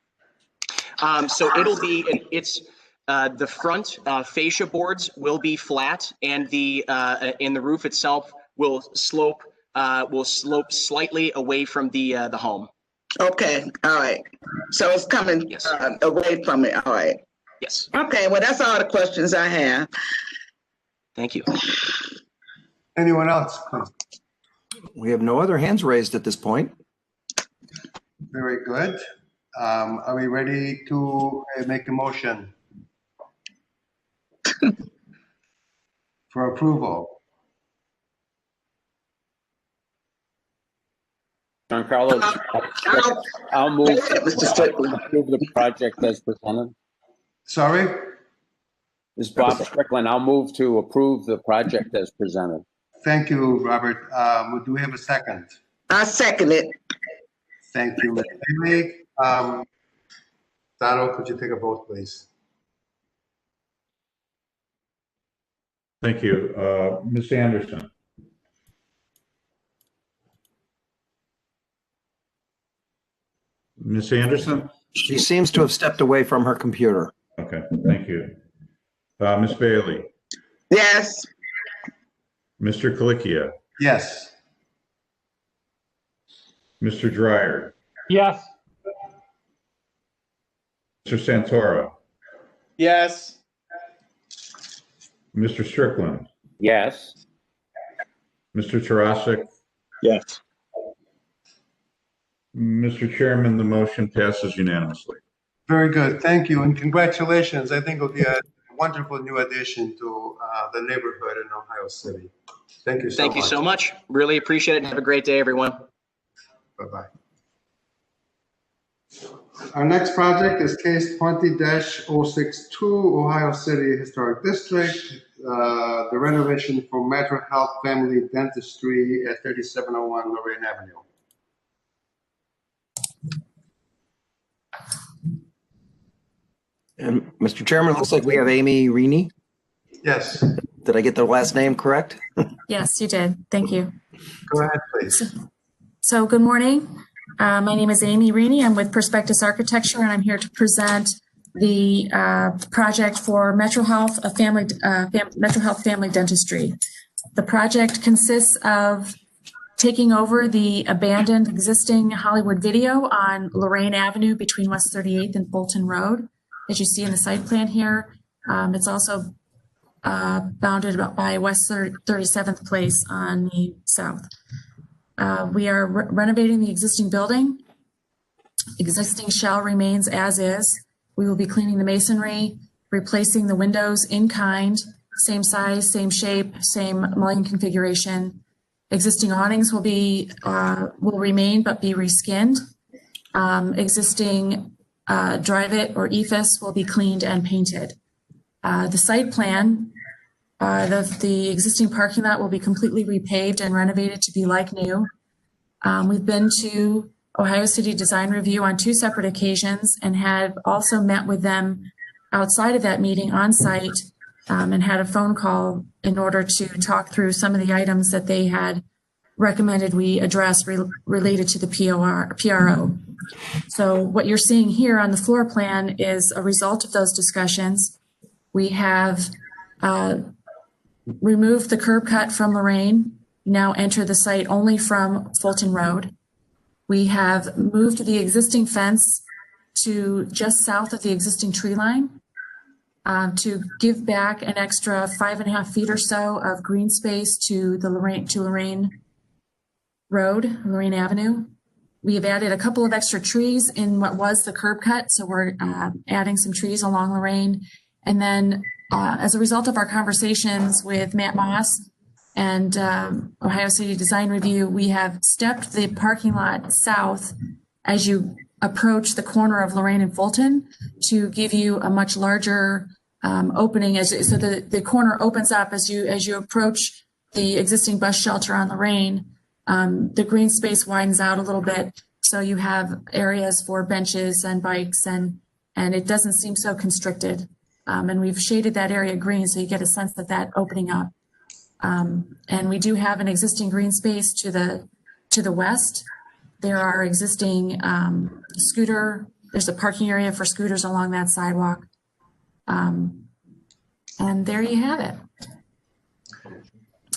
So it's the front fascia boards will be flat, and the roof itself will slope slightly away from the home. Okay, all right. So it's coming away from it. All right. Yes. Okay, well, that's all the questions I have. Thank you. Anyone else? We have no other hands raised at this point. Very good. Are we ready to make a motion for approval? Giancarlo, I'll move to approve the project as presented. Sorry? This is Bob Strickland. I'll move to approve the project as presented. Thank you, Robert. Do we have a second? I second it. Thank you, Ms. Bailey. Donald, could you take a vote, please? Thank you. Ms. Anderson? Ms. Anderson? She seems to have stepped away from her computer. Okay, thank you. Ms. Bailey? Yes. Mr. Colicchio? Yes. Mr. Dreyer? Yes. Mr. Santoro? Yes. Mr. Strickland? Yes. Mr. Tarasik? Yes. Mr. Chairman, the motion passes unanimously. Very good. Thank you. And congratulations. I think it'll be a wonderful new addition to the neighborhood in Ohio City. Thank you so much. Thank you so much. Really appreciate it. Have a great day, everyone. Bye-bye. Our next project is case 20-062, Ohio City Historic District, the renovation for Metro Health Family Dentistry at 3701 Lorraine Avenue. And Mr. Chairman, it looks like we have Amy Reaney. Yes. Did I get the last name correct? Yes, you did. Thank you. Go ahead, please. So good morning. My name is Amy Reaney. I'm with Perspectus Architecture, and I'm here to present the project for Metro Health Family Dentistry. The project consists of taking over the abandoned existing Hollywood Video on Lorraine Avenue between West 38th and Fulton Road, as you see in the site plan here. It's also bounded by West 37th Place on the south. We are renovating the existing building. Existing shell remains as is. We will be cleaning the masonry, replacing the windows in kind, same size, same shape, same mullion configuration. Existing awnings will remain but be reskinned. Existing Drive-It or EFIS will be cleaned and painted. The site plan, the existing parking lot will be completely repaved and renovated to be like new. We've been to Ohio City Design Review on 2 separate occasions and have also met with them outside of that meeting on site and had a phone call in order to talk through some of the items that they had recommended we address related to the PRO. So what you're seeing here on the floor plan is a result of those discussions. We have removed the curb cut from Lorraine, now enter the site only from Fulton Road. We have moved the existing fence to just south of the existing tree line. to give back an extra 5.5 feet or so of green space to the Lorraine Road, Lorraine Avenue. We have added a couple of extra trees in what was the curb cut, so we're adding some trees along Lorraine. And then as a result of our conversations with Matt Moss and Ohio City Design Review, we have stepped the parking lot south as you approach the corner of Lorraine and Fulton to give you a much larger opening, so the corner opens up as you approach the existing bus shelter on Lorraine. The green space widens out a little bit, so you have areas for benches and bikes, and it doesn't seem so constricted. And we've shaded that area green, so you get a sense of that opening up. And we do have an existing green space to the west. There are existing there's a parking area for scooters along that sidewalk. And there you have it.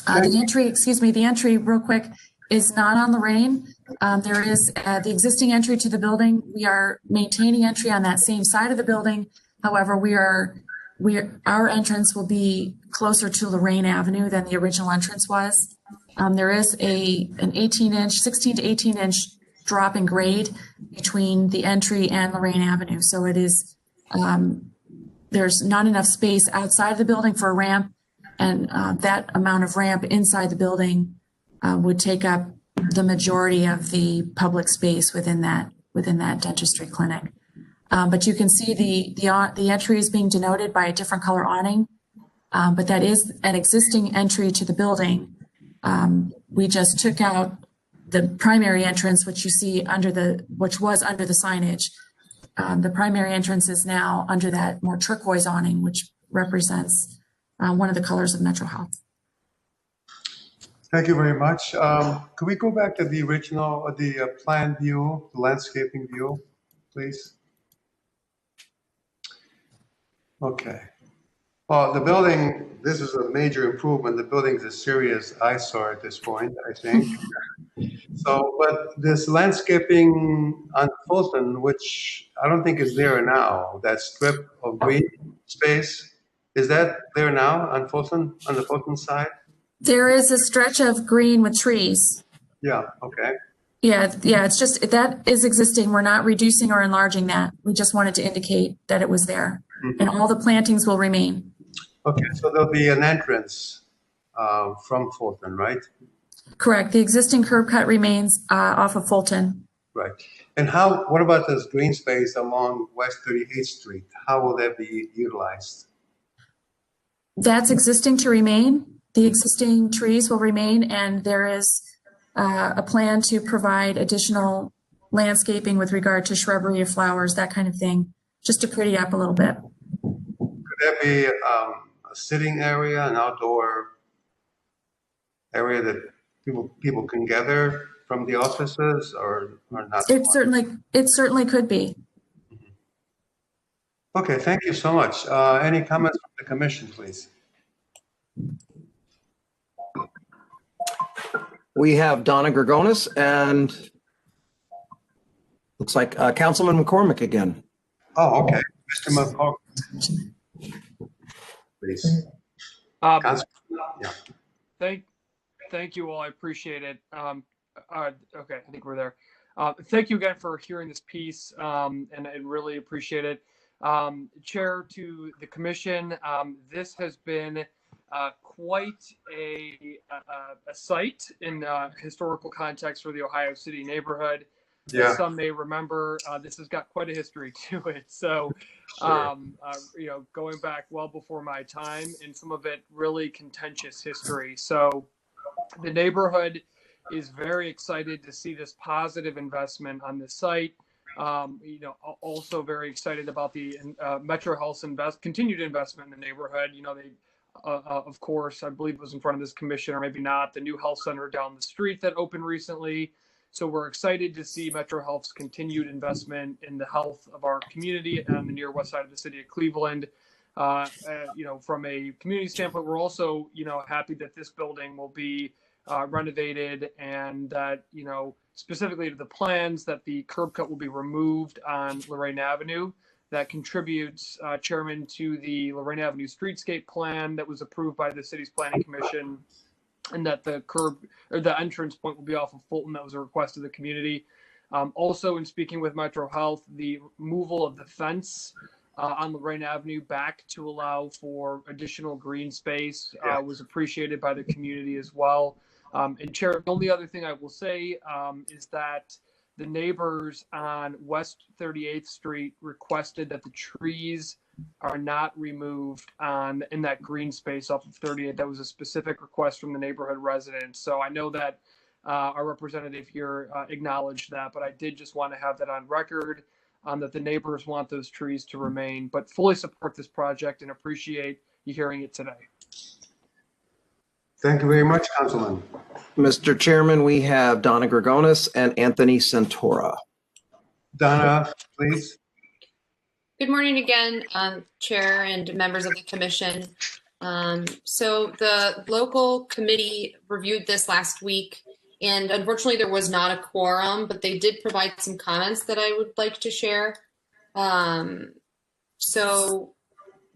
The entry real quick is not on Lorraine. There is the existing entry to the building. We are maintaining entry on that same side of the building. However, our entrance will be closer to Lorraine Avenue than the original entrance was. There is an 16 to 18 inch drop in grade between the entry and Lorraine Avenue. So it is, there's not enough space outside of the building for a ramp, and that amount of ramp inside the building would take up the majority of the public space within that dentistry clinic. But you can see the entry is being denoted by a different color awning, but that is an existing entry to the building. We just took out the primary entrance, which you see which was under the signage. The primary entrance is now under that more turquoise awning, which represents one of the colors of Metro Health. Thank you very much. Could we go back to the original, the plan view, the landscaping view, please? Okay. Well, the building, this is a major improvement. The building's a serious eyesore at this point, I think. So, but this landscaping on Fulton, which I don't think is there now, that strip of green space, is that there now on Fulton, on the Fulton side? There is a stretch of green with trees. Yeah, okay. Yeah, it's just, that is existing. We're not reducing or enlarging that. We just wanted to indicate that it was there. Mm-hmm. And all the plantings will remain. Okay, so there'll be an entrance from Fulton, right? Correct. The existing curb cut remains off of Fulton. Right. And what about this green space along West 38th Street? How will that be utilized? That's existing to remain. The existing trees will remain, and there is a plan to provide additional landscaping with regard to shrubbery or flowers, that kind of thing, just to pretty up a little bit. Could there be a sitting area, an outdoor area that people can gather from the offices, or not? It certainly could be. Okay, thank you so much. Any comments from the commission, please? We have Donna Gregonis and looks like Councilman McCormick again. Oh, okay. Mr. McCormick, please. Yeah. Thank you all. I appreciate it. Okay, I think we're there. Thank you again for hearing this piece, and I really appreciate it. Chair, to the commission, this has been quite a site in historical context for the Ohio City neighborhood. Yeah. As some may remember, this has got quite a history to it. So, Sure. Going back well before my time, and some of it really contentious history. So, the neighborhood is very excited to see this positive investment on this site. Also very excited about the Metro Health's continued investment in the neighborhood. They, of course, I believe it was in front of this commission, or maybe not, the new health center down the street that opened recently. So we're excited to see Metro Health's continued investment in the health of our community on the near west side of the city of Cleveland. From a community standpoint, we're also, happy that this building will be renovated, and that, specifically to the plans, that the curb cut will be removed on Lorraine Avenue. that contributes, Chairman, to the Lorraine Avenue streetscape plan that was approved by the city's planning commission, and that the curb or the entrance point will be off of Fulton. That was a request of the community. Also, in speaking with Metro Health, the removal of the fence on Lorraine Avenue back to allow for additional green space was appreciated by the community as well. And Chair, the only other thing I will say is that the neighbors on West 38th Street requested that the trees are not removed in that green space off of 38. That was a specific request from the neighborhood residents. So I know that our representative here acknowledged that, but I did just want to have that on record, that the neighbors want those trees to remain, but fully support this project and appreciate you hearing it today. Thank you very much, Councilman. Mr. Chairman, we have Donna Gregonis and Anthony Santora. Donna, please. Good morning again, Chair and members of the commission. So the local committee reviewed this last week, and unfortunately there was not a quorum, but they did provide some comments that I would like to share. So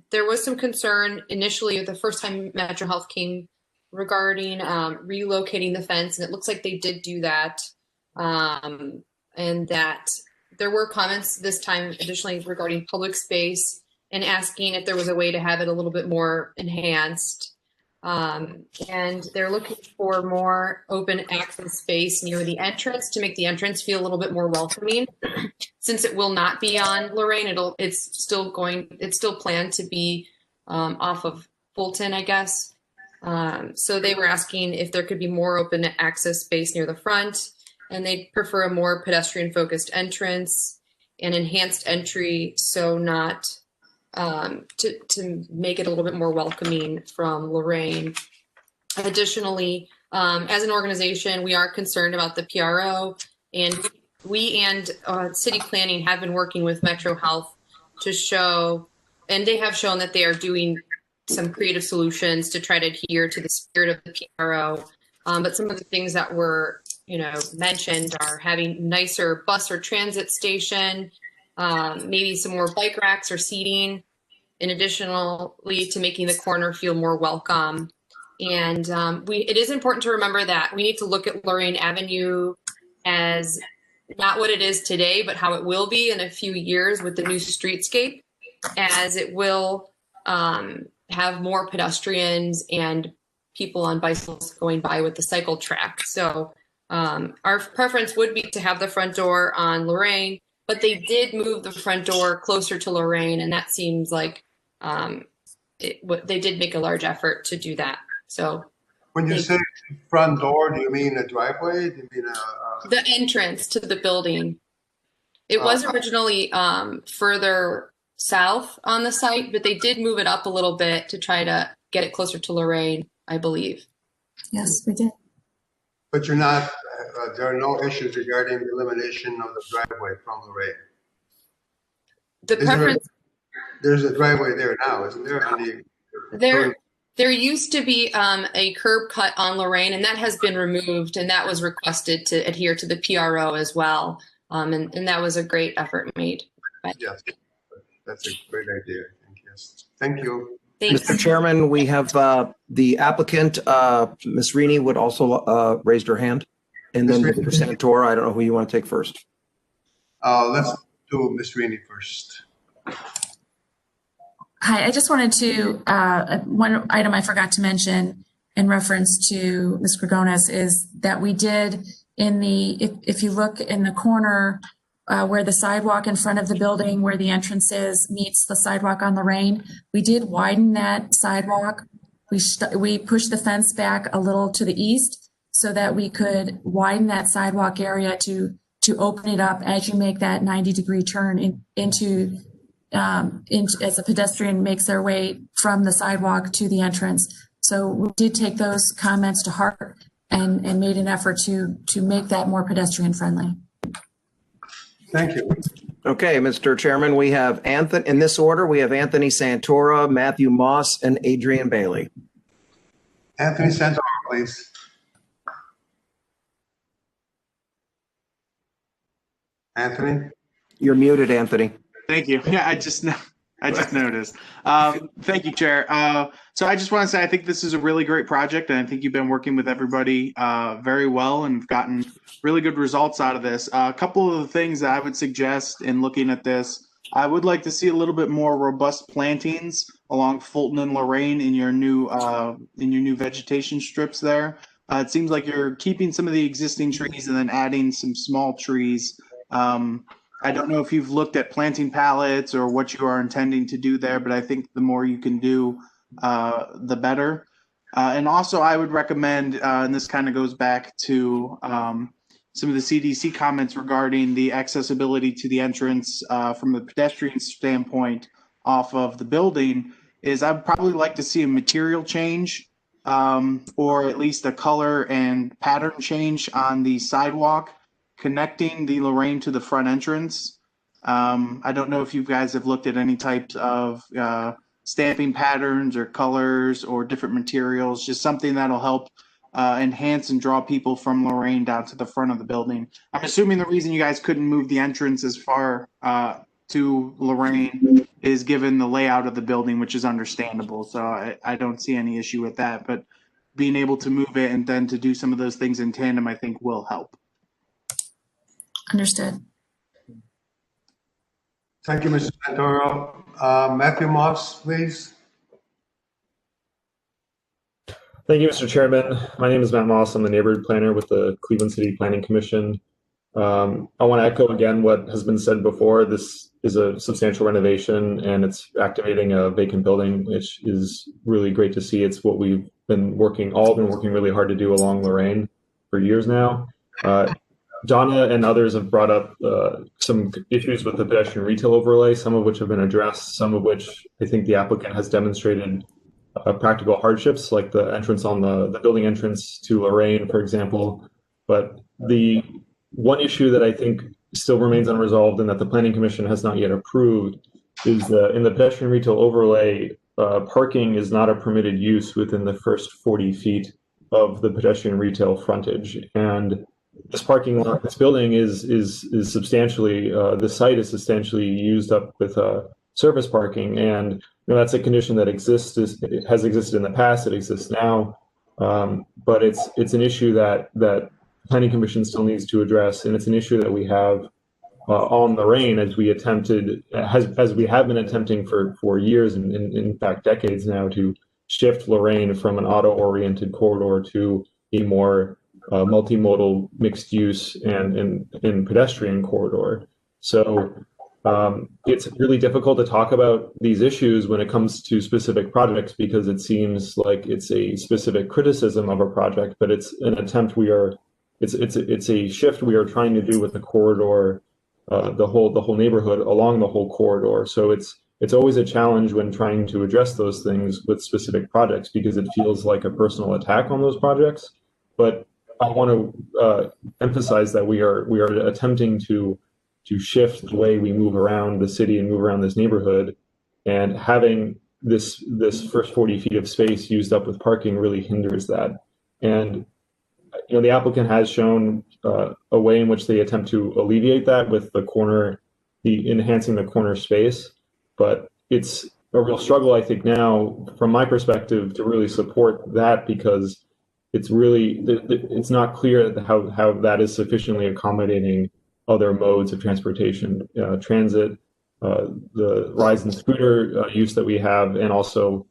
there was some concern initially the first time Metro Health came regarding relocating the fence, and it looks like they did do that, and that there were comments this time additionally regarding public space and asking if there was a way to have it a little bit more enhanced. And they're looking for more open access space near the entrance to make the entrance feel a little bit more welcoming. Since it will not be on Lorraine, it's still planned to be off of Fulton, I guess. So they were asking if there could be more open access space near the front, and they prefer a more pedestrian focused entrance and enhanced entry, so not to make it a little bit more welcoming from Lorraine. Additionally, as an organization, we are concerned about the PRO, and we and city planning have been working with Metro Health to show, and they have shown that they are doing some creative solutions to try to adhere to the spirit of the PRO. But some of the things that were, mentioned are having nicer bus or transit station, maybe some more bike racks or seating, and additionally to making the corner feel more welcome. And it is important to remember that we need to look at Lorraine Avenue as not what it is today, but how it will be in a few years with the new streetscape, as it will have more pedestrians and people on bicycles going by with the cycle track. So our preference would be to have the front door on Lorraine, but they did move the front door closer to Lorraine, and that seems like they did make a large effort to do that. So when you say front door, do you mean a driveway? Do you mean the entrance to the building? It was originally further south on the site, but they did move it up a little bit to try to get it closer to Lorraine, I believe. Yes, we did. But you're not, there are no issues regarding the elimination of the driveway from Lorraine? The preference. There's a driveway there now, isn't there? There used to be a curb cut on Lorraine, and that has been removed, and that was requested to adhere to the PRO as well. And that was a great effort made. Yes. That's a great idea. Thank you. Thanks. Mr. Chairman, we have the applicant, Ms. Rini, would also raised her hand. And then Mr. Santora, I don't know who you want to take first. Let's do Ms. Rini first. Hi, I just wanted to, one item I forgot to mention in reference to Ms. Gregonis is that we did if you look in the corner where the sidewalk in front of the building where the entrance is meets the sidewalk on Lorraine, we did widen that sidewalk. We pushed the fence back a little to the east so that we could widen that sidewalk area to open it up as you make that 90-degree turn into as a pedestrian makes their way from the sidewalk to the entrance. So we did take those comments to heart and made an effort to make that more pedestrian friendly. Thank you. Okay, Mr. Chairman, we have Anthony, in this order, we have Anthony Santora, Matthew Moss, and Adrian Bailey. Anthony Santora, please. Anthony? You're muted, Anthony. Thank you. Yeah, I just noticed. Thank you, Chair. So I just want to say I think this is a really great project, and I think you've been working with everybody very well and gotten really good results out of this. A couple of the things that I would suggest in looking at this, I would like to see a little bit more robust plantings along Fulton and Lorraine in your new vegetation strips there. It seems like you're keeping some of the existing trees and then adding some small trees. I don't know if you've looked at planting pallets or what you are intending to do there, but I think the more you can do, the better. And also I would recommend, and this kind of goes back to some of the CDC comments regarding the accessibility to the entrance from the pedestrian standpoint off of the building, is I'd probably like to see a material change or at least a color and pattern change on the sidewalk connecting the Lorraine to the front entrance. I don't know if you guys have looked at any types of stamping patterns or colors or different materials, just something that'll help enhance and draw people from Lorraine down to the front of the building. I'm assuming the reason you guys couldn't move the entrance as far to Lorraine is given the layout of the building, which is understandable. So I don't see any issue with that, but being able to move it and then to do some of those things in tandem, I think will help. Understood. Thank you, Mr. Santoro. Matthew Moss, please. Thank you, Mr. Chairman. My name is Matt Moss. I'm the neighborhood planner with the Cleveland City Planning Commission. I want to echo again what has been said before. This is a substantial renovation and it's activating a vacant building, which is really great to see. It's what we've been working really hard to do along Lorraine for years now. Donna and others have brought up some issues with the pedestrian retail overlay, some of which have been addressed, some of which I think the applicant has demonstrated practical hardships, like the entrance on the building entrance to Lorraine, for example. But the one issue that I think still remains unresolved and that the Planning Commission has not yet approved is in the pedestrian retail overlay, parking is not a permitted use within the first 40 feet of the pedestrian retail frontage. And this parking lot, this building is substantially, the site is substantially used up with surface parking, and that's a condition that it has existed in the past. It exists now, but it's an issue that the Planning Commission still needs to address, and it's an issue that we have on Lorraine as we have been attempting for years, and in fact decades now, to shift Lorraine from an auto-oriented corridor to a more multimodal, mixed use and pedestrian corridor. So it's really difficult to talk about these issues when it comes to specific projects because it seems like it's a specific criticism of a project, but it's an attempt it's a shift we are trying to do with the corridor, the whole neighborhood along the whole corridor. So it's always a challenge when trying to address those things with specific projects because it feels like a personal attack on those projects. But I want to emphasize that we are attempting to shift the way we move around the city and move around this neighborhood, and having this first 40 feet of space used up with parking really hinders that. And the applicant has shown a way in which they attempt to alleviate that with enhancing the corner space, but it's a real struggle, I think, now from my perspective to really support that because it's not clear how that is sufficiently accommodating other modes of transportation, transit, the rise in scooter use that we have, and also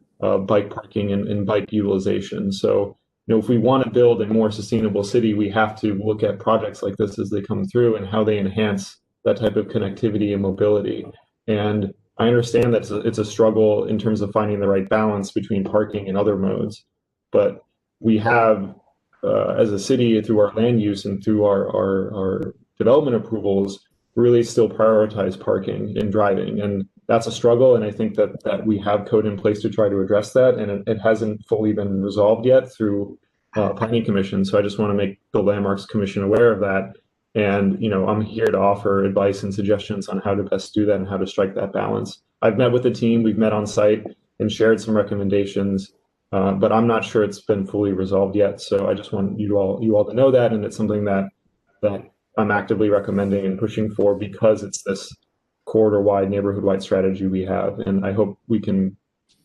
bike parking and bike utilization. So, if we want to build a more sustainable city, we have to look at projects like this as they come through and how they enhance that type of connectivity and mobility. And I understand that it's a struggle in terms of finding the right balance between parking and other modes, but we have, as a city, through our land use and through our development approvals, really still prioritize parking and driving. And that's a struggle. And I think that we have code in place to try to address that. And it hasn't fully been resolved yet through Planning Commission. So I just want to make the Landmarks Commission aware of that. And, I'm here to offer advice and suggestions on how to best do that and how to strike that balance. I've met with the team, we've met on site and shared some recommendations. But I'm not sure it's been fully resolved yet. So I just want you all to know that, and it's something that I'm actively recommending and pushing for because it's this corridor-wide, neighborhood-wide strategy we have. And I hope we can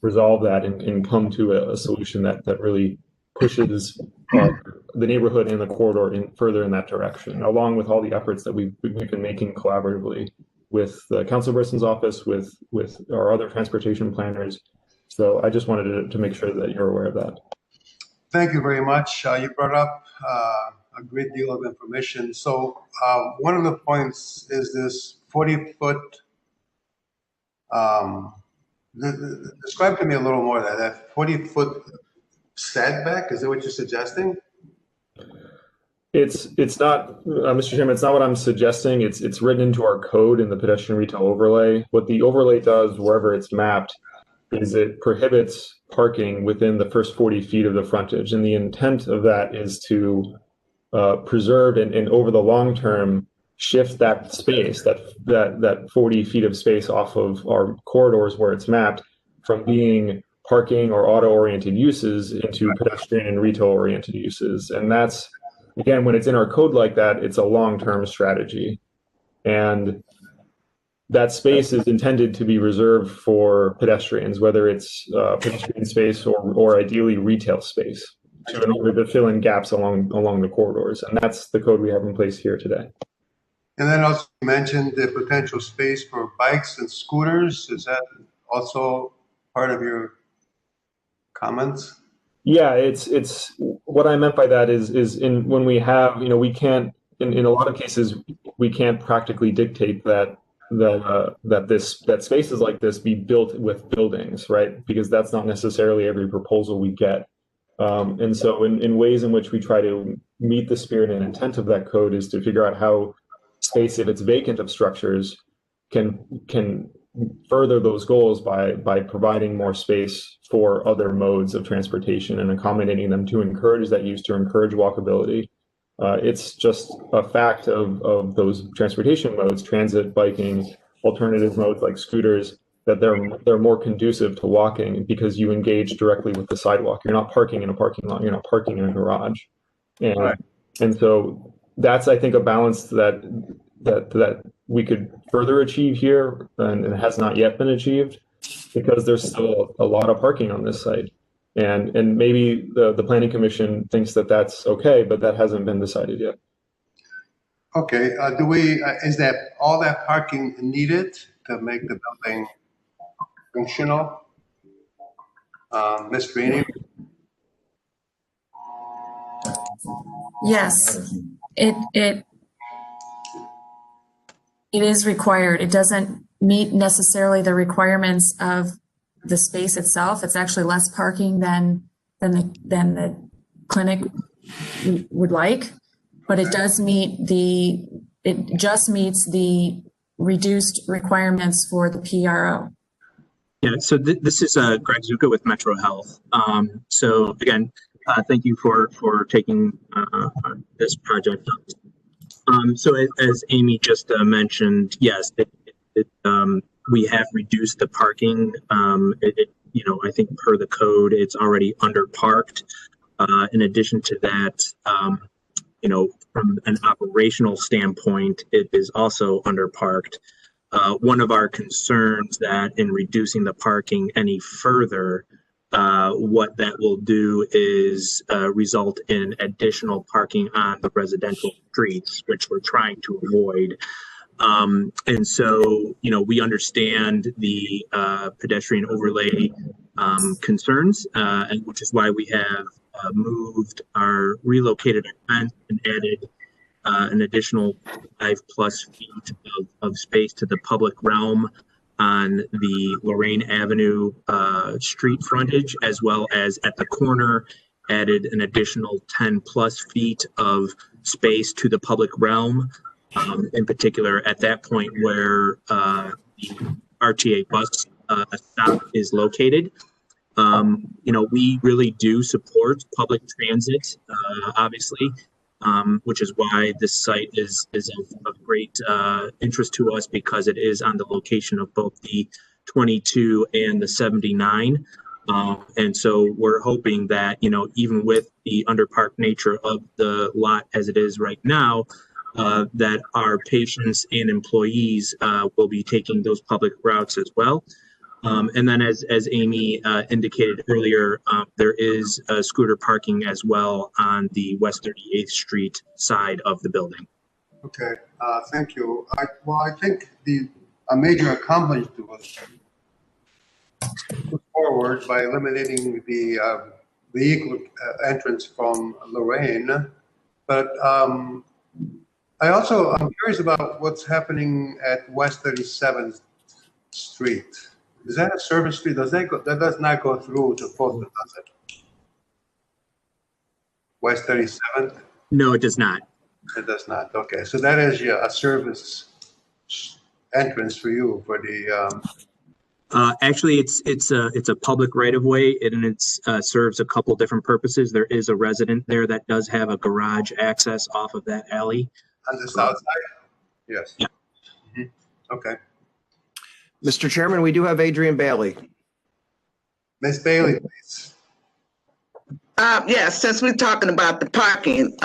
resolve that and come to a solution that really pushes the neighborhood and the corridor further in that direction, along with all the efforts that we've been making collaboratively with the councilperson's office, with our other transportation planners. So I just wanted to make sure that you're aware of that. Thank you very much. You brought up a great deal of information. So one of the points is this 40-foot. Describe to me a little more that 40-foot setback. Is that what you're suggesting? It's not, Mr. Chairman, it's not what I'm suggesting. It's written into our code in the pedestrian retail overlay. What the overlay does, wherever it's mapped, is it prohibits parking within the first 40 feet of the frontage. And the intent of that is to preserve and over the long term shift that space, that 40 feet of space off of our corridors where it's mapped from being parking or auto-oriented uses into pedestrian and retail-oriented uses. And that's, again, when it's in our code like that, it's a long-term strategy. And that space is intended to be reserved for pedestrians, whether it's pedestrian space or ideally retail space, in order to fill in gaps along the corridors. And that's the code we have in place here today. And then also you mentioned the potential space for bikes and scooters. Is that also part of your comments? Yeah, it's what I meant by that is when we have, we can't, in a lot of cases, we can't practically dictate that spaces like this be built with buildings, right? Because that's not necessarily every proposal we get. And so in ways in which we try to meet the spirit and intent of that code is to figure out how space, if it's vacant of structures, can further those goals by providing more space for other modes of transportation and accommodating them to encourage that use, to encourage walkability. It's just a fact of those transportation modes, transit, biking, alternative modes like scooters, that they're more conducive to walking because you engage directly with the sidewalk. You're not parking in a parking lot. You're not parking in a garage. And so that's, I think, a balance that we could further achieve here, and it has not yet been achieved because there's still a lot of parking on this site. And maybe the Planning Commission thinks that that's okay, but that hasn't been decided yet. Okay, is that all that parking needed to make the building functional? Ms. Rainey? Yes, it is required. It doesn't meet necessarily the requirements of the space itself. It's actually less parking than the clinic would like, but it does meet it just meets the reduced requirements for the PRO. Yeah, so this is Greg Zuka with Metro Health. So again, thank you for taking this project up. So as Amy just mentioned, yes, we have reduced the parking. I think per the code, it's already underparked. In addition to that, from an operational standpoint, it is also underparked. One of our concerns that in reducing the parking any further, what that will do is result in additional parking on the residential streets, which we're trying to avoid. And so, we understand the pedestrian overlay concerns, and which is why we have relocated our fence and added an additional 5+ feet of space to the public realm on the Lorraine Avenue street frontage, as well as at the corner, added an additional 10+ feet of space to the public realm. In particular, at that point where the RTA bus stop is located. We really do support public transit, obviously, which is why this site is of great interest to us, because it is on the location of both the 22 and the 79. And so we're hoping that, even with the underparked nature of the lot as it is right now, that our patients and employees will be taking those public routes as well. And then as Amy indicated earlier, there is scooter parking as well on the West 38th Street side of the building. Okay, thank you. I think a major accomplishment was put forward by eliminating the vehicle entrance from Lorraine. But I'm curious about what's happening at West 37th Street. Is that a service street? That does not go through to Fulton, does it? West 37th? No, it does not. It does not. Okay, so that is a service entrance for you for the. Actually, it's a public right of way, and it serves a couple different purposes. There is a resident there that does have a garage access off of that alley. On the south side? Yes. Yeah. Mm-hmm. Okay. Mr. Chairman, we do have Adrian Bailey. Ms. Bailey, please. Yes, since we're talking about the parking,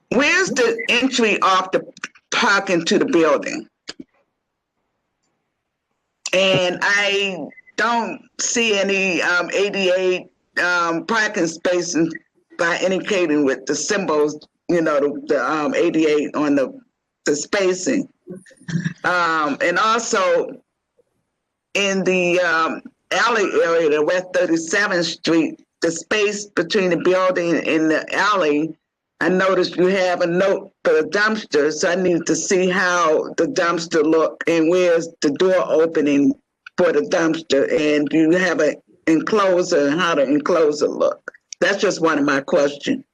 where's the entry off the parking to the building? And I don't see any ADA parking spaces by indicating with the symbols, the ADA on the spacing. And also in the alley area, the West 37th Street, the space between the building and the alley, I noticed you have a note for the dumpster, so I need to see how the dumpster look and where's the door opening for the dumpster, and do you have an enclosure and how the enclosure look? That's just one of my questions.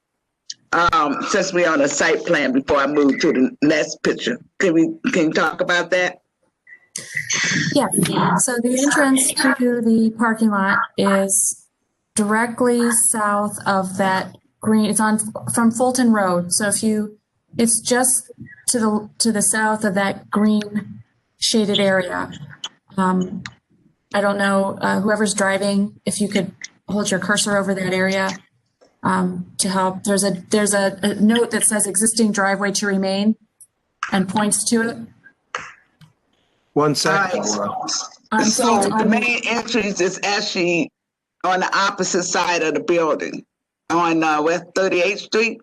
Since we're on a site plan, before I move to the next picture, can you talk about that? Yeah, so the entrance to the parking lot is directly south of that green. It's from Fulton Road. So it's just to the south of that green shaded area. I don't know, whoever's driving, if you could hold your cursor over that area to help. There's a note that says existing driveway to remain and points to it. 1 second. So the main entrance is actually on the opposite side of the building on West 38th Street?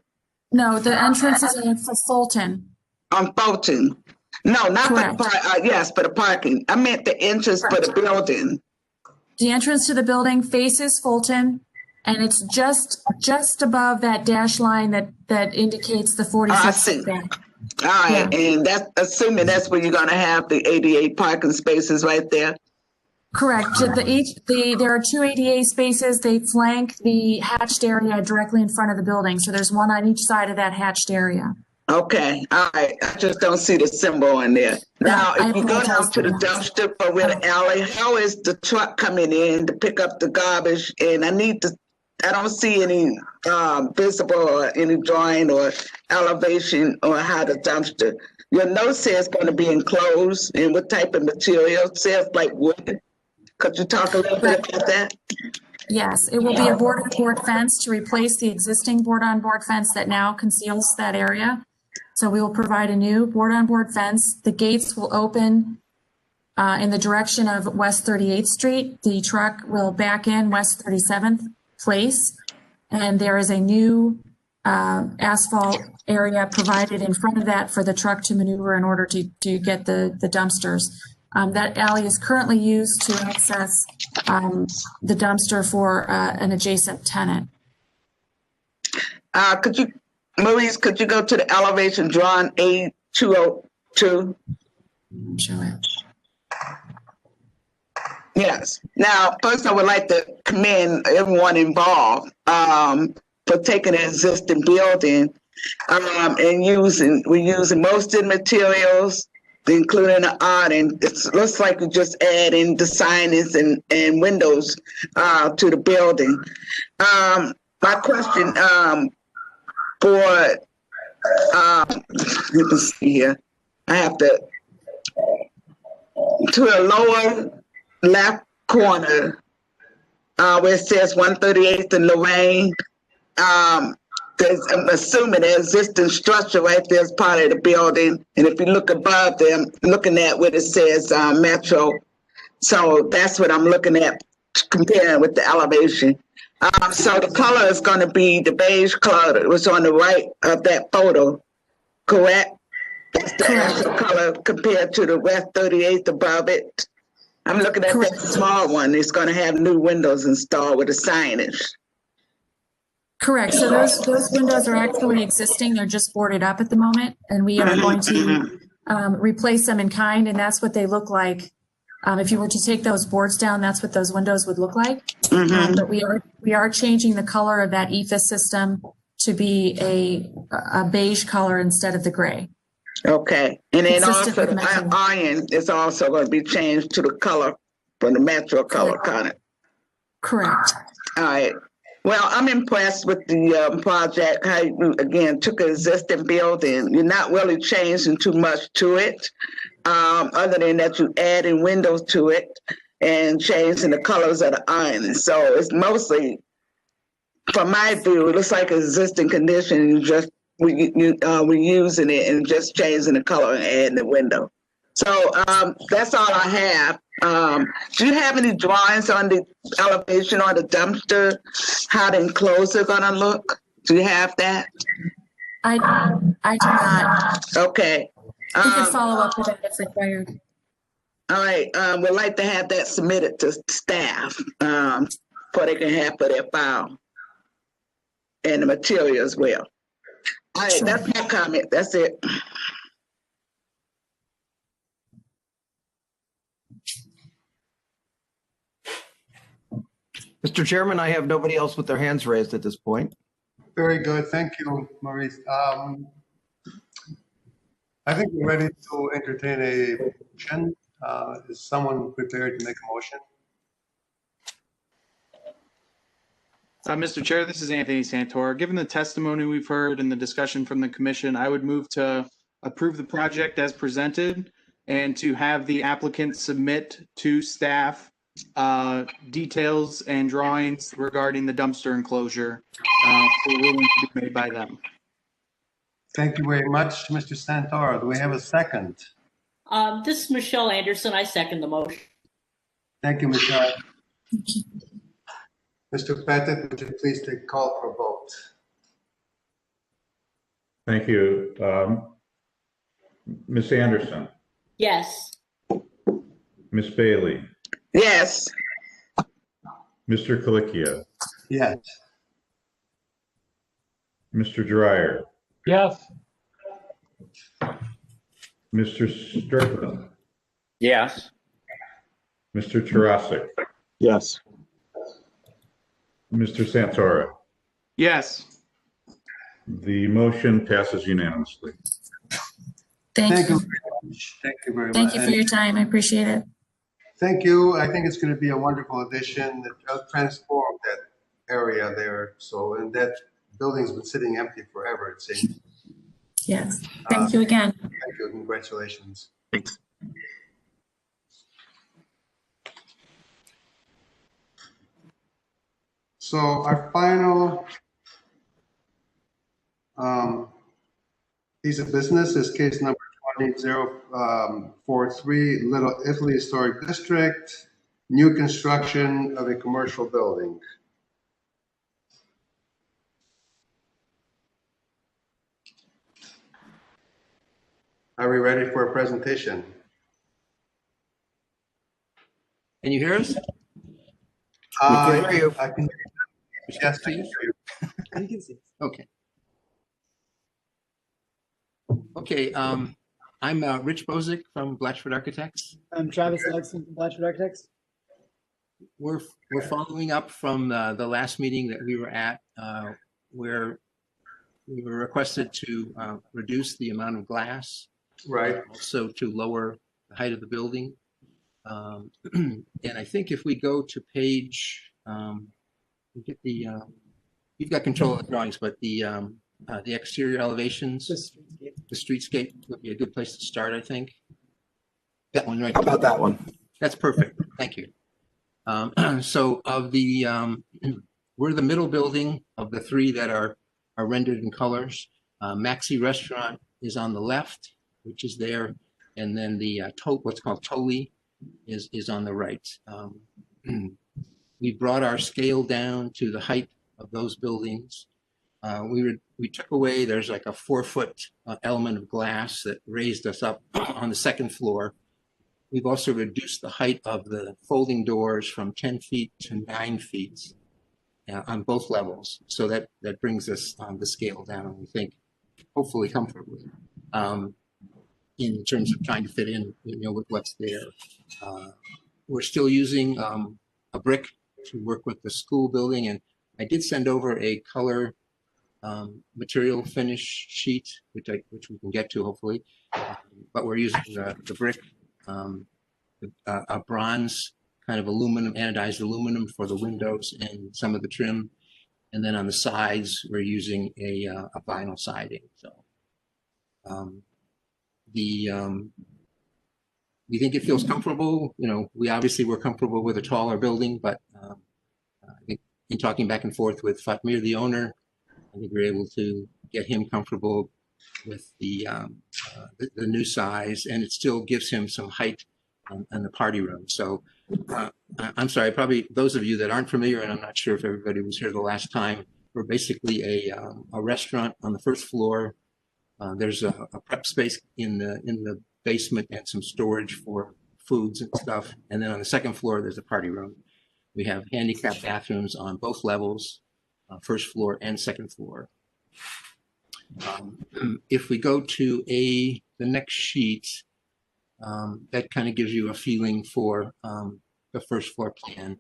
No, the entrance is for Fulton. On Fulton. No, not Correct. for the yes, for the parking. I meant the entrance for the building. The entrance to the building faces Fulton, and it's just above that dash line that indicates the 46. I see. All right, yeah. And that's assuming that's where you're going to have the ADA parking spaces right there. Correct. There are 2 ADA spaces. They flank the hatched area directly in front of the building. So there's one on each side of that hatched area. Okay. All right. I just don't see the symbol on there. Now, if you go down to the dumpster for where the alley, how is the truck coming in to pick up the garbage? And I don't see any visible or any drawing or elevation on how the dumpster. Your note says it's going to be enclosed, and what type of material? It says like wood. Could you talk a little bit about that? Yes, it will be a board-on-board fence to replace the existing board-on-board fence that now conceals that area. So we will provide a new board-on-board fence. The gates will open in the direction of West 38th Street. The truck will back in West 37th Place, and there is a new asphalt area provided in front of that for the truck to maneuver in order to get the dumpsters. That alley is currently used to access the dumpster for an adjacent tenant. Maurice, could you go to the elevation drawing A202? Sure. Yes. Now, first, I would like to commend everyone involved for taking an existing building and we're using most of the materials, including the art, and it looks like we're just adding the signage and windows to the building. My question let me see here. I have to the lower left corner where it says 138th and Lorraine. I'm assuming the existing structure right there is part of the building. And if you look above them, looking at what it says, Metro. So that's what I'm looking at, comparing with the elevation. So the color is going to be the beige color that was on the right of that photo, correct? That's the actual color compared to the West 38th above it. I'm looking at that small one. It's going to have new windows installed with the signage. Correct. So those windows are actually existing. They're just boarded up at the moment, and we are going to replace them in kind, and that's what they look like. If you were to take those boards down, that's what those windows would look like. But we are changing the color of that EFIS system to be a beige color instead of the gray. Okay. And then also Consistent with the Metro. iron is also going to be changed to the color from the Metro color kind of. Correct. All right. Well, I'm impressed with the project. How you, again, took an existing building. You're not really changing too much to it, other than that you adding windows to it and changing the colors of the iron. So it's mostly, from my view, it looks like an existing condition. You just we're using it and just changing the color and adding the window. So that's all I have. Do you have any drawings on the elevation or the dumpster, how the enclosure is gonna look? Do you have that? I do not. Okay. We can follow up with that if required. All right. We'd like to have that submitted to staff so they can have for their file and the material as well. All right, that's my comment. That's it. Mr. Chairman, I have nobody else with their hands raised at this point. Very good. Thank you, Maurice. I think we're ready to entertain a motion. Is someone prepared to make a motion? Mr. Chair, this is Anthony Santor. Given the testimony we've heard and the discussion from the commission, I would move to approve the project as presented and to have the applicant submit to staff details and drawings regarding the dumpster enclosure for ruling to be made by them. Thank you very much, Mr. Santoro. Do we have a second? This is Michelle Anderson. I second the motion. Thank you, Michelle. Mr. Pettit, would you please take call for a vote? Thank you. Ms. Anderson, Yes. Ms. Bailey, Yes. Mr. Colicchio, Yes. Mr. Dryer, Yes. Mr. Strickland, Yes. Mr. Tarasic, Yes. Mr. Santora. Yes. The motion passes unanimously. Thank you. Very much. Thank you very much. Thank you for your time. I appreciate it. Thank you. I think it's going to be a wonderful addition that will transform that area there. So, and that building's been sitting empty forever, it seems. Yes. Thank you again. Thank you. Congratulations. Thanks. So our final piece of business is case number 20043, Little Italy Historic District, new construction of a commercial building. Are we ready for a presentation? Can you hear us? I can hear you. Yes, I can hear you. You can see. Okay. Okay. I'm Rich Bozick from Blatchford Architects. I'm Travis Ludson from Blatchford Architects. We're following up from the last meeting that we were at, where we were requested to reduce the amount of glass, right? Also to lower the height of the building. And I think if we go to page, we get the you've got control of the drawings, but the exterior elevations, the streetscape would be a good place to start, I think. That one right. How about that one? That's perfect. Thank you. So of the we're the middle building of the three that are are rendered in colors. Maxi Restaurant is on the left, which is there, and then the what's called Toli is on the right. We brought our scale down to the height of those buildings. We took away, there's like a 4-foot element of glass that raised us up on the second floor. We've also reduced the height of the folding doors from 10 feet to 9 feet on both levels. So that brings us the scale down, we think, hopefully comfortably, in terms of trying to fit in, with what's there. We're still using a brick to work with the school building, and I did send over a color material finish sheet, which we can get to hopefully, but we're using the brick, a bronze kind of aluminum, anodized aluminum for the windows and some of the trim, and then on the sides we're using a vinyl siding. So we think it feels comfortable. We obviously were comfortable with a taller building, but I think in talking back and forth with Fatmir, the owner, I think we were able to get him comfortable with the new size, and it still gives him some height on the party room. So I'm sorry, probably those of you that aren't familiar, and I'm not sure if everybody was here the last time, we're basically a restaurant on the first floor. There's a prep space in the basement and some storage for foods and stuff. And then on the second floor, there's a party room. We have handicapped bathrooms on both levels, first floor and second floor. If we go to the next sheet, that kind of gives you a feeling for the first floor plan.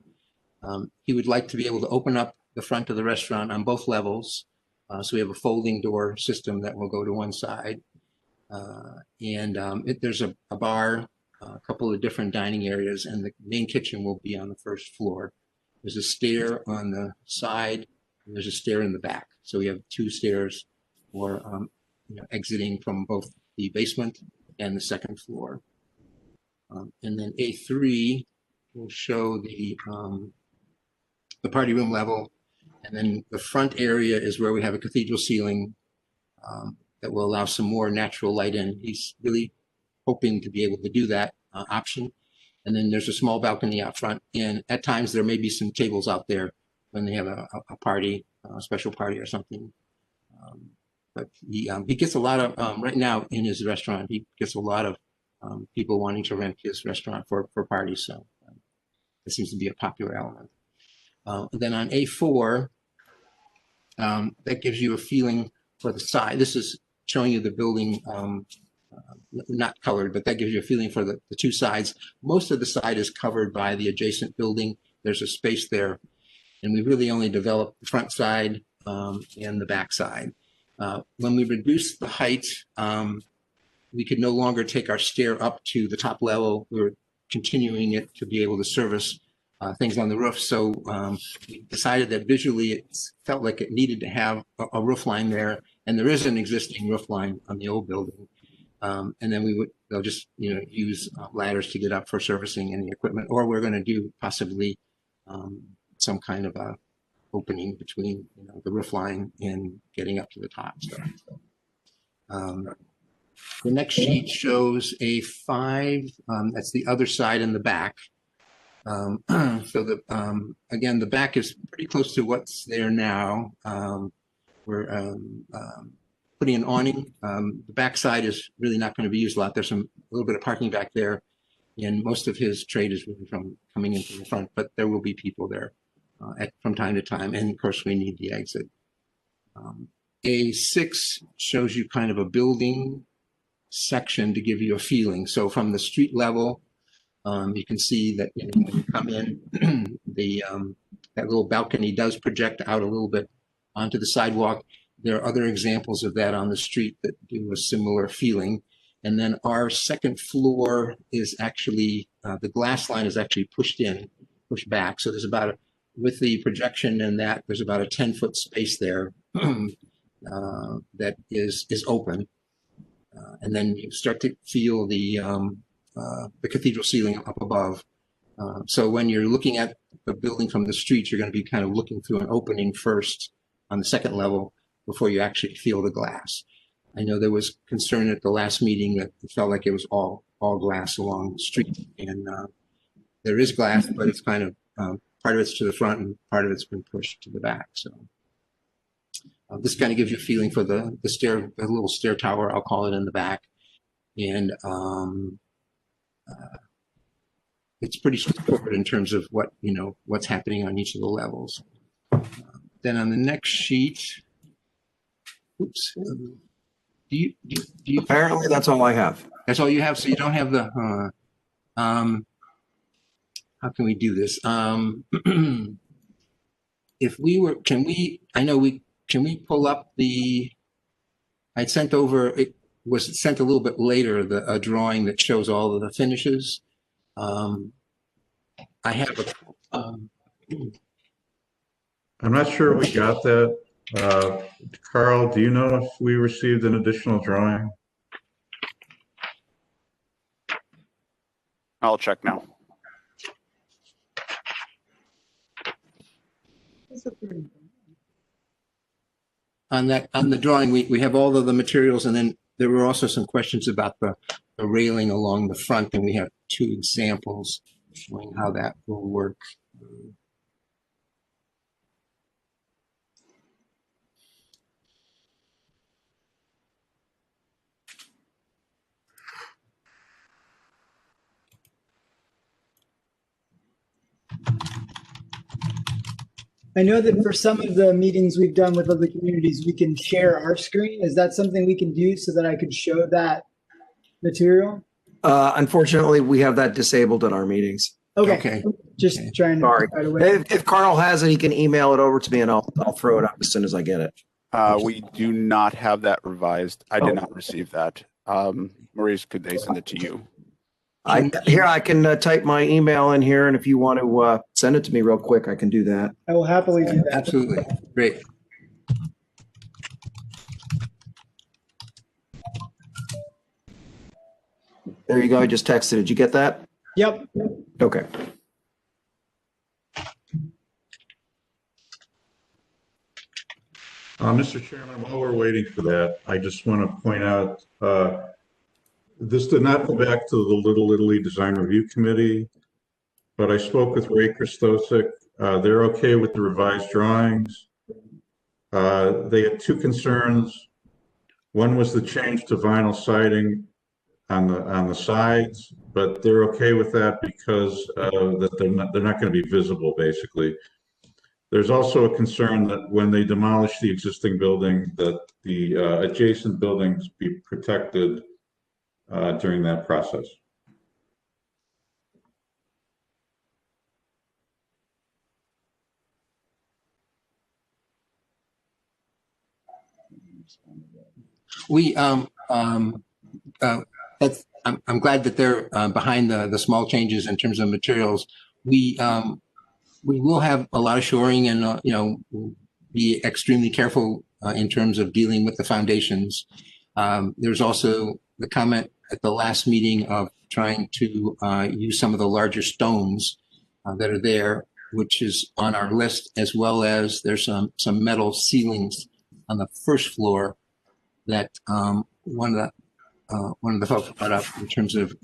He would like to be able to open up the front of the restaurant on both levels. So we have a folding door system that will go to one side. There's a bar, a couple of different dining areas, and the main kitchen will be on the first floor. There's a stair on the side, and there's a stair in the back. So we have 2 stairs for exiting from both the basement and the second floor. And then A3 will show the party room level. And then the front area is where we have a cathedral ceiling that will allow some more natural light in. He's really hoping to be able to do that option. And then there's a small balcony out front. And at times there may be some tables out there when they have a party, a special party or something. But he gets a lot of, right now in his restaurant, he gets a lot of people wanting to rent his restaurant for parties. So it seems to be a popular element. Then on A4, that gives you a feeling for the side. This is showing you the building, not colored, but that gives you a feeling for the 2 sides. Most of the side is covered by the adjacent building. There's a space there. And we really only developed the front side and the back side. When we reduced the height, we could no longer take our stair up to the top level. We were continuing it to be able to service things on the roof. So we decided that visually it felt like it needed to have a roof line there. And there is an existing roof line on the old building. And then they'll just use ladders to get up for servicing any equipment, or we're going to do possibly some kind of a opening between the roof line and getting up to the top. The next sheet shows A5. That's the other side in the back. So again, the back is pretty close to what's there now. We're putting an awning. The back side is really not going to be used a lot. There's a little bit of parking back there, and most of his trade is really from coming in from the front, but there will be people there from time to time. And of course, we need the exit. A6 shows you kind of a building section to give you a feeling. So from the street level, you can see that when you come in, that little balcony does project out a little bit onto the sidewalk. There are other examples of that on the street that do a similar feeling. And then our second floor is actually, the glass line is actually pushed back. So there's with the projection and that, there's about a 10-foot space there that is open. And then you start to feel the cathedral ceiling up above. So when you're looking at the building from the street, you're going to be kind of looking through an opening first on the second level, before you actually feel the glass. I know there was concern at the last meeting that it felt like it was all glass along the street, and there is glass, but it's kind of part of it's to the front and part of it's been pushed to the back. So this kind of gives you a feeling for the little stair tower, I'll call it, in the back, and it's pretty straightforward in terms of what's happening on each of the levels. Then on the next sheet, oops. Do you Apparently, that's all I have. That's all you have. So you don't have the. How can we do this? If we were, can we? Can we pull up the? I'd sent over. It was sent a little bit later. A drawing that shows all of the finishes. I have a. I'm not sure we got that. Carl, do you know if we received an additional drawing? I'll check now. On the drawing, we have all of the materials, and then there were also some questions about the railing along the front, and we have 2 examples showing how that will work. I know that for some of the meetings we've done with other communities, we can share our screen. Is that something we can do so that I could show that material? Unfortunately, we have that disabled at our meetings. Okay. Just trying to Sorry. find a way. If Carl has it, he can email it over to me and I'll throw it up as soon as I get it. We do not have that revised. I did not receive that. Maurice, could they send it to you? I can type my email in here, and if you want to send it to me real quick, I can do that. I will happily do that. Absolutely. Great. There you go. I just texted it. Did you get that? Yep. Okay. Mr. Chairman, while we're waiting for that, I just want to point out, this did not go back to the Little Italy Design Review Committee, but I spoke with Ray Christosic. They're okay with the revised drawings. They had 2 concerns. One was the change to vinyl siding on the sides, but they're okay with that because that they're not going to be visible, basically. There's also a concern that when they demolish the existing building, that the adjacent buildings be protected during that process. We that's I'm glad that they're behind the small changes in terms of materials. We will have a lot of shoring, and be extremely careful in terms of dealing with the foundations. There's also the comment at the last meeting of trying to use some of the larger stones that are there, which is on our list, as well as there's some metal ceilings on the first floor that one of the folks brought up in terms of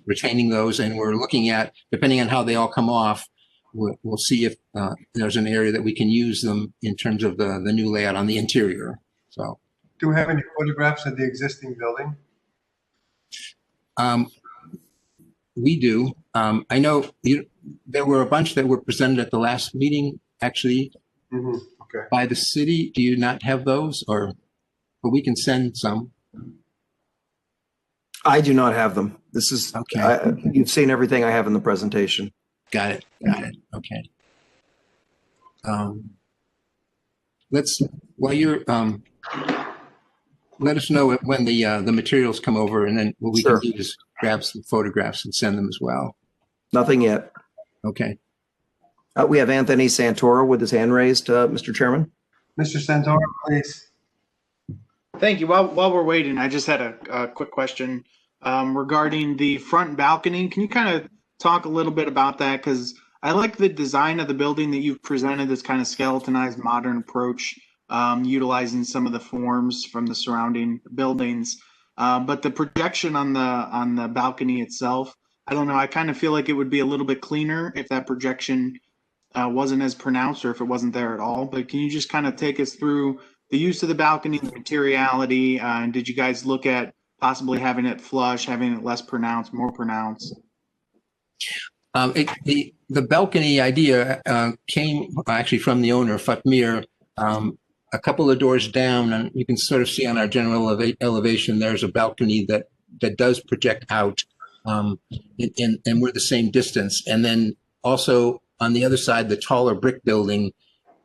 retaining those, and we're looking at, depending on how they all come off, we'll see if there's an area that we can use them in terms of the new layout on the interior. So, do we have any photographs of the existing building? We do. I know there were a bunch that were presented at the last meeting, actually, Okay. by the city. Do you not have those, but we can send some? I do not have them. This is okay. You've seen everything I have in the presentation. Got it. Okay. While you're let us know when the materials come over, and then what we can do is grab some photographs and send them as well. Nothing yet. Okay. We have Anthony Santoro with his hand raised, Mr. Chairman. Mr. Santoro, please. Thank you. While we're waiting, I just had a quick question regarding the front balcony. Can you kind of talk a little bit about that? Because I like the design of the building that you've presented, this kind of skeletonized modern approach. utilizing some of the forms from the surrounding buildings. But the projection on the balcony itself, I don't know. I kind of feel like it would be a little bit cleaner if that projection wasn't as pronounced or if it wasn't there at all. But can you just kind of take us through the use of the balcony, the materiality, and did you guys look at possibly having it flush, having it less pronounced, more pronounced? The balcony idea came actually from the owner, Fatmir. A couple of doors down, and you can sort of see on our general elevation, there's a balcony that does project out, and we're the same distance. And then also on the other side, the taller brick building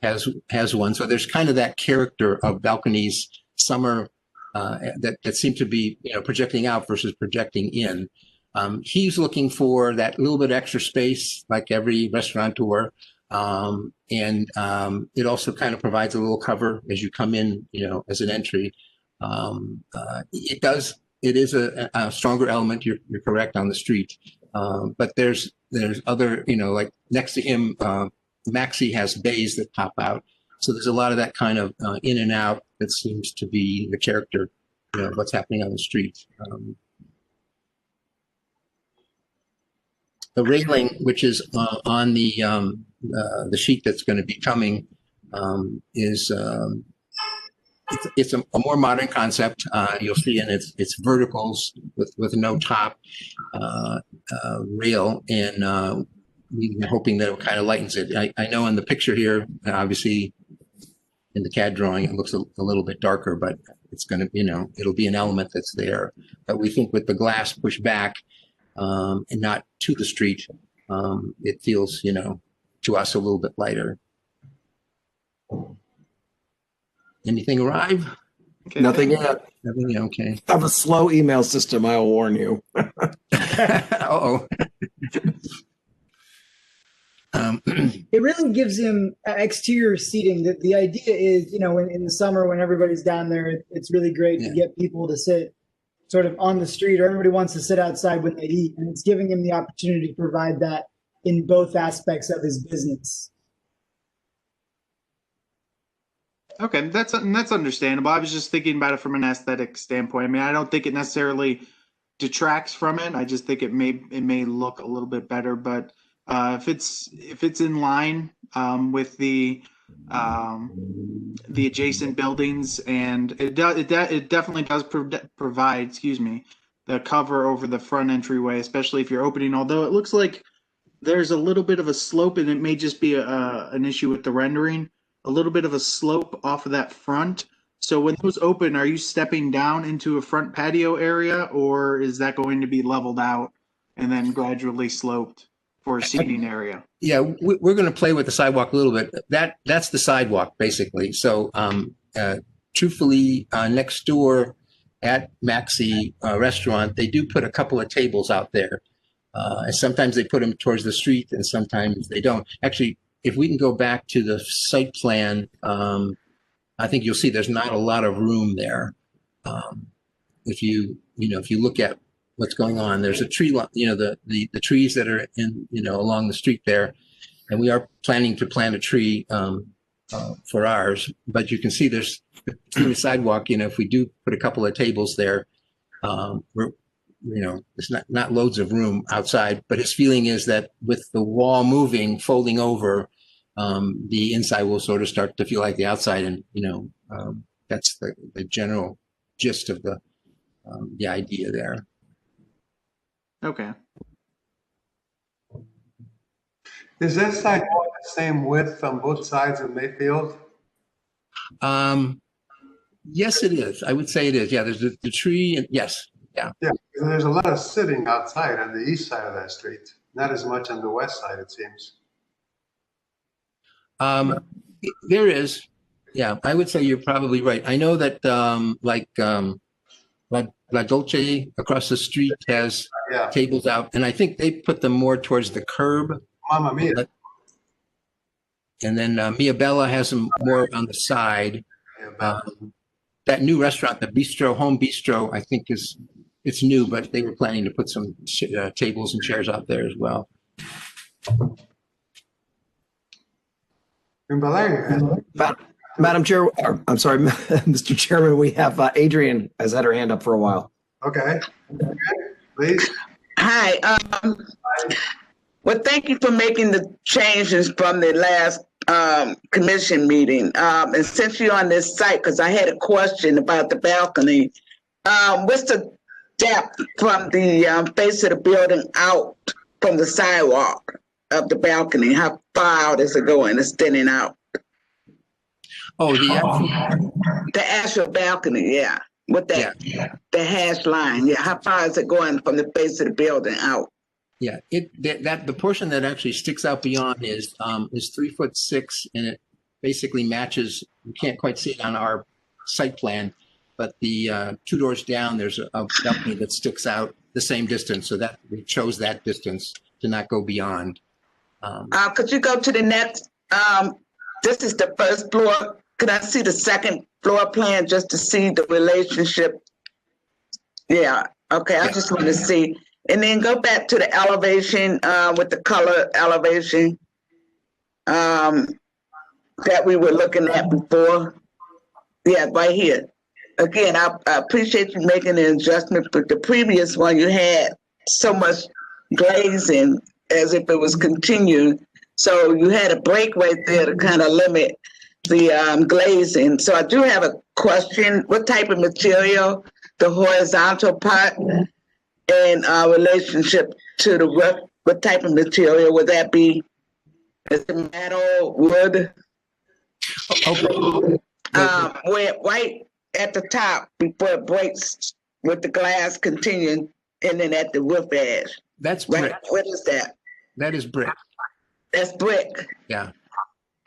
has one. So there's kind of that character of balconies. Some are that seem to be projecting out versus projecting in. He's looking for that little bit extra space, like every restaurateur. And it also kind of provides a little cover as you come in, as an entry. It is a stronger element. You're correct on the street. But there's other, like next to him, Maxi has bays that pop out. So there's a lot of that kind of in and out that seems to be the character, of what's happening on the street. The railing, which is on the sheet that's going to be coming, is it's a more modern concept. You'll see in its verticals with no top rail, and we're hoping that it kind of lightens it. I know in the picture here, obviously in the CAD drawing, it looks a little bit darker, but it's going to, it'll be an element that's there. But we think with the glass pushed back and not to the street, it feels, to us a little bit lighter. Anything arrive? Okay. Nothing yet. Nothing yet. Okay. I have a slow email system, I'll warn you. Uh-oh. It really gives him exterior seating. The idea is, in the summer when everybody's down there, it's really great to get people to sit sort of on the street, or everybody wants to sit outside when they eat. And it's giving him the opportunity to provide that in both aspects of his business. Okay, that's understandable. I was just thinking about it from an aesthetic standpoint. I mean, I don't think it necessarily detracts from it. I just think it may look a little bit better. But if it's in line with the adjacent buildings, and it definitely does provide, the cover over the front entryway, especially if you're opening. Although it looks like there's a little bit of a slope, and it may just be an issue with the rendering. A little bit of a slope off of that front. So when those open, are you stepping down into a front patio area, or is that going to be leveled out and then gradually sloped for a seating area? Yeah, we're going to play with the sidewalk a little bit. That's the sidewalk basically. So truthfully, next door at Maxi restaurant, they do put a couple of tables out there. And sometimes they put them towards the street and sometimes they don't. Actually, if we can go back to the site plan, I think you'll see there's not a lot of room there. If you look at what's going on, there's a tree, the trees that are in, along the street there, and we are planning to plant a tree for ours. But you can see there's the sidewalk. If we do put a couple of tables there, there's not loads of room outside, but his feeling is that with the wall moving, folding over, the inside will sort of start to feel like the outside. And, that's the general gist of the idea there. Okay. Is that sidewalk the same width on both sides of Mayfield? Yes, it is. I would say it is. Yeah, there's the tree. And yes. Yeah. Yeah, there's a lot of sitting outside on the east side of that street. Not as much on the west side, it seems. There is. Yeah, I would say you're probably right. I know that La Dolce across the street has tables out, and I think they put them more towards the curb. Mamma Mia. And then Mia Bella has them more on the side. That new restaurant, the Bistro, Home Bistro, I think it's new, but they were planning to put some tables and chairs out there as well. Madam Chair, I'm sorry, Mr. Chairman, we have Adrian has had her hand up for a while. Okay, please. Hi. Well, thank you for making the changes from the last commission meeting. And since you're on this site, because I had a question about the balcony, what's the depth from the face of the building out from the sidewalk of the balcony? How far out is it going? It's thinning out. Oh, The actual balcony, yeah. With that, the hash line, yeah. How far is it going from the face of the building out? Yeah, that the portion that actually sticks out beyond is 3'6", and it basically matches. You can't quite see it on our site plan, but the 2 doors down, there's a balcony that sticks out the same distance, so that we chose that distance to not go beyond. Could you go to the next? This is the first floor. Could I see the second floor plan just to see the relationship? Yeah. Okay. I just want to see. And then go back to the elevation with the color elevation that we were looking at before. Yeah, right here. Again, I appreciate you making the adjustment, but the previous one you had so much glazing as if it was continuing. So you had a break right there to kind of limit the glazing. So I do have a question. What type of material, the horizontal part, in relationship to the roof, what type of material would that be? Is it metal, wood? Where right at the top before it breaks with the glass continuing and then at the roof edge. That's brick. What is that? That is brick. That's brick. Yeah.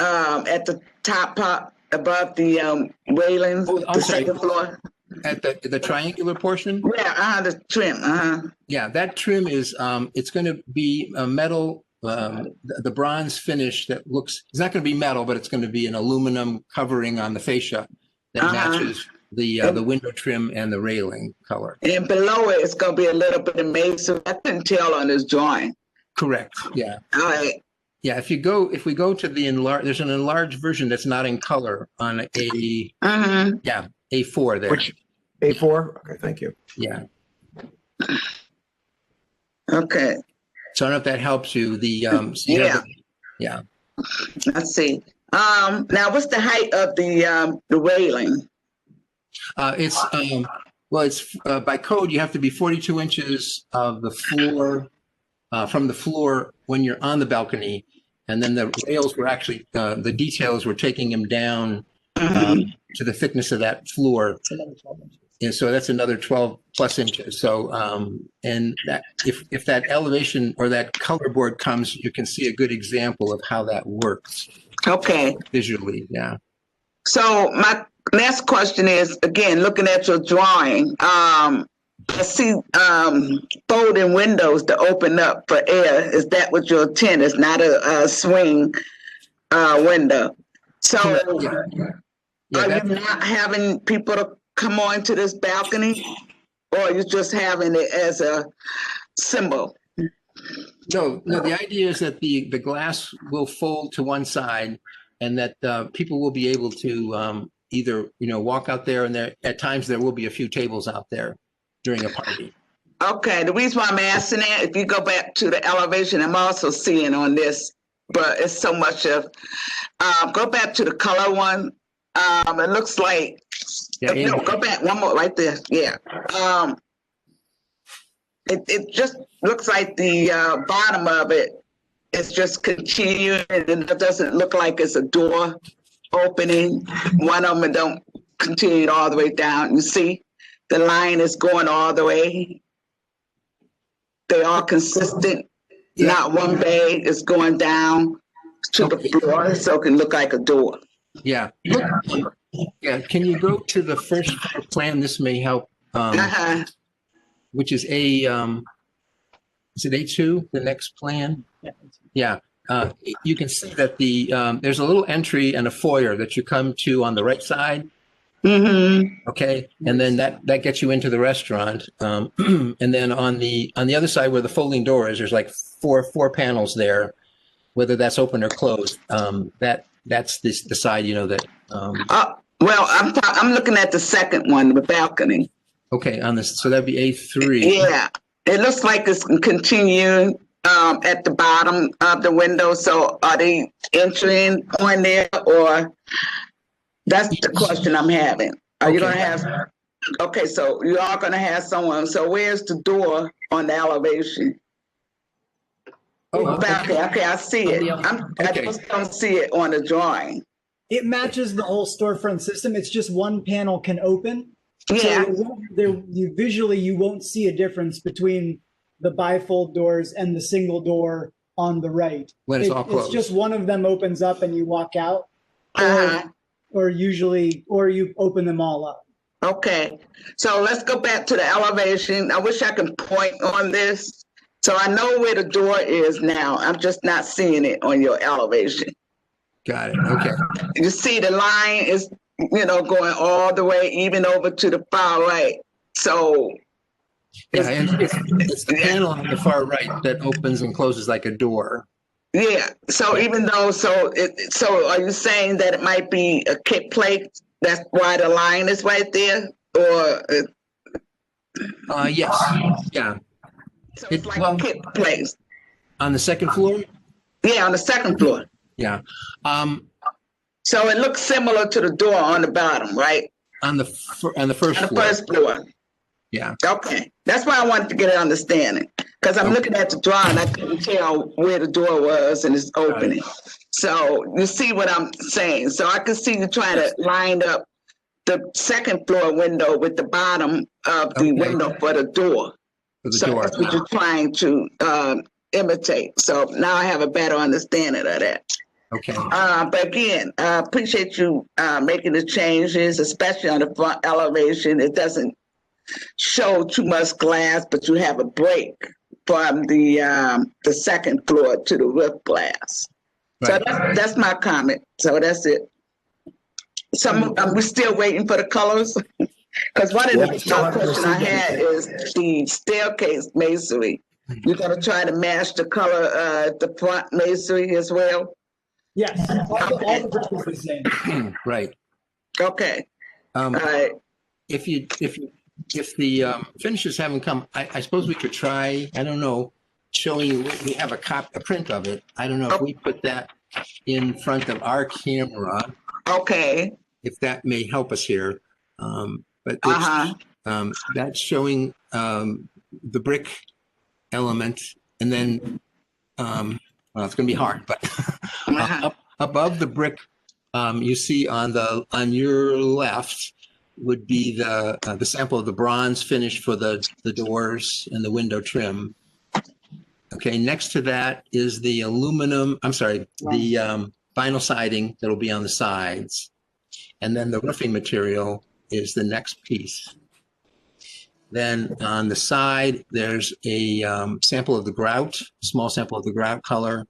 At the top part above the railings, the second floor. At the triangular portion? Yeah, the trim. Yeah, that trim is it's going to be a metal, the bronze finish that looks. It's not going to be metal, but it's going to be an aluminum covering on the fascia that matches the window trim and the railing color. And below it, it's going to be a little bit of mason. I couldn't tell on this drawing. Correct. Yeah. All right. Yeah, if we go to the enlarged, there's an enlarged version that's not in color on a A4 there. Which A4? Okay, thank you. Yeah. Okay. So I don't know if that helps you. Yeah. Let's see. Now, what's the height of the railing? It's by code you have to be 42 inches of the floor from the floor when you're on the balcony, and then the rails were actually the details were taking them down to the thickness of that floor. And so that's another 12 plus inches. So, and that if that elevation or that color board comes, you can see a good example of how that works. Okay. Visually, yeah. So my next question is, again, looking at your drawing, I see folding windows to open up for air. Is that what your intent is? Not a swing window. So are you not having people to come on to this balcony, or are you just having it as a symbol? No, the idea is that the glass will fold to one side, and that people will be able to either walk out there, and at times there will be a few tables out there during a party. Okay, the reason why I'm asking that, if you go back to the elevation, I'm also seeing on this, but it's so much of, go back to the color one. It looks like, go back one more right there. Yeah. It just looks like the bottom of it is just continuing, and it doesn't look like it's a door opening. One of them don't continue all the way down. You see? The line is going all the way. They are consistent. Yeah. Not one bay is going down to the floor, so it can look like a door. Yeah. Can you go to the first plan? This may help. Which is is it A2, the next plan? Yeah. You can see that there's a little entry and a foyer that you come to on the right side. Mm-hmm. Okay, and then that gets you into the restaurant, and then on the other side where the folding door is, there's like four panels there, whether that's open or closed. That that's the side, that, Well, I'm looking at the second one, the balcony. okay, on this, so that'd be A3. Yeah, it looks like it's continuing at the bottom of the window. So are they entering on there, or that's the question I'm having? Are you going to have? Okay, so you are going to have someone. So where's the door on the elevation? Oh, okay, I see it. I just don't see it on the drawing. It matches the whole storefront system. It's just one panel can open. Yeah. So you visually, you won't see a difference between the bifold doors and the single door on the right. When it's all closed. It's just one of them opens up and you walk out, or you open them all up. Okay, so let's go back to the elevation. I wish I could point on this. So I know where the door is now. I'm just not seeing it on your elevation. Got it. Okay. You see the line is, going all the way even over to the far right. So yeah, and it's the panel on the far right that opens and closes like a door. yeah. So even though, so are you saying that it might be a kick plate? That's why the line is right there, or? Yes. Yeah. So it's like a kick plate. On the second floor? Yeah, on the second floor. Yeah. So it looks similar to the door on the bottom, right? On the first On the floor. first floor. Yeah. Okay, that's why I wanted to get an understanding, because I'm looking at the drawing, I couldn't tell where the door was and it's opening. So you see what I'm saying? So I can see you trying to line up the second floor window with the bottom of the window for the door. For the So door. that's what you're trying to imitate. So now I have a better understanding of that. Okay. But again, I appreciate you making the changes, especially on the front elevation. It doesn't show too much glass, but you have a break from the second floor to the roof glass. Right. So that's my comment. So that's it. So we're still waiting for the colors, because one of the questions I had is the staircase masonry. You're gonna try to match the color the front masonry as well. Yes, all the brick is the same. Right. Okay. All right. If the finishes haven't come, I suppose we could try. I don't know. Showing you, we have a print of it. I don't know if we put that in front of our camera. Okay. If that may help us here, but that's showing the brick element, and then well, it's going to be hard, but up above the brick, you see on your left would be the sample of the bronze finish for the doors and the window trim. Okay, next to that is the aluminum, the vinyl siding that'll be on the sides. And then the roofing material is the next piece. Then on the side, there's a sample of the grout, small sample of the grout color,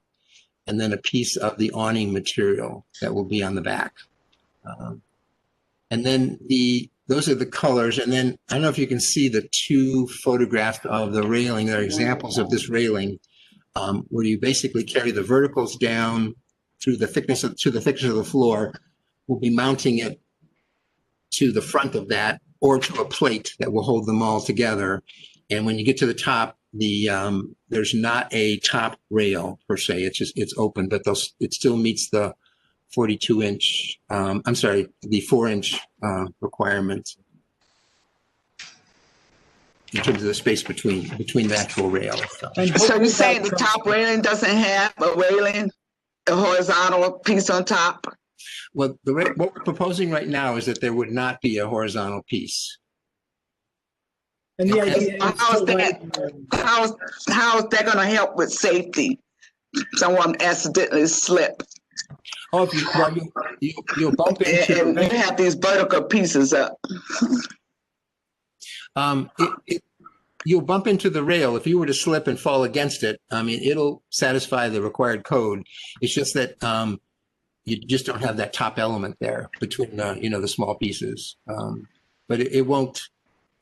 and then a piece of the awning material that will be on the back. And then those are the colors. And then I don't know if you can see the two photographs of the railing. They're examples of this railing, where you basically carry the verticals down through the thickness of the floor. We'll be mounting it to the front of that or to a plate that will hold them all together. And when you get to the top, there's not a top rail per se. It's open, but it still meets the 42-inch, the 4-inch requirement in terms of the space between the actual rails. So you're saying the top railing doesn't have a railing, a horizontal piece on top? Well, what we're proposing right now is that there would not be a horizontal piece. And the idea how is that going to help with safety? Someone accidentally slip. Oh, you'll bump into and you have these vertical pieces up. You'll bump into the rail. If you were to slip and fall against it, it'll satisfy the required code. It's just that you just don't have that top element there between the small pieces. But it won't.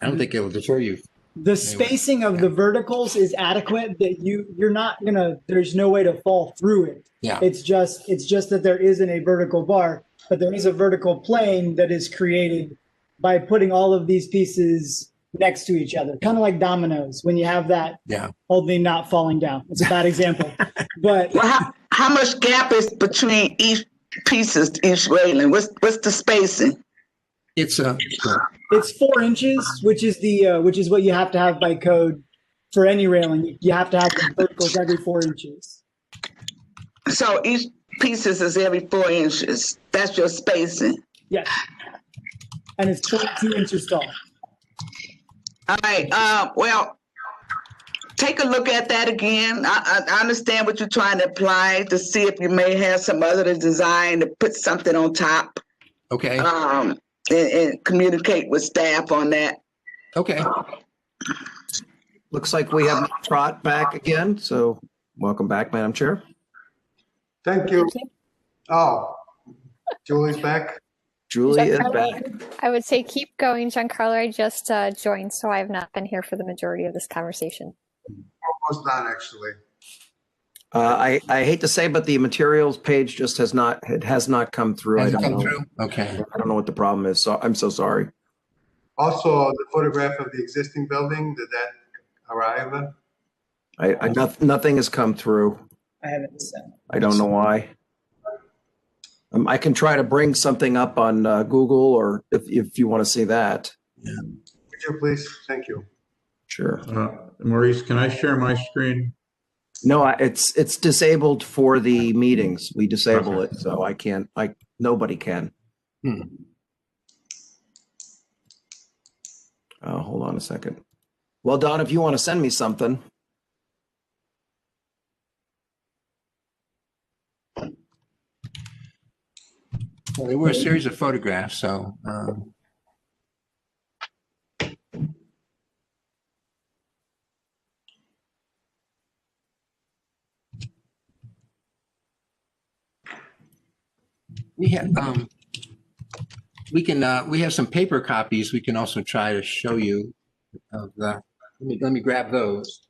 I don't think it will deter you The spacing of the verticals is adequate that you're not gonna, there's no way to fall through it. Yeah. It's just that there isn't a vertical bar, but there is a vertical plane that is created by putting all of these pieces next to each other, kind of like dominoes when you have that only not falling down. It's a bad example, but how much gap is between each pieces, each railing? What's the spacing? It's 4 inches, which is what you have to have by code for any railing. You have to have the verticals every 4 inches. So each pieces is every 4 inches. That's your spacing. Yes. And it's 22 inches tall. All right. Well, take a look at that again. I understand what you're trying to apply to see if you may have some other design to put something on top. Okay. And communicate with staff on that. Okay. Looks like we have Trot back again. So welcome back, Madam Chair. Thank you. Oh, Julie's back. Julie is back. I would say keep going, Giancarlo. I just joined, so I have not been here for the majority of this conversation. Almost done, actually. I hate to say, but the materials page just has not come through. Hasn't I don't come know. through? Okay. I don't know what the problem is. So I'm so sorry. Also, the photograph of the existing building, did that arrive? Nothing has come through. I haven't sent. I don't know why. I can try to bring something up on Google, or if you want to see that. Would you please? Thank you. Sure. Maurice, can I share my screen? No, it's disabled for the meetings. We disable it, so I can't. Nobody can. Hold on a second. Well, Don, if you want to send me something. Well, there were a series of photographs, so. We have some paper copies. We can also try to show you of the. Let me grab those.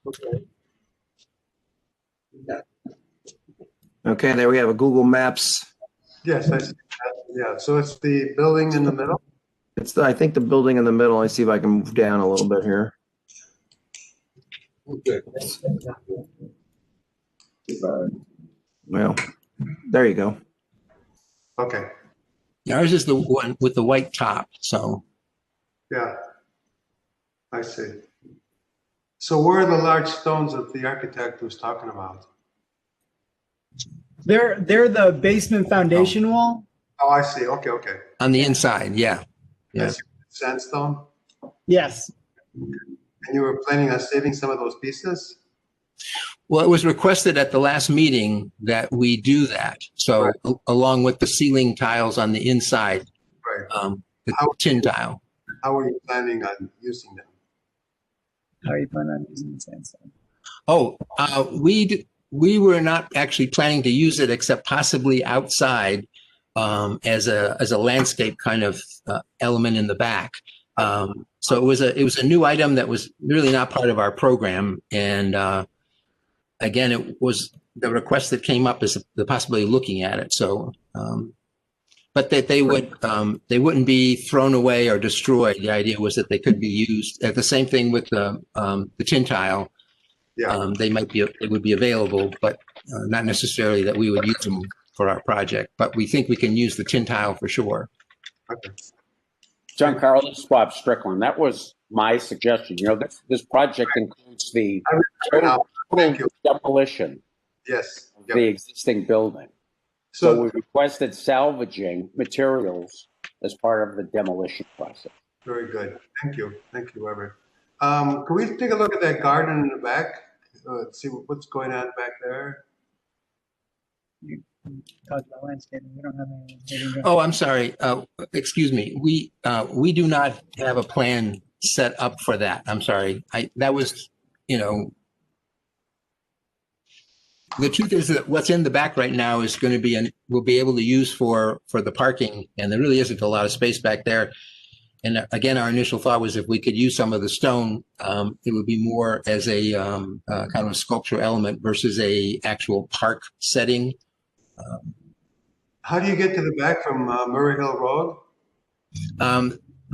Okay. Okay, there we have a Google Maps. Yes, I see that. Yeah, so it's the building in the middle? I think the building in the middle. I see if I can move down a little bit here. Good. Well, there you go. Okay. Ours is the one with the white top, so. Yeah, I see. So where are the large stones that the architect was talking about? They're the basement foundation wall. Oh, I see. Okay, okay. On the inside, yeah. Yeah. Sandstone? Yes. And you were planning on saving some of those pieces? Well, it was requested at the last meeting that we do that. So along with the ceiling tiles on the inside, the tin tile. How are you planning on using them? How are you planning on using the sandstone? Oh, we were not actually planning to use it except possibly outside as a landscape kind of element in the back. So it was a new item that was really not part of our program. And again, it was the request that came up is the possibility of looking at it. So, but that they wouldn't be thrown away or destroyed. The idea was that they could be used. The same thing with the tin tile. Yeah. It would be available, but not necessarily that we would use them for our project. But we think we can use the tin tile for sure. Okay. Giancarlo, this is Bob Strickland. That was my suggestion. You know, this project includes the total demolition of the existing building. So we requested salvaging materials as part of the demolition process. Very good. Thank you. Thank you, Weber. Can we take a look at that garden in the back? See what's going on back there? You talked about landscaping. We don't have any. Oh, I'm sorry. Excuse me. We do not have a plan set up for that. I'm sorry. That was, The truth is that what's in the back right now is going to be, we'll be able to use for the parking, and there really isn't a lot of space back there. And again, our initial thought was if we could use some of the stone, it would be more as a kind of a sculptural element versus a actual park setting. How do you get to the back from Murray Hill Road?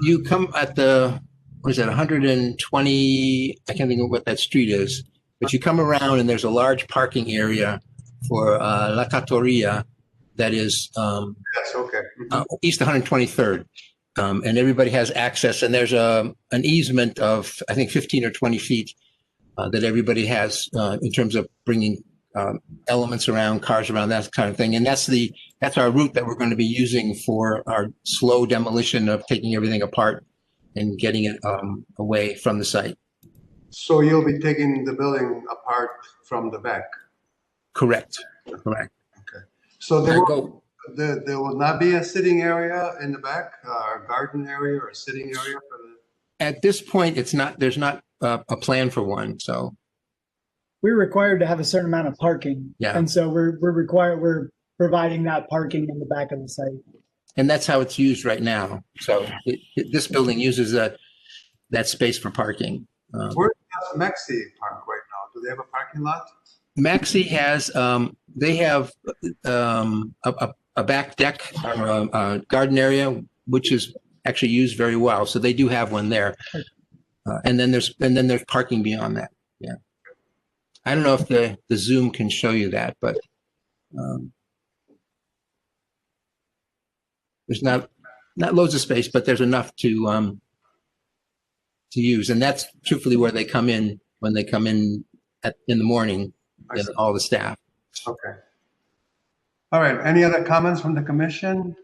You come at the, what is that, 120, I can't think of what that street is, but you come around and there's a large parking area for La Trattoria that is Yes, okay. East 123rd. And everybody has access, and there's an easement of, I think, 15 or 20 feet that everybody has in terms of bringing elements around, cars around, that kind of thing. And that's our route that we're going to be using for our slow demolition of taking everything apart and getting it away from the site. So you'll be taking the building apart from the back? Correct. Correct. Okay. So there will not be a sitting area in the back, a garden area or a sitting area for the... At this point, there's not a plan for one, so. We're required to have a certain amount of parking. Yeah. And so we're providing that parking in the back of the site. And that's how it's used right now. So this building uses that space for parking. Where does Maxi park right now? Do they have a parking lot? Maxi has, they have a back deck or a garden area, which is actually used very well. So they do have one there. And then there's parking beyond that. Yeah. I don't know if the Zoom can show you that, but there's not loads of space, but there's enough to use. And that's truthfully where they come in when they come in in the morning, and all the staff. Okay. All right. Any other comments from the commission?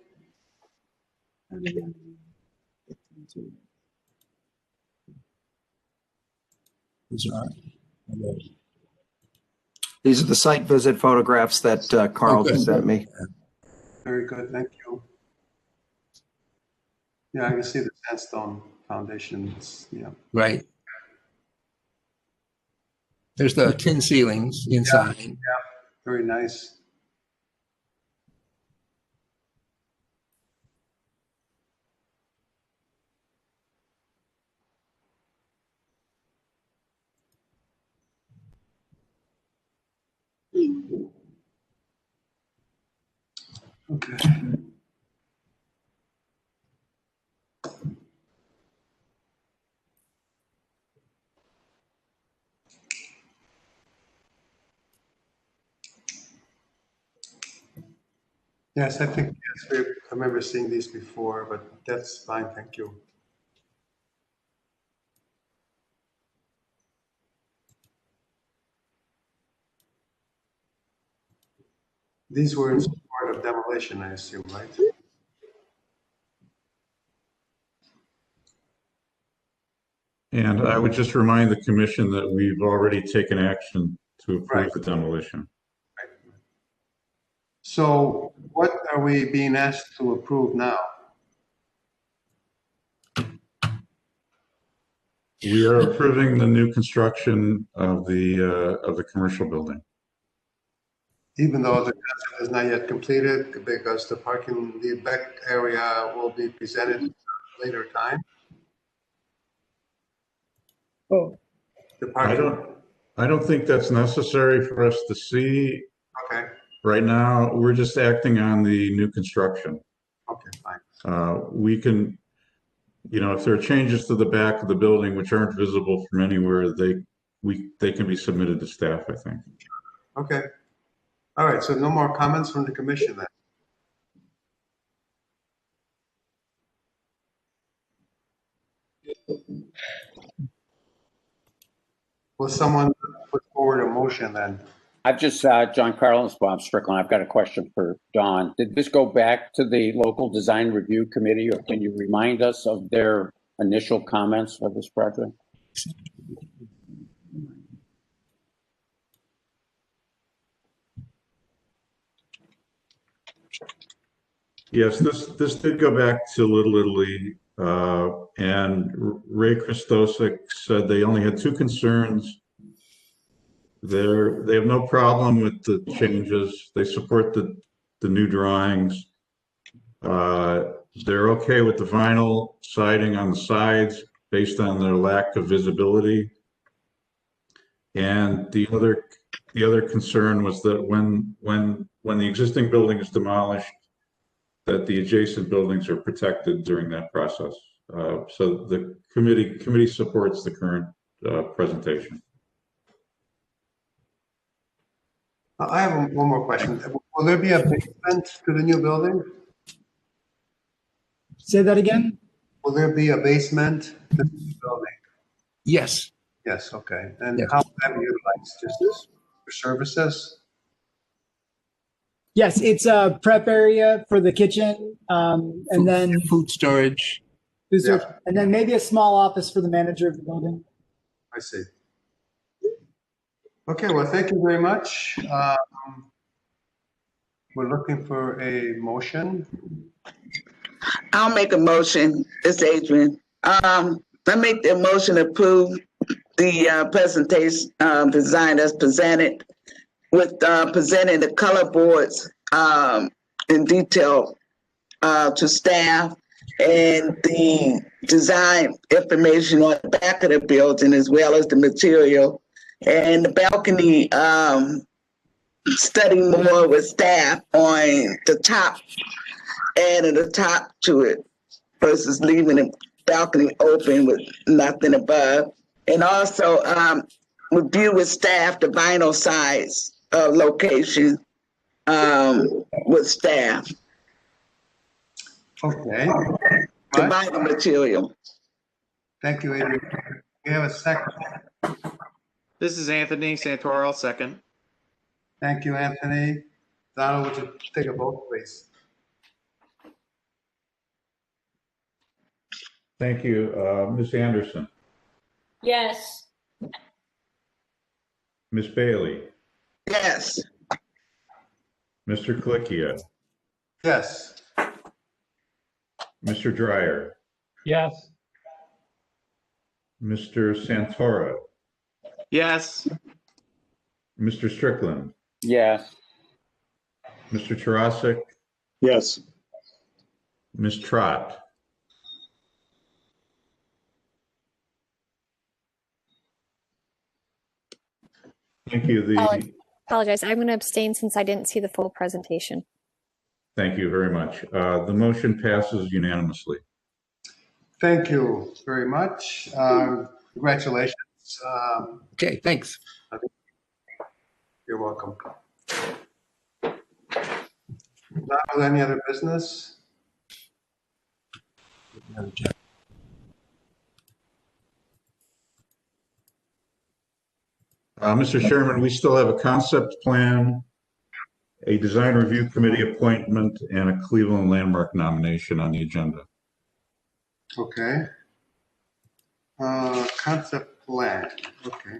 These are the site visit photographs that Carl just sent me. Very good. Thank you. Yeah, I can see the sandstone foundations. Yeah. Right. There's the tin ceilings inside. Yeah. Very nice. Okay. Yes, I think, yes, I remember seeing these before, but that's fine. Thank you. These were in support of demolition, I assume, right? And I would just remind the commission that we've already taken action to approve the demolition. So what are we being asked to approve now? We are approving the new construction of the commercial building. Even though the concept is not yet completed, because the parking, the back area will be presented at a later time? Oh. I don't think that's necessary for us to see. Okay. Right now, we're just acting on the new construction. Okay, fine. We can, if there are changes to the back of the building which aren't visible from anywhere, they can be submitted to staff, I think. Okay. All right, so no more comments from the commission then? Will someone put forward a motion then? I've just, John Carlos, Bob Strickland, I've got a question for Don. Did this go back to the local design review committee, or can you remind us of their initial comments of this project? Yes, this did go back to Little Italy, and Ray Christosik said they only had two concerns. They have no problem with the changes. They support the new drawings. They're okay with the vinyl siding on the sides based on their lack of visibility. And the other concern was that when the existing building is demolished, that the adjacent buildings are protected during that process. So the committee supports the current presentation. I have one more question. Will there be a basement to the new building? Say that again? Will there be a basement to the new building? Yes. Yes, okay. And Yes. how will that be utilized? Just for services? Yes, it's a prep area for the kitchen, and then Food storage. and then maybe a small office for the manager of the building. I see. Okay, well, thank you very much. We're looking for a motion. I'll make a motion. It's Adrian. I make the motion to approve the presentation design as presented with presenting the color boards in detail to staff and the design information on the back of the building as well as the material and the balcony study more with staff on the top, adding the top to it versus leaving the balcony open with nothing above. And also review with staff the vinyl size location with staff. Okay. The vinyl material. Thank you, Adrian. We have a second. This is Anthony Santoral, second. Thank you, Anthony. Donald, would you take a vote, please? Thank you. Ms. Anderson, Yes. Ms. Bailey, Yes. Mr. Clicchia, Yes. Mr. Dryer, Yes. Mr. Santora, Yes. Mr. Strickland, Yes. Mr. Tarasik, Yes. Ms. Trott. Thank you. Apologize. I'm going to abstain since I didn't see the full presentation. Thank you very much. The motion passes unanimously. Thank you very much. Congratulations. Okay, thanks. You're welcome. Not with any other business? Mr. Chairman, we still have a concept plan, a design review committee appointment, and a Cleveland Landmark nomination on the agenda. Okay. Concept plan, okay.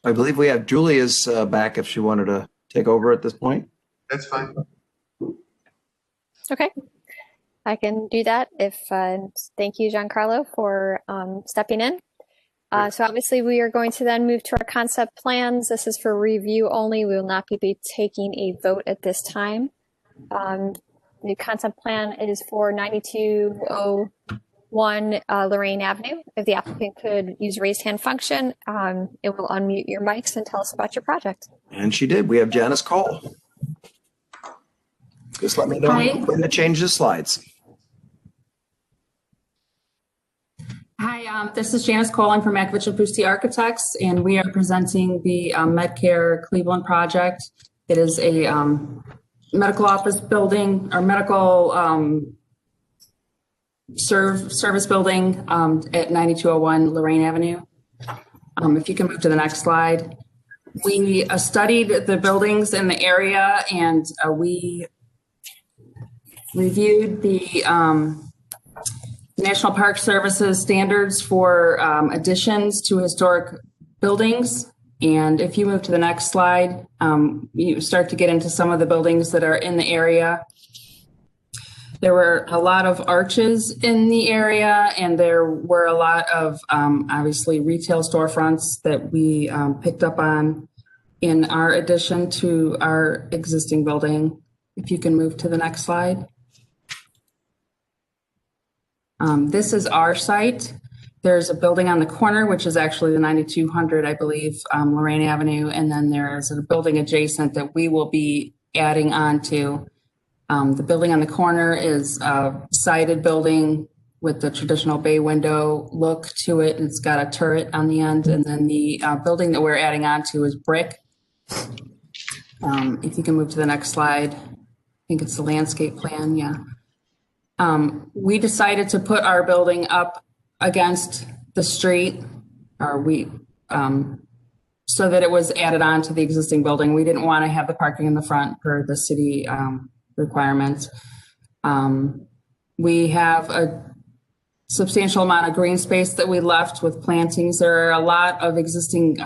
I believe we have Julia's back if she wanted to take over at this point. That's fine. Okay. I can do that if, thank you, Giancarlo, for stepping in. So obviously we are going to then move to our concept plans. This is for review only. We will not be taking a vote at this time. The concept plan is for 9201 Lorraine Avenue. If the applicant could use raised hand function, it will unmute your mics and tell us about your project. And she did. We have Janice Cole. Just let me know when to change the slides. Hi, this is Janice Cole. I'm from Makovich and Pusti Architects, and we are presenting the Medcare Cleveland project. It is a medical office building or medical service building at 9201 Lorraine Avenue. If you can move to the next slide. We studied the buildings in the area, and we reviewed the National Park Services standards for additions to historic buildings. And if you move to the next slide, you start to get into some of the buildings that are in the area. There were a lot of arches in the area, and there were a lot of obviously retail storefronts that we picked up on in our addition to our existing building. If you can move to the next slide. This is our site. There's a building on the corner, which is actually the 9200, I believe, Lorraine Avenue. And then there's a building adjacent that we will be adding on to. The building on the corner is a sided building with the traditional bay window look to it. It's got a turret on the end. And then the building that we're adding on to is brick. If you can move to the next slide. I think it's the landscape plan, yeah. We decided to put our building up against the street, or so that it was added on to the existing building. We didn't want to have the parking in the front per the city requirements. We have a substantial amount of green space that we left with plantings. There are a lot of existing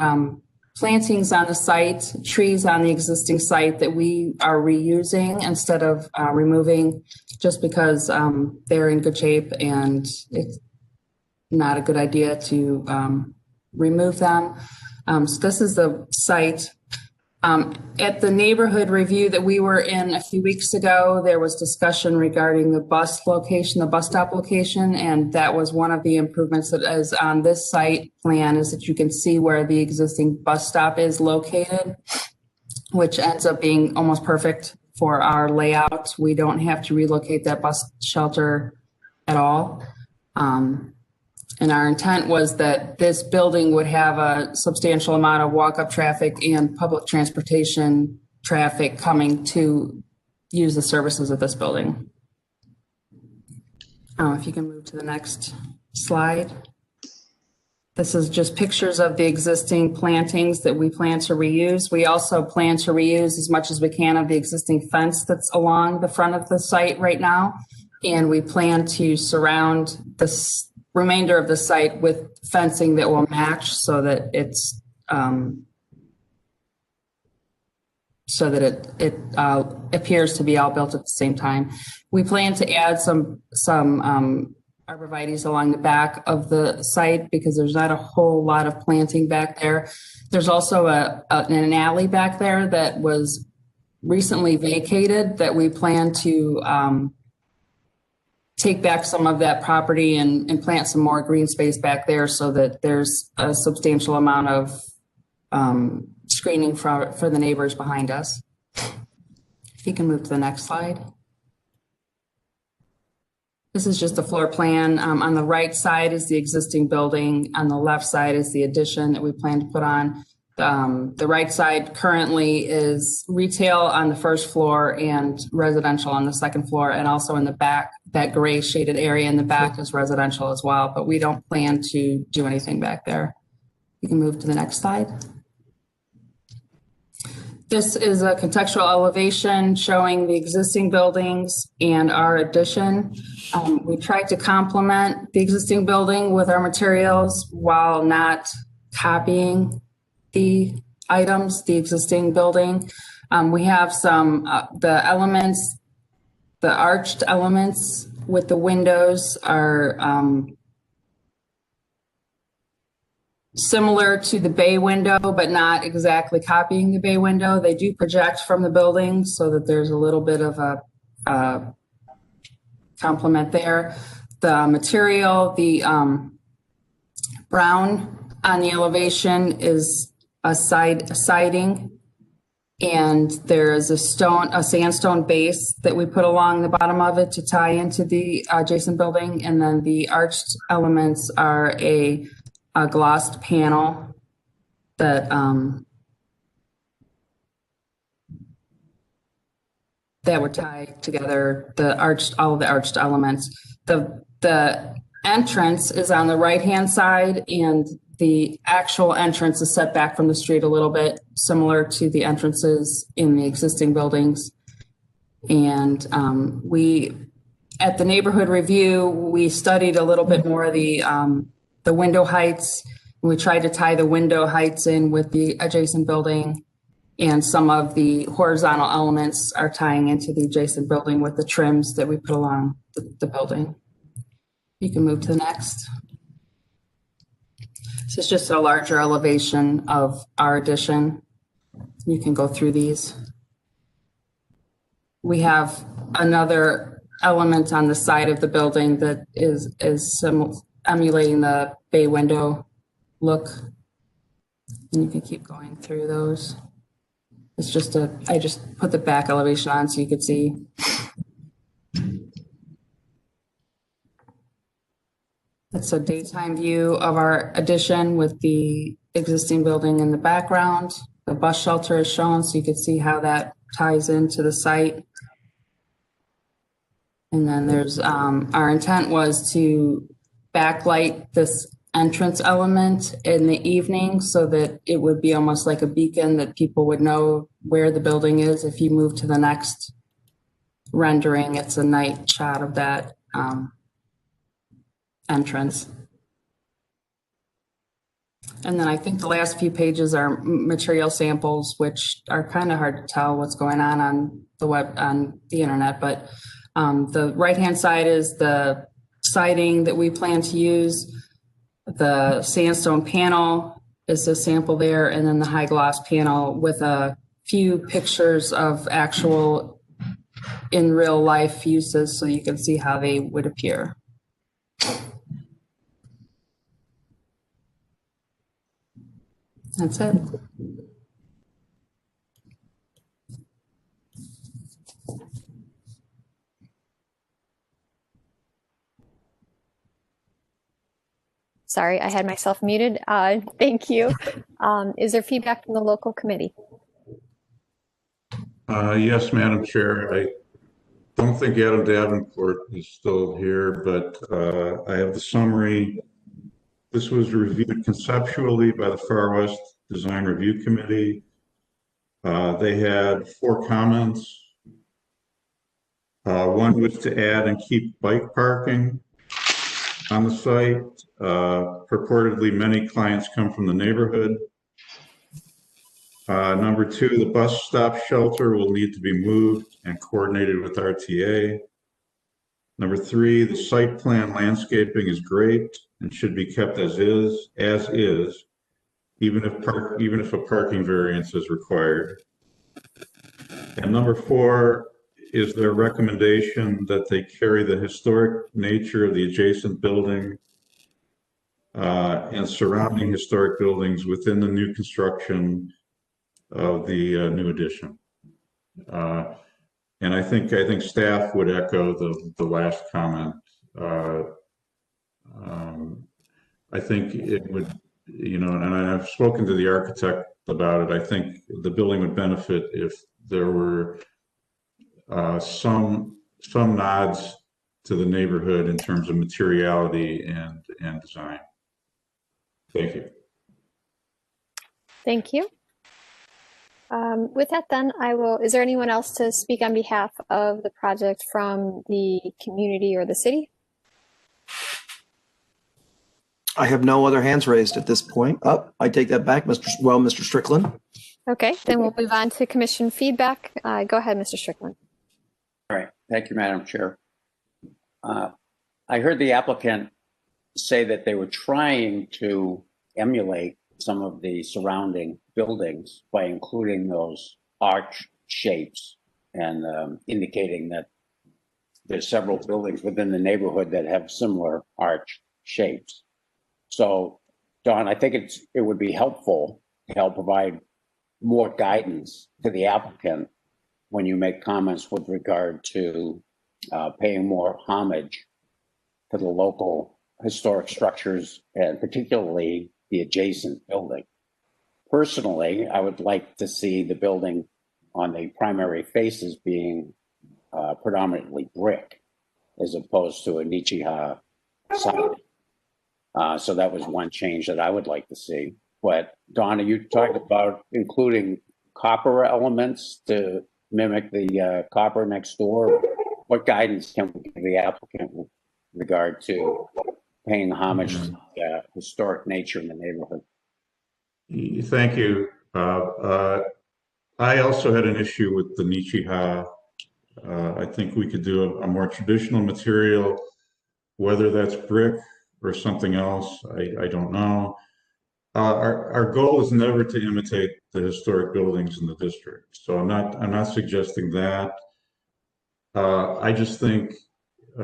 plantings on the site, trees on the existing site that we are reusing instead of removing, just because they're in good shape and it's not a good idea to remove them. So this is the site. At the neighborhood review that we were in a few weeks ago, there was discussion regarding the bus location, the bus stop location, and that was one of the improvements that is on this site plan, is that you can see where the existing bus stop is located, which ends up being almost perfect for our layout. We don't have to relocate that bus shelter at all. And our intent was that this building would have a substantial amount of walk-up traffic and public transportation traffic coming to use the services of this building. If you can move to the next slide. This is just pictures of the existing plantings that we plan to reuse. We also plan to reuse as much as we can of the existing fence that's along the front of the site right now. And we plan to surround this remainder of the site with fencing that will match so that it's it appears to be all built at the same time. We plan to add some arborvitaes along the back of the site because there's not a whole lot of planting back there. There's also an alley back there that was recently vacated that we plan to take back some of that property and plant some more green space back there so that there's a substantial amount of screening for the neighbors behind us. If you can move to the next slide. This is just a floor plan. On the right side is the existing building. On the left side is the addition that we plan to put on. The right side currently is retail on the first floor and residential on the second floor, and also in the back, that gray shaded area in the back is residential as well, but we don't plan to do anything back there. You can move to the next slide. This is a contextual elevation showing the existing buildings and our addition. We tried to complement the existing building with our materials while not copying the items, the existing building. We have some, the elements, the arched elements with the windows are similar to the bay window, but not exactly copying the bay window. They do project from the building so that there's a little bit of a complement there. The material, the brown on the elevation is a siding, and there's a sandstone base that we put along the bottom of it to tie into the adjacent building, and then the arched elements are a glossed panel that that would tie together all of the arched elements. The entrance is on the right-hand side, and the actual entrance is set back from the street a little bit, similar to the entrances in the existing buildings. And at the neighborhood review, we studied a little bit more of the window heights. We tried to tie the window heights in with the adjacent building. And some of the horizontal elements are tying into the adjacent building with the trims that we put along the building. You can move to the next. This is just a larger elevation of our addition. You can go through these. We have another element on the side of the building that is emulating the bay window look. And you can keep going through those. It's just I just put the back elevation on so you could see. That's a daytime view of our addition with the existing building in the background. The bus shelter is shown so you can see how that ties into the site. And then there's, our intent was to backlight this entrance element in the evening so that it would be almost like a beacon that people would know where the building is. If you move to the next rendering, it's a night shot of that entrance. And then I think the last few pages are material samples, which are kind of hard to tell what's going on the web, on the internet. But the right-hand side is the siding that we plan to use. The sandstone panel is a sample there, and then the high gloss panel with a few pictures of actual in real life uses so you can see how they would appear. That's it. Sorry, I had myself muted. Thank you. Is there feedback from the local committee? Yes, Madam Chair. I don't think Adam Davenport is still here, but I have the summary. This was reviewed conceptually by the Far West Design Review Committee. They had 4 comments. One was to add and keep bike parking on the site. Purportedly, many clients come from the neighborhood. Number 2, the bus stop shelter will need to be moved and coordinated with RTA. Number 3, the site plan landscaping is great and should be kept as is, even if a parking variance is required. And number 4 is their recommendation that they carry the historic nature of the adjacent building and surrounding historic buildings within the new construction of the new addition. And I think staff would echo the last comment. I think it would, and I've spoken to the architect about it. I think the building would benefit if there were some nods to the neighborhood in terms of materiality and design. Thank you. Thank you. With that then, is there anyone else to speak on behalf of the project from the community or the city? I have no other hands raised at this point. I take that back, Mr. Strickland. Okay, then we'll move on to commission feedback. Go ahead, Mr. Strickland. All right. Thank you, Madam Chair. I heard the applicant say that they were trying to emulate some of the surrounding buildings by including those arch shapes and indicating that there's several buildings within the neighborhood that have similar arch shapes. So, Don, I think it would be helpful to help provide more guidance to the applicant when you make comments with regard to paying more homage to the local historic structures and particularly the adjacent building. Personally, I would like to see the building on the primary faces being predominantly brick as opposed to a Nichiha siding. So that was one change that I would like to see. But Donna, you talked about including copper elements to mimic the copper next door. What guidance can we give the applicant with regard to paying homage to the historic nature in the neighborhood? Thank you. I also had an issue with the Nichiha. I think we could do a more traditional material, whether that's brick or something else, I don't know. Our goal is never to imitate the historic buildings in the district, so I'm not suggesting that. I just think,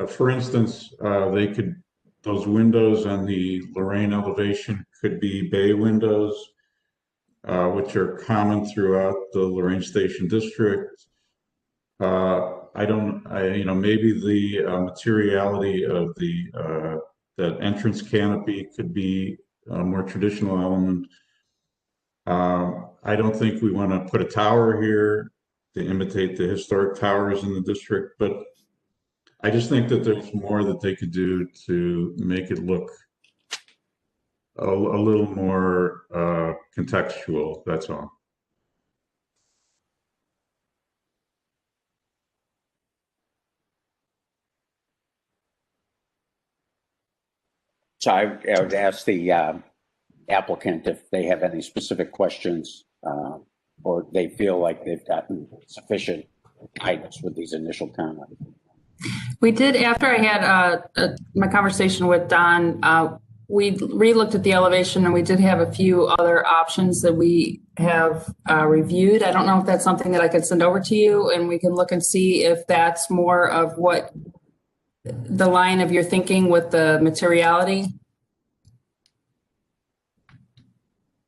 for instance, those windows on the Lorraine elevation could be bay windows, which are common throughout the Lorraine Station district. Maybe the materiality of that entrance canopy could be a more traditional element. I don't think we want to put a tower here to imitate the historic towers in the district, but I just think that there's more that they could do to make it look a little more contextual, that's all. So I would ask the applicant if they have any specific questions or they feel like they've gotten sufficient guidance with these initial comments. We did, after I had my conversation with Don, we re-looked at the elevation and we did have a few other options that we have reviewed. I don't know if that's something that I could send over to you and we can look and see if that's more of what the line of your thinking with the materiality.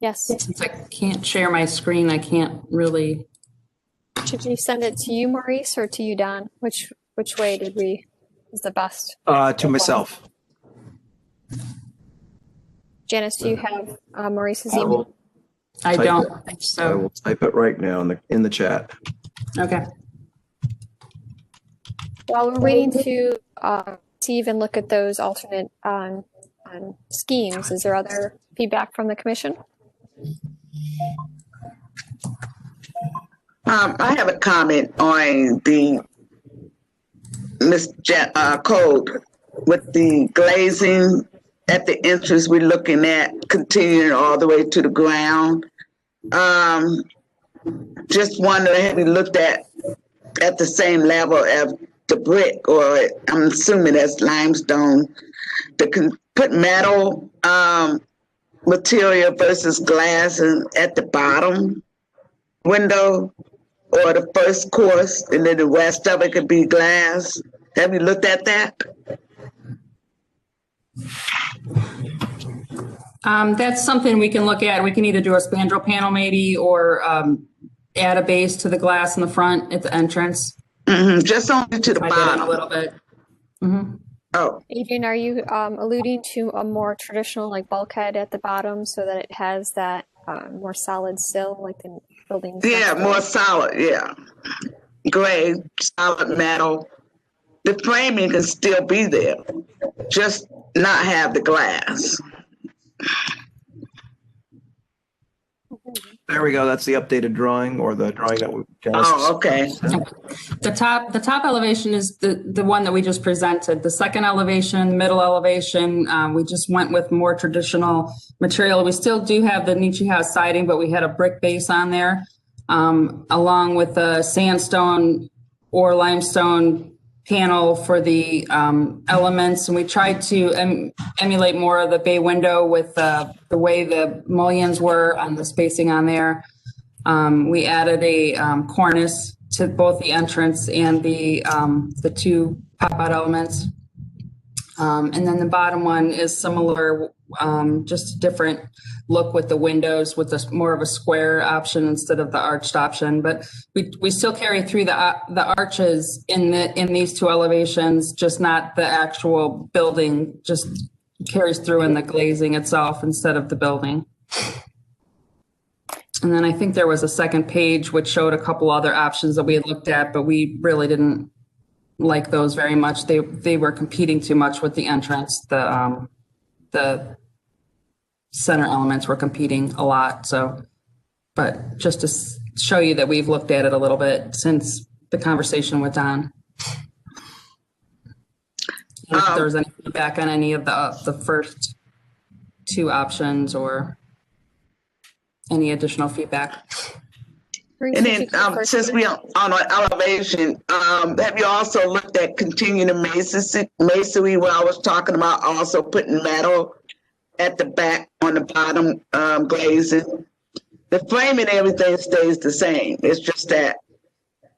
Yes. Since I can't share my screen, I can't really. Should we send it to you, Maurice, or to you, Don? Which way is the best? To myself. Janice, do you have Maurice's email? I don't think so. I will type it right now in the chat. Okay. While we're waiting to receive and look at those alternate schemes, is there other feedback from the commission? I have a comment on the code with the glazing at the entrance. We're looking at continuing all the way to the ground. Just wondering, have we looked at the same level as the brick, or I'm assuming that's limestone, to put metal material versus glass at the bottom window, or the first course, and then the rest of it could be glass. Have you looked at that? That's something we can look at. We can either do a spandrel panel maybe, or add a base to the glass in the front at the entrance. Mm-hmm. Just only to the bottom. A little bit. Mm-hmm. Oh. Adrian, are you alluding to a more traditional like bulkhead at the bottom so that it has that more solid sill like the building? Yeah, more solid, yeah. Gray, solid metal. The framing can still be there, just not have the glass. There we go. That's the updated drawing, or the drawing that we. Oh, okay. The top elevation is the one that we just presented. The second elevation, middle elevation, we just went with more traditional material. We still do have the Nichiha siding, but we had a brick base on there, along with the sandstone or limestone panel for the elements, and we tried to emulate more of the bay window with the way the mullions were on the spacing on there. We added a cornice to both the entrance and the two pop-out elements. And then the bottom one is similar, just a different look with the windows, with more of a square option instead of the arched option. But we still carry through the arches in these two elevations, just not the actual building, just carries through in the glazing itself instead of the building. And then I think there was a second page which showed a couple other options that we had looked at, but we really didn't like those very much. They were competing too much with the entrance. The center elements were competing a lot. So, but just to show you that we've looked at it a little bit since the conversation with Don. If there was any feedback on any of the first two options or any additional feedback. And then, since we are on an elevation, have you also looked at continuing the masonry where I was talking about also putting metal at the back on the bottom glazing? The frame and everything stays the same. It's just that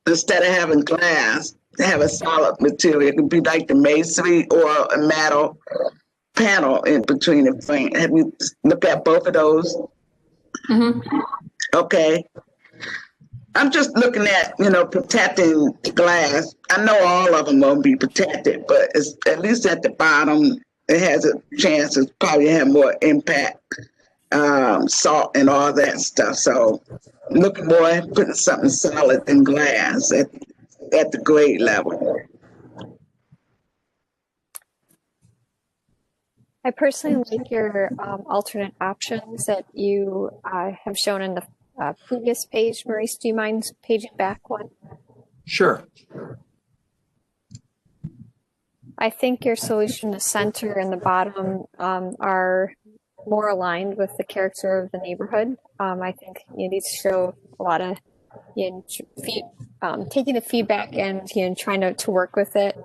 instead of having glass, have a solid material. It could be like the masonry or a metal panel in between the frame. Have you looked at both of those? Mm-hmm. Okay. I'm just looking at, protecting the glass. I know all of them won't be protected, but it's at least at the bottom, it has a chance to probably have more impact, salt and all that stuff. So looking more at putting something solid than glass at the grade level. I personally like your alternate options that you have shown in the previous page. Maurice, do you mind paging back one? Sure. I think your solution, the center and the bottom, are more aligned with the character of the neighborhood. I think you need to show a lot of taking the feedback and trying to work with it.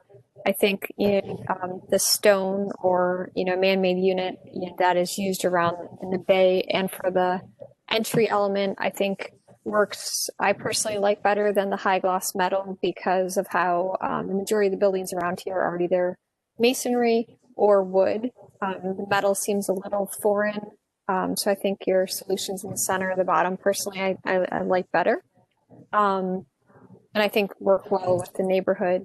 I think the stone or man-made unit that is used around in the bay and for the entry element, I think works. I personally like better than the high gloss metal because of how the majority of the buildings around here are either masonry or wood. The metal seems a little foreign, so I think your solutions in the center or the bottom, personally, I like better, and I think work well with the neighborhood.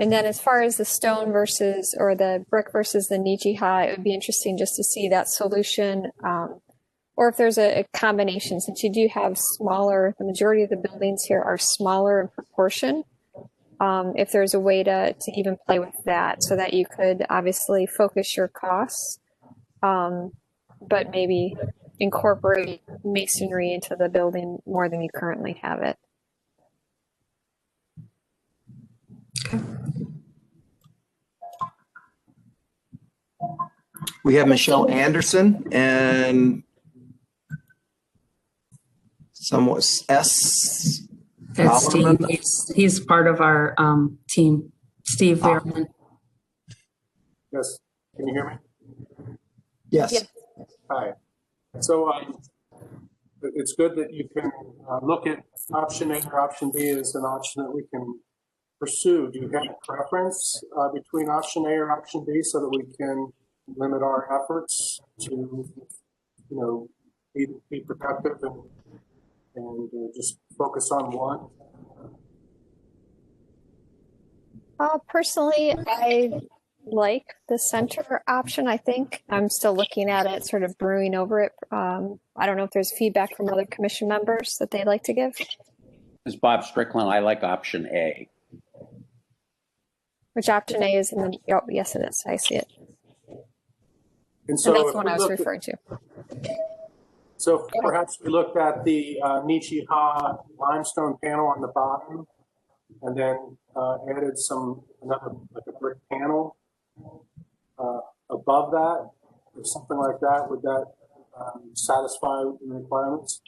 And then as far as the stone versus, or the brick versus the Nijiha, it would be interesting just to see that solution, or if there's a combination, since you do have smaller, the majority of the buildings here are smaller in proportion. If there's a way to even play with that so that you could obviously focus your costs, but maybe incorporate masonry into the building more than you currently have it. We have Michelle Anderson and someone S. That's Steve. He's part of our team. Steve Veerman. Yes. Can you hear me? Yes. Yeah. Hi. So it's good that you can look at option A or option B as an option that we can pursue. Do you have a preference between option A or option B so that we can limit our efforts to, be productive and just focus on one? Personally, I like the center option. I think I'm still looking at it, sort of brewing over it. I don't know if there's feedback from other commission members that they'd like to give. This is Bob Strickland. I like option A. Which option A is in the, oh, yes, it is. I see it. And so that's the one I was referring to. So perhaps we looked at the Nijiha limestone panel on the bottom and then added another like a brick panel above that or something like that. Would that satisfy the requirements?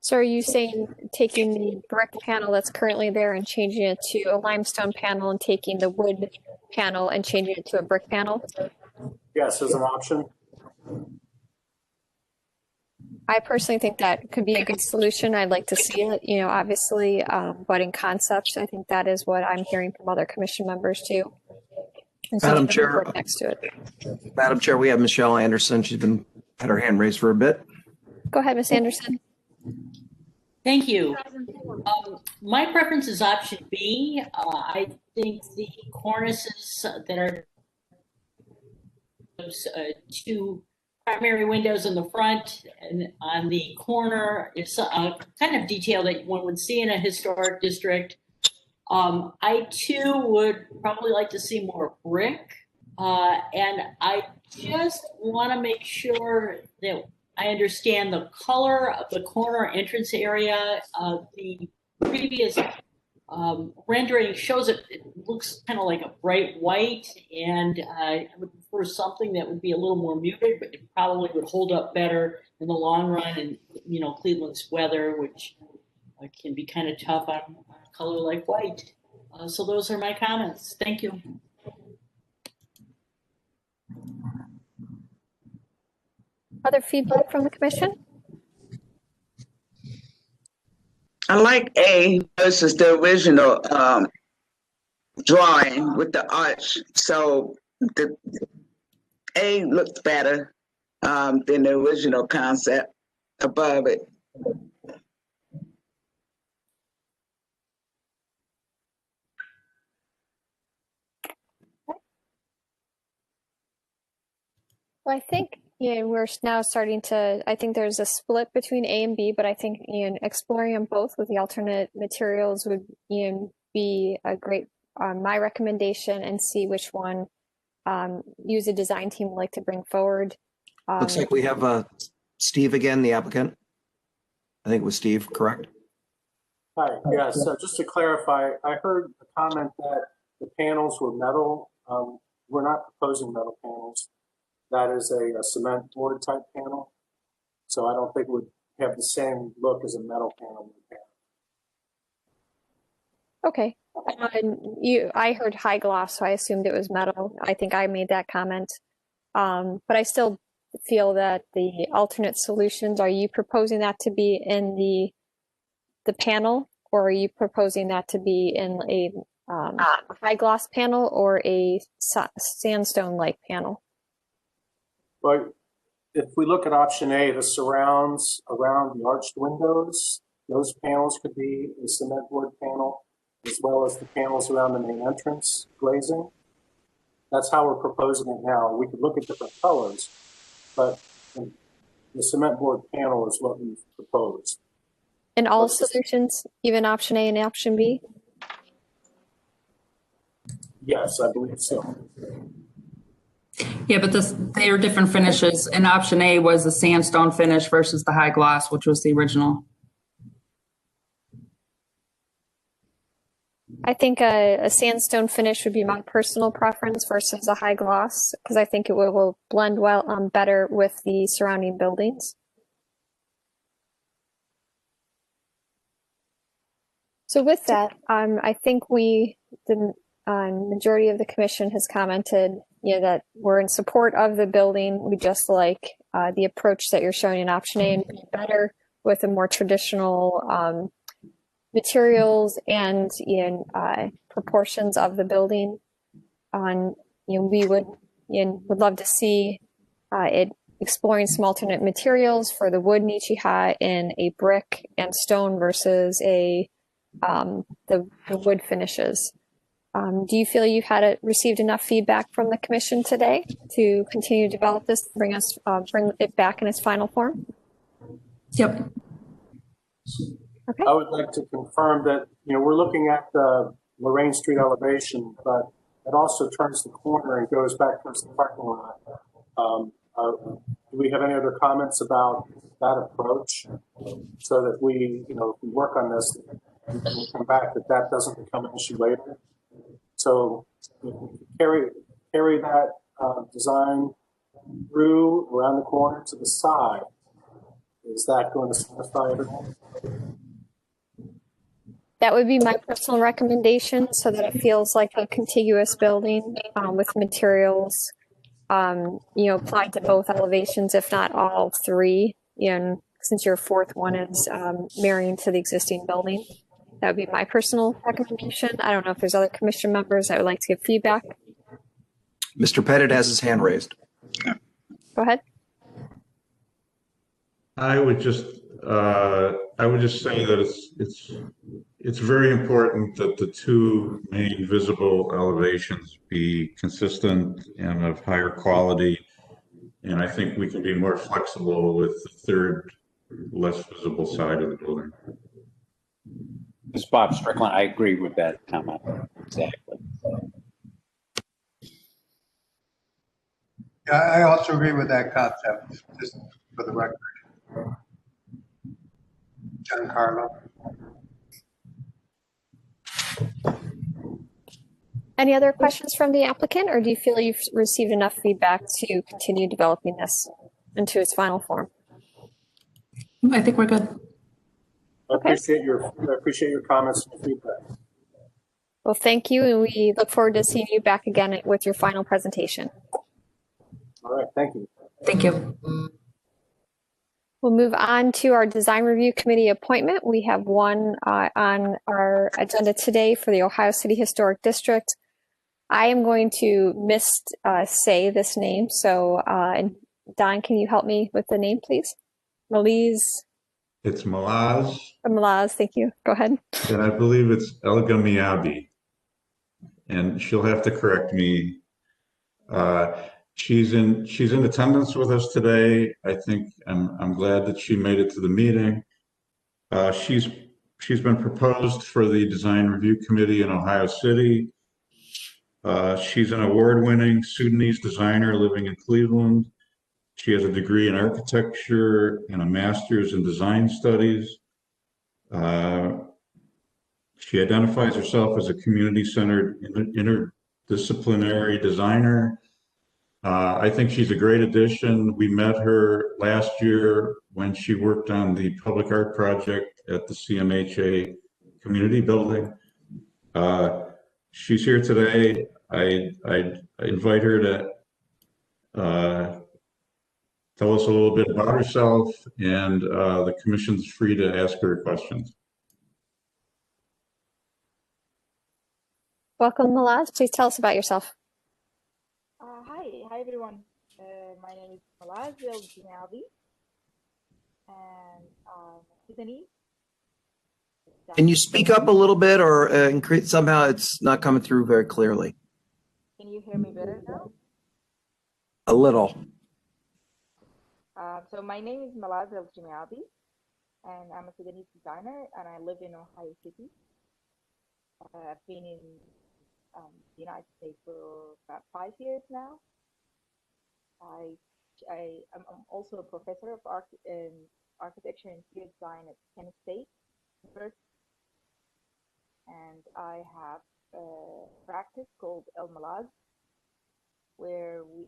So are you saying taking the brick panel that's currently there and changing it to a limestone panel and taking the wood panel and changing it to a brick panel? Yes, as an option. I personally think that could be a good solution. I'd like to see it, obviously, but in concept, I think that is what I'm hearing from other commission members too. And so Madam Chair, next to it. Madam Chair, we have Michelle Anderson. She's had her hand raised for a bit. Go ahead, Ms. Anderson. Thank you. My preference is option B. I think the cornices that are those two primary windows in the front and on the corner is a kind of detail that one would see in a historic district. I too would probably like to see more brick, and I just want to make sure that I understand the color of the corner entrance area. The previous rendering shows it looks kind of like a bright white, and I would prefer something that would be a little more muted, but it probably would hold up better in the long run. And Cleveland's weather, which can be kind of tough on a color like white. So those are my comments. Thank you. Other feedback from the commission? I like A versus the original drawing with the arch. So the A looks better than the original concept above it. Well, I think we're now starting to, I think there's a split between A and B, but I think exploring them both with the alternate materials would be a great, my recommendation, and see which one you as a design team would like to bring forward. Looks like we have Steve again, the applicant. I think it was Steve, correct? Hi, yes, so just to clarify, I heard a comment that the panels were metal. We're not proposing metal panels. That is a cement board type panel. So I don't think it would have the same look as a metal panel would have. Okay. I heard high gloss, so I assumed it was metal. I think I made that comment. But I still feel that the alternate solutions, are you proposing that to be in the panel, or are you proposing that to be in a high gloss panel or a sandstone-like panel? But if we look at option A, the surrounds around the arched windows, those panels could be a cement board panel, as well as the panels around the main entrance glazing. That's how we're proposing it now. We could look at different colors, but the cement board panel is what we've proposed. In all solutions, even option A and option B? Yes, I believe so. Yeah, but they are different finishes. And option A was the sandstone finish versus the high gloss, which was the original. I think a sandstone finish would be my personal preference versus a high gloss, because I think it will blend well better with the surrounding buildings. So with that, I think the majority of the commission has commented that we're in support of the building. We just like the approach that you're showing in option A and B better, with a more traditional materials and proportions of the building. We would love to see it exploring some alternate materials for the wood Nichiha in a brick and stone versus the wood finishes. Do you feel you've received enough feedback from the commission today to continue to develop this, bring it back in its final form? Yep. Okay. I would like to confirm that we're looking at the Lorraine Street elevation, but it also turns the corner and goes back towards the parking lot. Do we have any other comments about that approach, so that we, if we work on this and we come back, that doesn't become an issue later? So carry that design through around the corner to the side. Is that going to satisfy everyone? That would be my personal recommendation, so that it feels like a contiguous building with materials applied to both elevations, if not all three. Since your fourth one is marrying to the existing building. That would be my personal recommendation. I don't know if there's other commission members that would like to give feedback. Mr. Pettit has his hand raised. Go ahead. I would just say that it's very important that the two main visible elevations be consistent and of higher quality. And I think we can be more flexible with the third, less visible side of the building. This is Bob Strickland. I agree with that comment. Exactly. Yeah, I also agree with that concept, just for the record. Giancarlo. Any other questions from the applicant, or do you feel you've received enough feedback to continue developing this into its final form? I think we're good. I appreciate your comments and feedback. Well, thank you, and we look forward to seeing you back again with your final presentation. All right, thank you. Thank you. We'll move on to our design review committee appointment. We have one on our agenda today for the Ohio City Historic District. I am going to say this name, so Don, can you help me with the name, please? Malaz. It's Malaz. Malaz, thank you. Go ahead. And I believe it's Elga Miyabi. And she'll have to correct me. She's in attendance with us today. I think I'm glad that she made it to the meeting. She's been proposed for the design review committee in Ohio City. She's an award-winning Sudanese designer living in Cleveland. She has a degree in architecture and a master's in design studies. She identifies herself as a community-centered, interdisciplinary designer. I think she's a great addition. We met her last year when she worked on the public art project at the CMHA community building. She's here today. I invite her to tell us a little bit about herself, and the commission's free to ask her questions. Welcome, Malaz. Please tell us about yourself. Hi everyone. My name is Malaz El-Jinabi, and Sudanese. Can you speak up a little bit, or increase? Somehow it's not coming through very clearly. Can you hear me better now? A little. So my name is Malaz El-Jinabi, and I'm a Sudanese designer, and I live in Ohio City. I've been in the United States for about 5 years now. I'm also a professor of architecture and interior design at Penn State University, and I have a practice called El Malaz, where we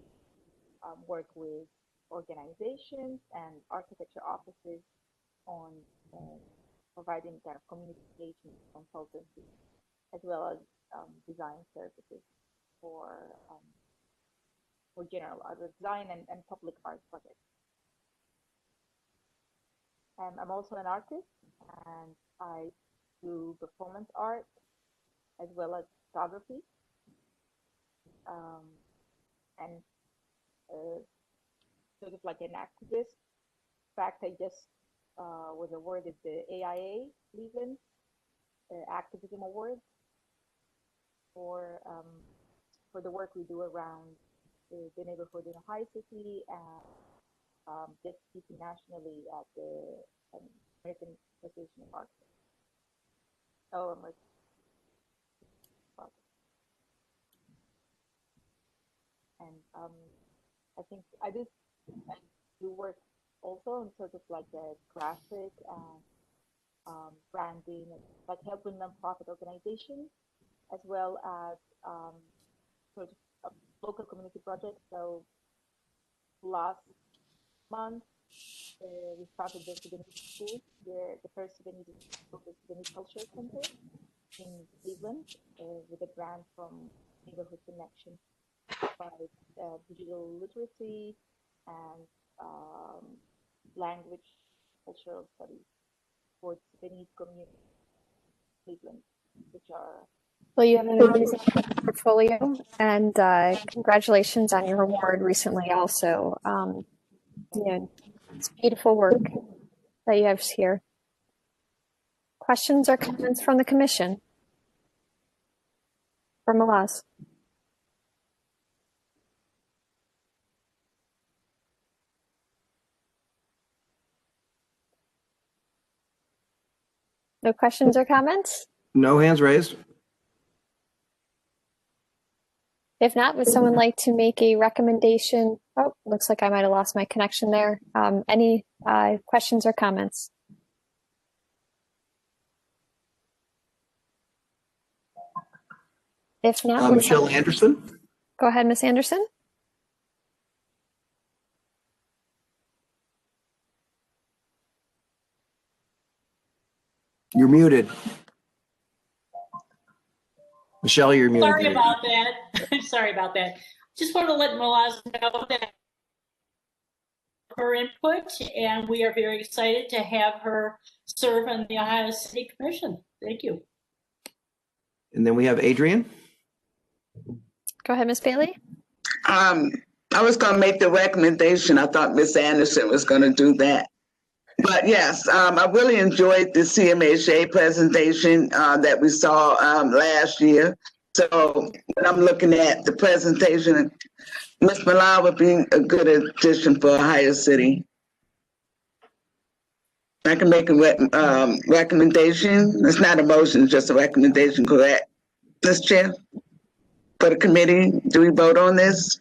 work with organizations and architecture offices on providing kind of communication consultancy, as well as design services for general art design and public art projects. I'm also an artist, and I do performance art as well as photography, and sort of like an activist. In fact, I just was awarded the AIA Cleveland Activism Award for the work we do around the neighborhood in Ohio City, and just speaking nationally at the American Association of Architects. And I think I do work also on sort of like a graphic and branding, and like helping nonprofit organizations, as well as sort of a local community project. So last month, we started the Sudanese School, the first Sudanese Culture Center in Cleveland, with a grant from Neighborhood Connection by digital literacy and language cultural studies for Sudanese community Cleveland, which are. Well, you have an amazing portfolio, and congratulations on your award recently also. It's beautiful work that you have here. Questions or comments from the commission? For Malaz. No questions or comments? No hands raised. If not, would someone like to make a recommendation? Oh, looks like I might have lost my connection there. Any questions or comments? If not, would Michelle someone- Anderson? Go ahead, Ms. Anderson. You're muted. Michelle, you're muted. Sorry about that. Sorry about that. Just want to let Malaz know that her input, and we are very excited to have her serve on the Ohio City Commission. Thank you. And then we have Adrian. Go ahead, Ms. Bailey. I was going to make the recommendation. I thought Ms. Anderson was going to do that. But yes, I really enjoyed the CMHA presentation that we saw last year. So when I'm looking at the presentation, Ms. Millar would be a good addition for Ohio City. I can make a recommendation. It's not a motion, it's just a recommendation, correct? Ms. Chair, for the committee, do we vote on this?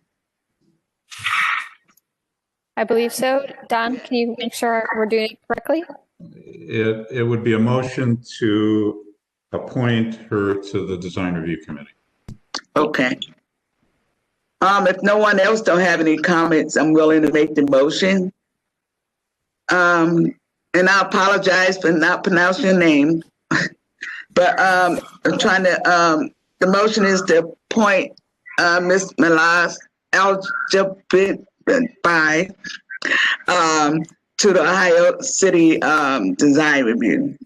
I believe so. Don, can you make sure we're doing it correctly? It would be a motion to appoint her to the design review committee. Okay. If no one else don't have any comments, I'm willing to make the motion. And I apologize for not pronouncing your name. But I'm trying to, the motion is to appoint Ms. Millar eligible by to the Ohio City Design Review.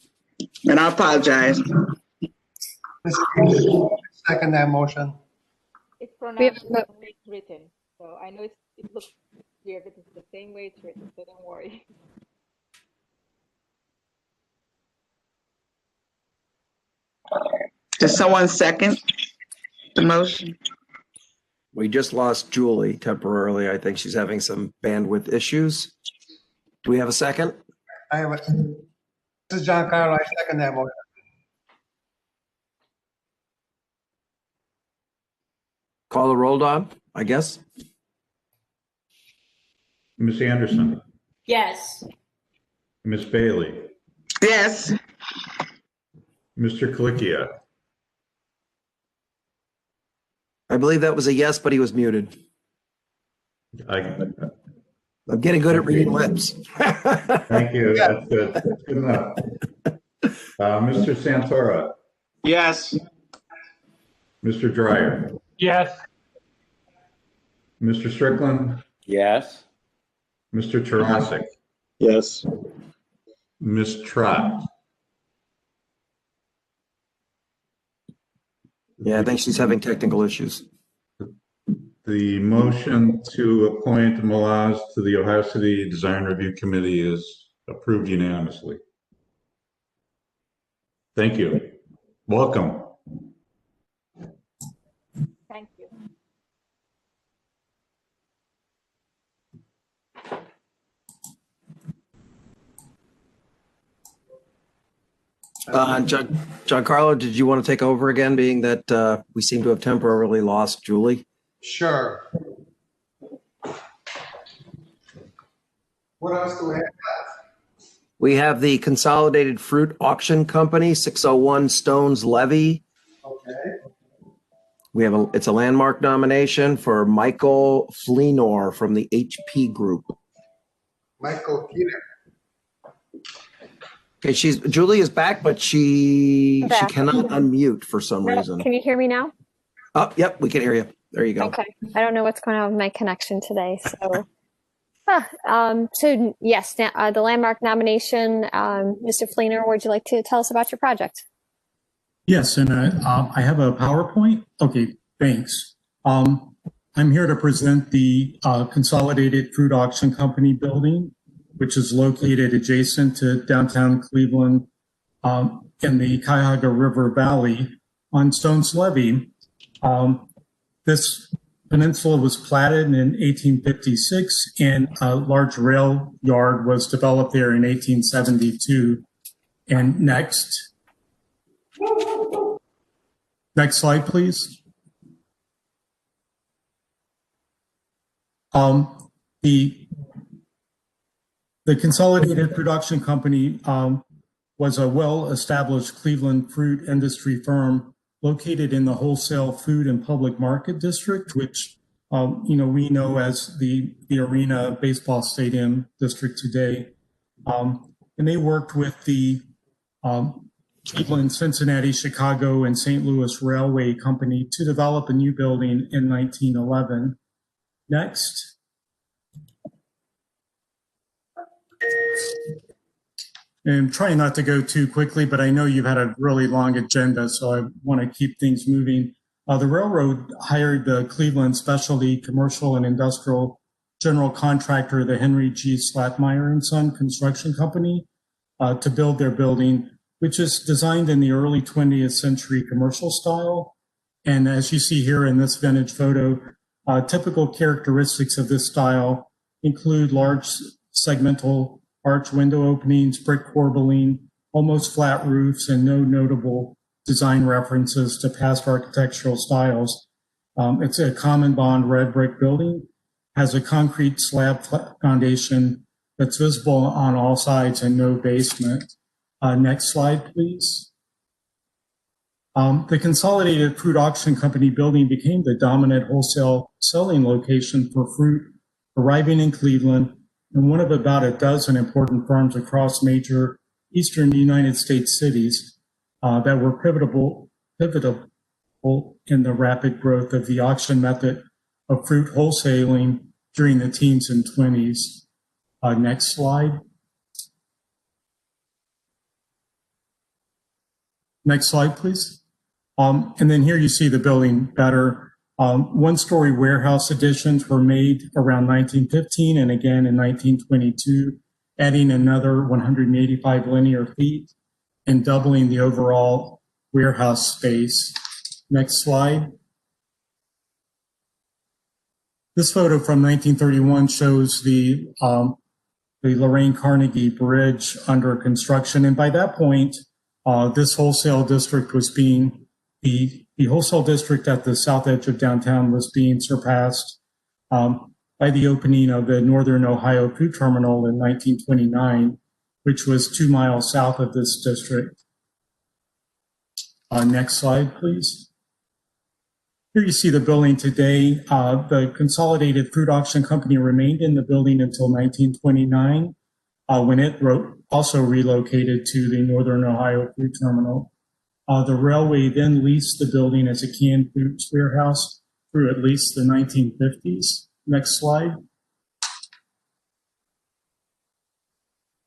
And I apologize. Second that motion. It's pronounced the way it's written. So I know it looks weird, but it's the same way it's written, so don't worry. Does someone second the motion? We just lost Julie temporarily. I think she's having some bandwidth issues. Do we have a second? I have a, this is John Carlo. I second that motion. Call the roll, Don, I guess. Ms. Anderson, Yes. Ms. Bailey, Yes. Mr. Colicchio, I believe that was a yes, but he was muted. I'm getting good at reading lips. Thank you. That's good. That's good enough. Mr. Santora, Yes. Mr. Dreyer, Yes. Mr. Strickland, Yes. Mr. Tarasik, Yes. Ms. Trott. Yeah, I think she's having technical issues. The motion to appoint Malaz to the Ohio City Design Review Committee is approved unanimously. Thank you. Welcome. Thank you. Giancarlo, did you want to take over again, being that we seem to have temporarily lost Julie? Sure. What else do we have? We have the Consolidated Fruit Auction Company, 601 Stones Levy. Okay. We have it's a landmark nomination for Michael Fleenor from the HP Group. Michael Keener. Okay, Julie is back, but she Back. cannot unmute for some reason. Can you hear me now? Oh, yep, we can hear you. There you go. Okay. I don't know what's going on with my connection today. So, so yes, the landmark nomination. Mr. Fleenor, would you like to tell us about your project? Yes, and I have a PowerPoint. Okay, thanks. I'm here to present the Consolidated Fruit Auction Company building, which is located adjacent to downtown Cleveland in the Cuyahoga River Valley on Stones Levee. This peninsula was platted in 1856, and a large rail yard was developed there in 1872. And next slide, please. The Consolidated Production Company was a well-established Cleveland fruit industry firm located in the wholesale food and public market district, which we know as the Arena Baseball Stadium district today. And they worked with the Cleveland, Cincinnati, Chicago, and St. Louis Railway Company to develop a new building in 1911. Next. And I'm trying not to go too quickly, but I know you've had a really long agenda, so I want to keep things moving. The railroad hired the Cleveland Specialty Commercial and Industrial General Contractor, the Henry G. Slatmeyer and Son Construction Company, to build their building, which is designed in the early 20th century commercial style. And as you see here in this vintage photo, typical characteristics of this style include large segmental arch window openings, brick corbelling, almost flat roofs, and no notable design references to past architectural styles. It's a common bond red brick building, has a concrete slab foundation that's visible on all sides and no basement. Next slide, please. The Consolidated Fruit Auction Company building became the dominant wholesale selling location for fruit arriving in Cleveland and one of about a dozen important firms across major eastern United States cities that were pivotal in the rapid growth of the auction method of fruit wholesaling during the teens and 20s. Next slide. Next slide, please. And then here you see the building better. One-story warehouse additions were made around 1915 and again in 1922, adding another 185 linear feet and doubling the overall warehouse space. Next slide. This photo from 1931 shows the Lorraine Carnegie Bridge under construction. And by that point, this wholesale district was being, the wholesale district at the south edge of downtown was being surpassed by the opening of the Northern Ohio Food Terminal in 1929, which was 2 miles south of this district. Next slide, please. Here you see the building today. The Consolidated Fruit Auction Company remained in the building until 1929, when it also relocated to the Northern Ohio Food Terminal. The railway then leased the building as a canned foods warehouse through at least the 1950s. Next slide.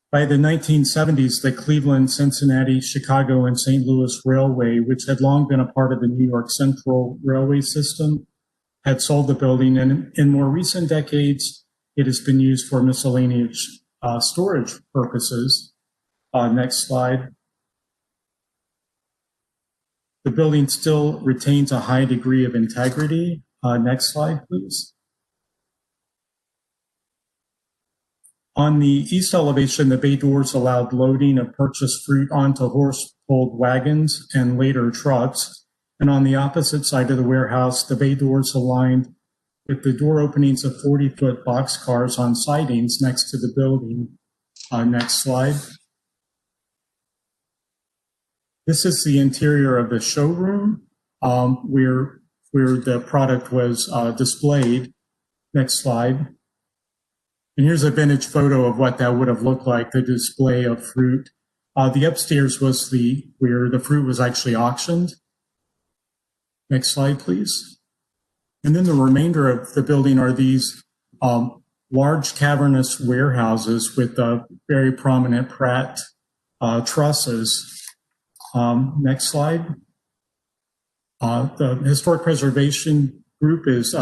By the 1970s, the Cleveland, Cincinnati, Chicago, and St. Louis Railway, which had long been a part of the New York Central Railway system, had sold the building, and in more recent decades, it has been used for miscellaneous storage purposes. Next slide. The building still retains a high degree of integrity. Next slide, please. On the east elevation, the bay doors allowed loading of purchased fruit onto horse-pulled wagons and later trucks. And on the opposite side of the warehouse, the bay doors aligned with the door openings of 40-foot boxcars on sidings next to the building. Next slide. This is the interior of the showroom where the product was displayed. Next slide. And here's a vintage photo of what that would have looked like, the display of fruit. The upstairs was where the fruit was actually auctioned. Next slide, please. And then the remainder of the building are these large cavernous warehouses with very prominent Pratt trusses. Next slide. The Historic Preservation Group is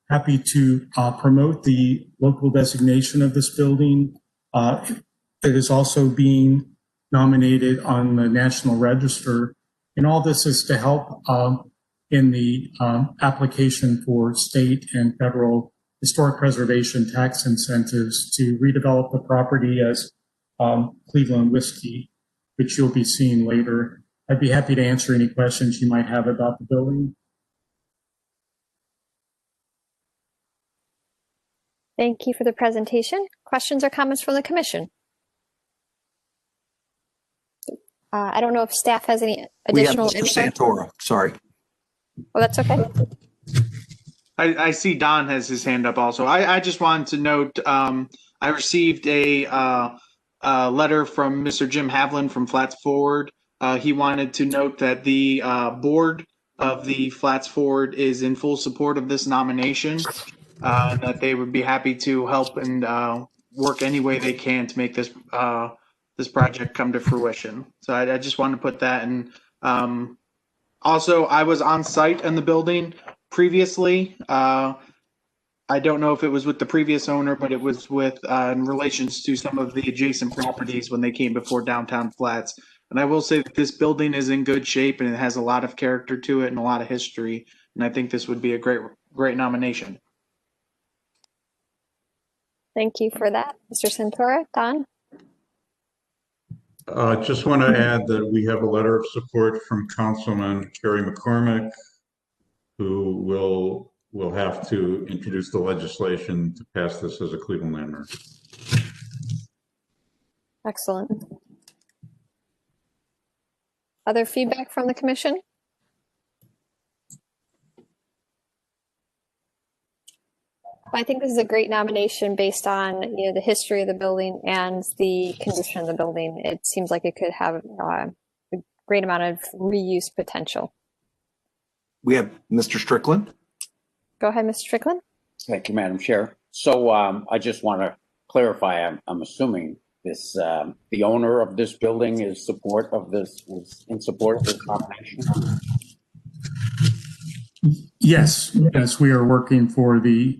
happy to promote the local designation of this building. It is also being nominated on the National Register. And all this is to help in the application for state and federal historic preservation tax incentives to redevelop the property as Cleveland Whiskey, which you'll be seeing later. I'd be happy to answer any questions you might have about the building. Thank you for the presentation. Questions or comments from the commission? I don't know if staff has any We have additional Mr. input. Santora. Sorry. Oh, that's okay. I see Don has his hand up also. I just wanted to note, I received a letter from Mr. Jim Havlin from Flats Forward. He wanted to note that the board of the Flats Forward is in full support of this nomination, and that they would be happy to help and work any way they can to make this this project come to fruition. So I just wanted to put that in. Also, I was on site in the building previously. I don't know if it was with the previous owner, but it was with in relations to some of the adjacent properties when they came before Downtown Flats. And I will say that this building is in good shape and it has a lot of character to it and a lot of history. And I think this would be a great nomination. Thank you for that, Mr. Santora. Don? Just want to add that we have a letter of support from Councilman Kerry McCormick, who will have to introduce the legislation to pass this as a Cleveland landmark. Excellent. Other feedback from the commission? I think this is a great nomination based on the history of the building and the condition of the building. It seems like it could have a great amount of reuse potential. We have Mr. Strickland. Go ahead, Mr. Strickland. Thank you, Madam Chair. So I just want to clarify, I'm assuming this, the owner of this building is in support of this nomination? Yes, we are working for the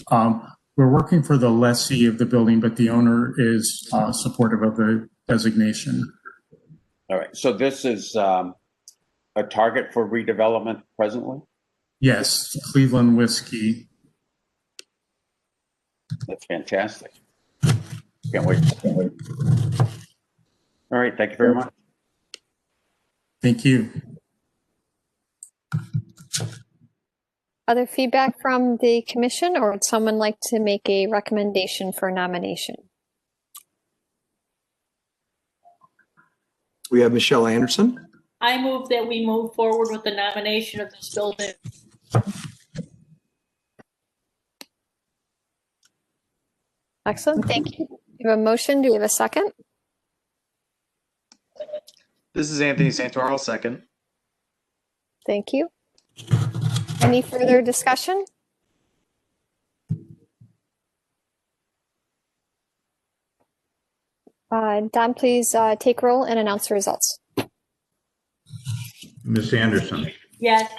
lessee of the building, but the owner is supportive of the designation. All right, so this is a target for redevelopment presently? Yes, Cleveland Whiskey. That's fantastic. Can't wait. All right, thank you very much. Thank you. Other feedback from the commission, or would someone like to make a recommendation for nomination? We have Michelle Anderson. I move that we move forward with the nomination of this building. Excellent, thank you. We have a motion. Do we have a second? This is Anthony Santor. I'll second. Thank you. Any further discussion? Don, please take roll and announce the results. Ms. Anderson. Yes.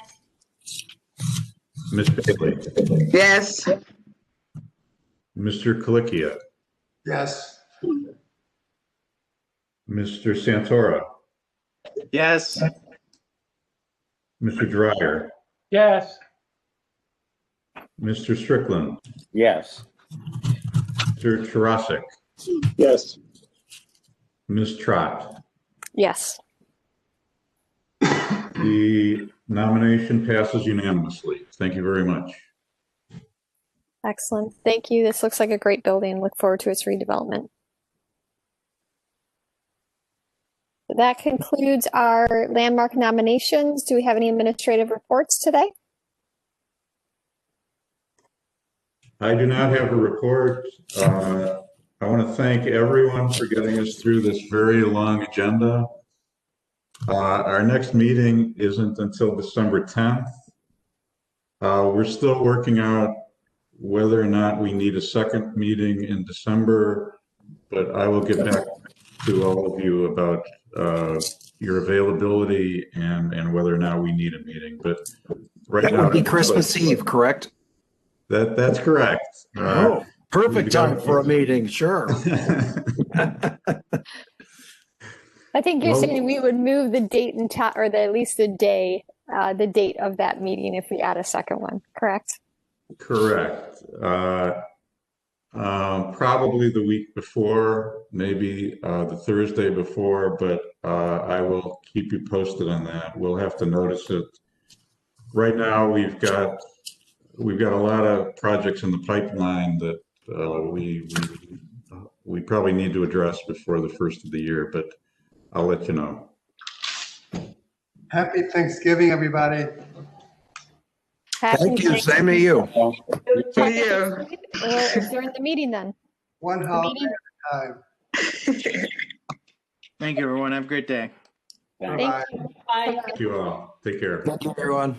Ms. Bailey. Yes. Mr. Colicchia. Yes. Mr. Santora. Yes. Mr. Dreyer. Yes. Mr. Strickland. Yes. Mr. Tarasik. Yes. Ms. Trott. Yes. The nomination passes unanimously. Thank you very much. Excellent. Thank you. This looks like a great building. Look forward to its redevelopment. That concludes our landmark nominations. Do we have any administrative reports today? I do not have a report. I want to thank everyone for getting us through this very long agenda. Our next meeting isn't until December 10th. We're still working out whether or not we need a second meeting in December, but I will get back to all of you about your availability and whether or not we need a meeting. But right that now, would be Christmas Eve, correct? That's correct. Perfect time for a meeting, sure. I think you're saying we would move the date and time, or at least the date of that meeting if we add a second one, correct? Correct. Probably the week before, maybe the Thursday before, but I will keep you posted on that. We'll have to notice it. Right now, we've got a lot of projects in the pipeline that we probably need to address before the first of the year, but I'll let you know. Happy Thanksgiving, everybody. Thank you. Same to you. Check in or during the meeting then. One holiday at a time. Thank you, everyone. Have a great day. Thank you. Bye. Thank you all. Take care. Thank you, everyone.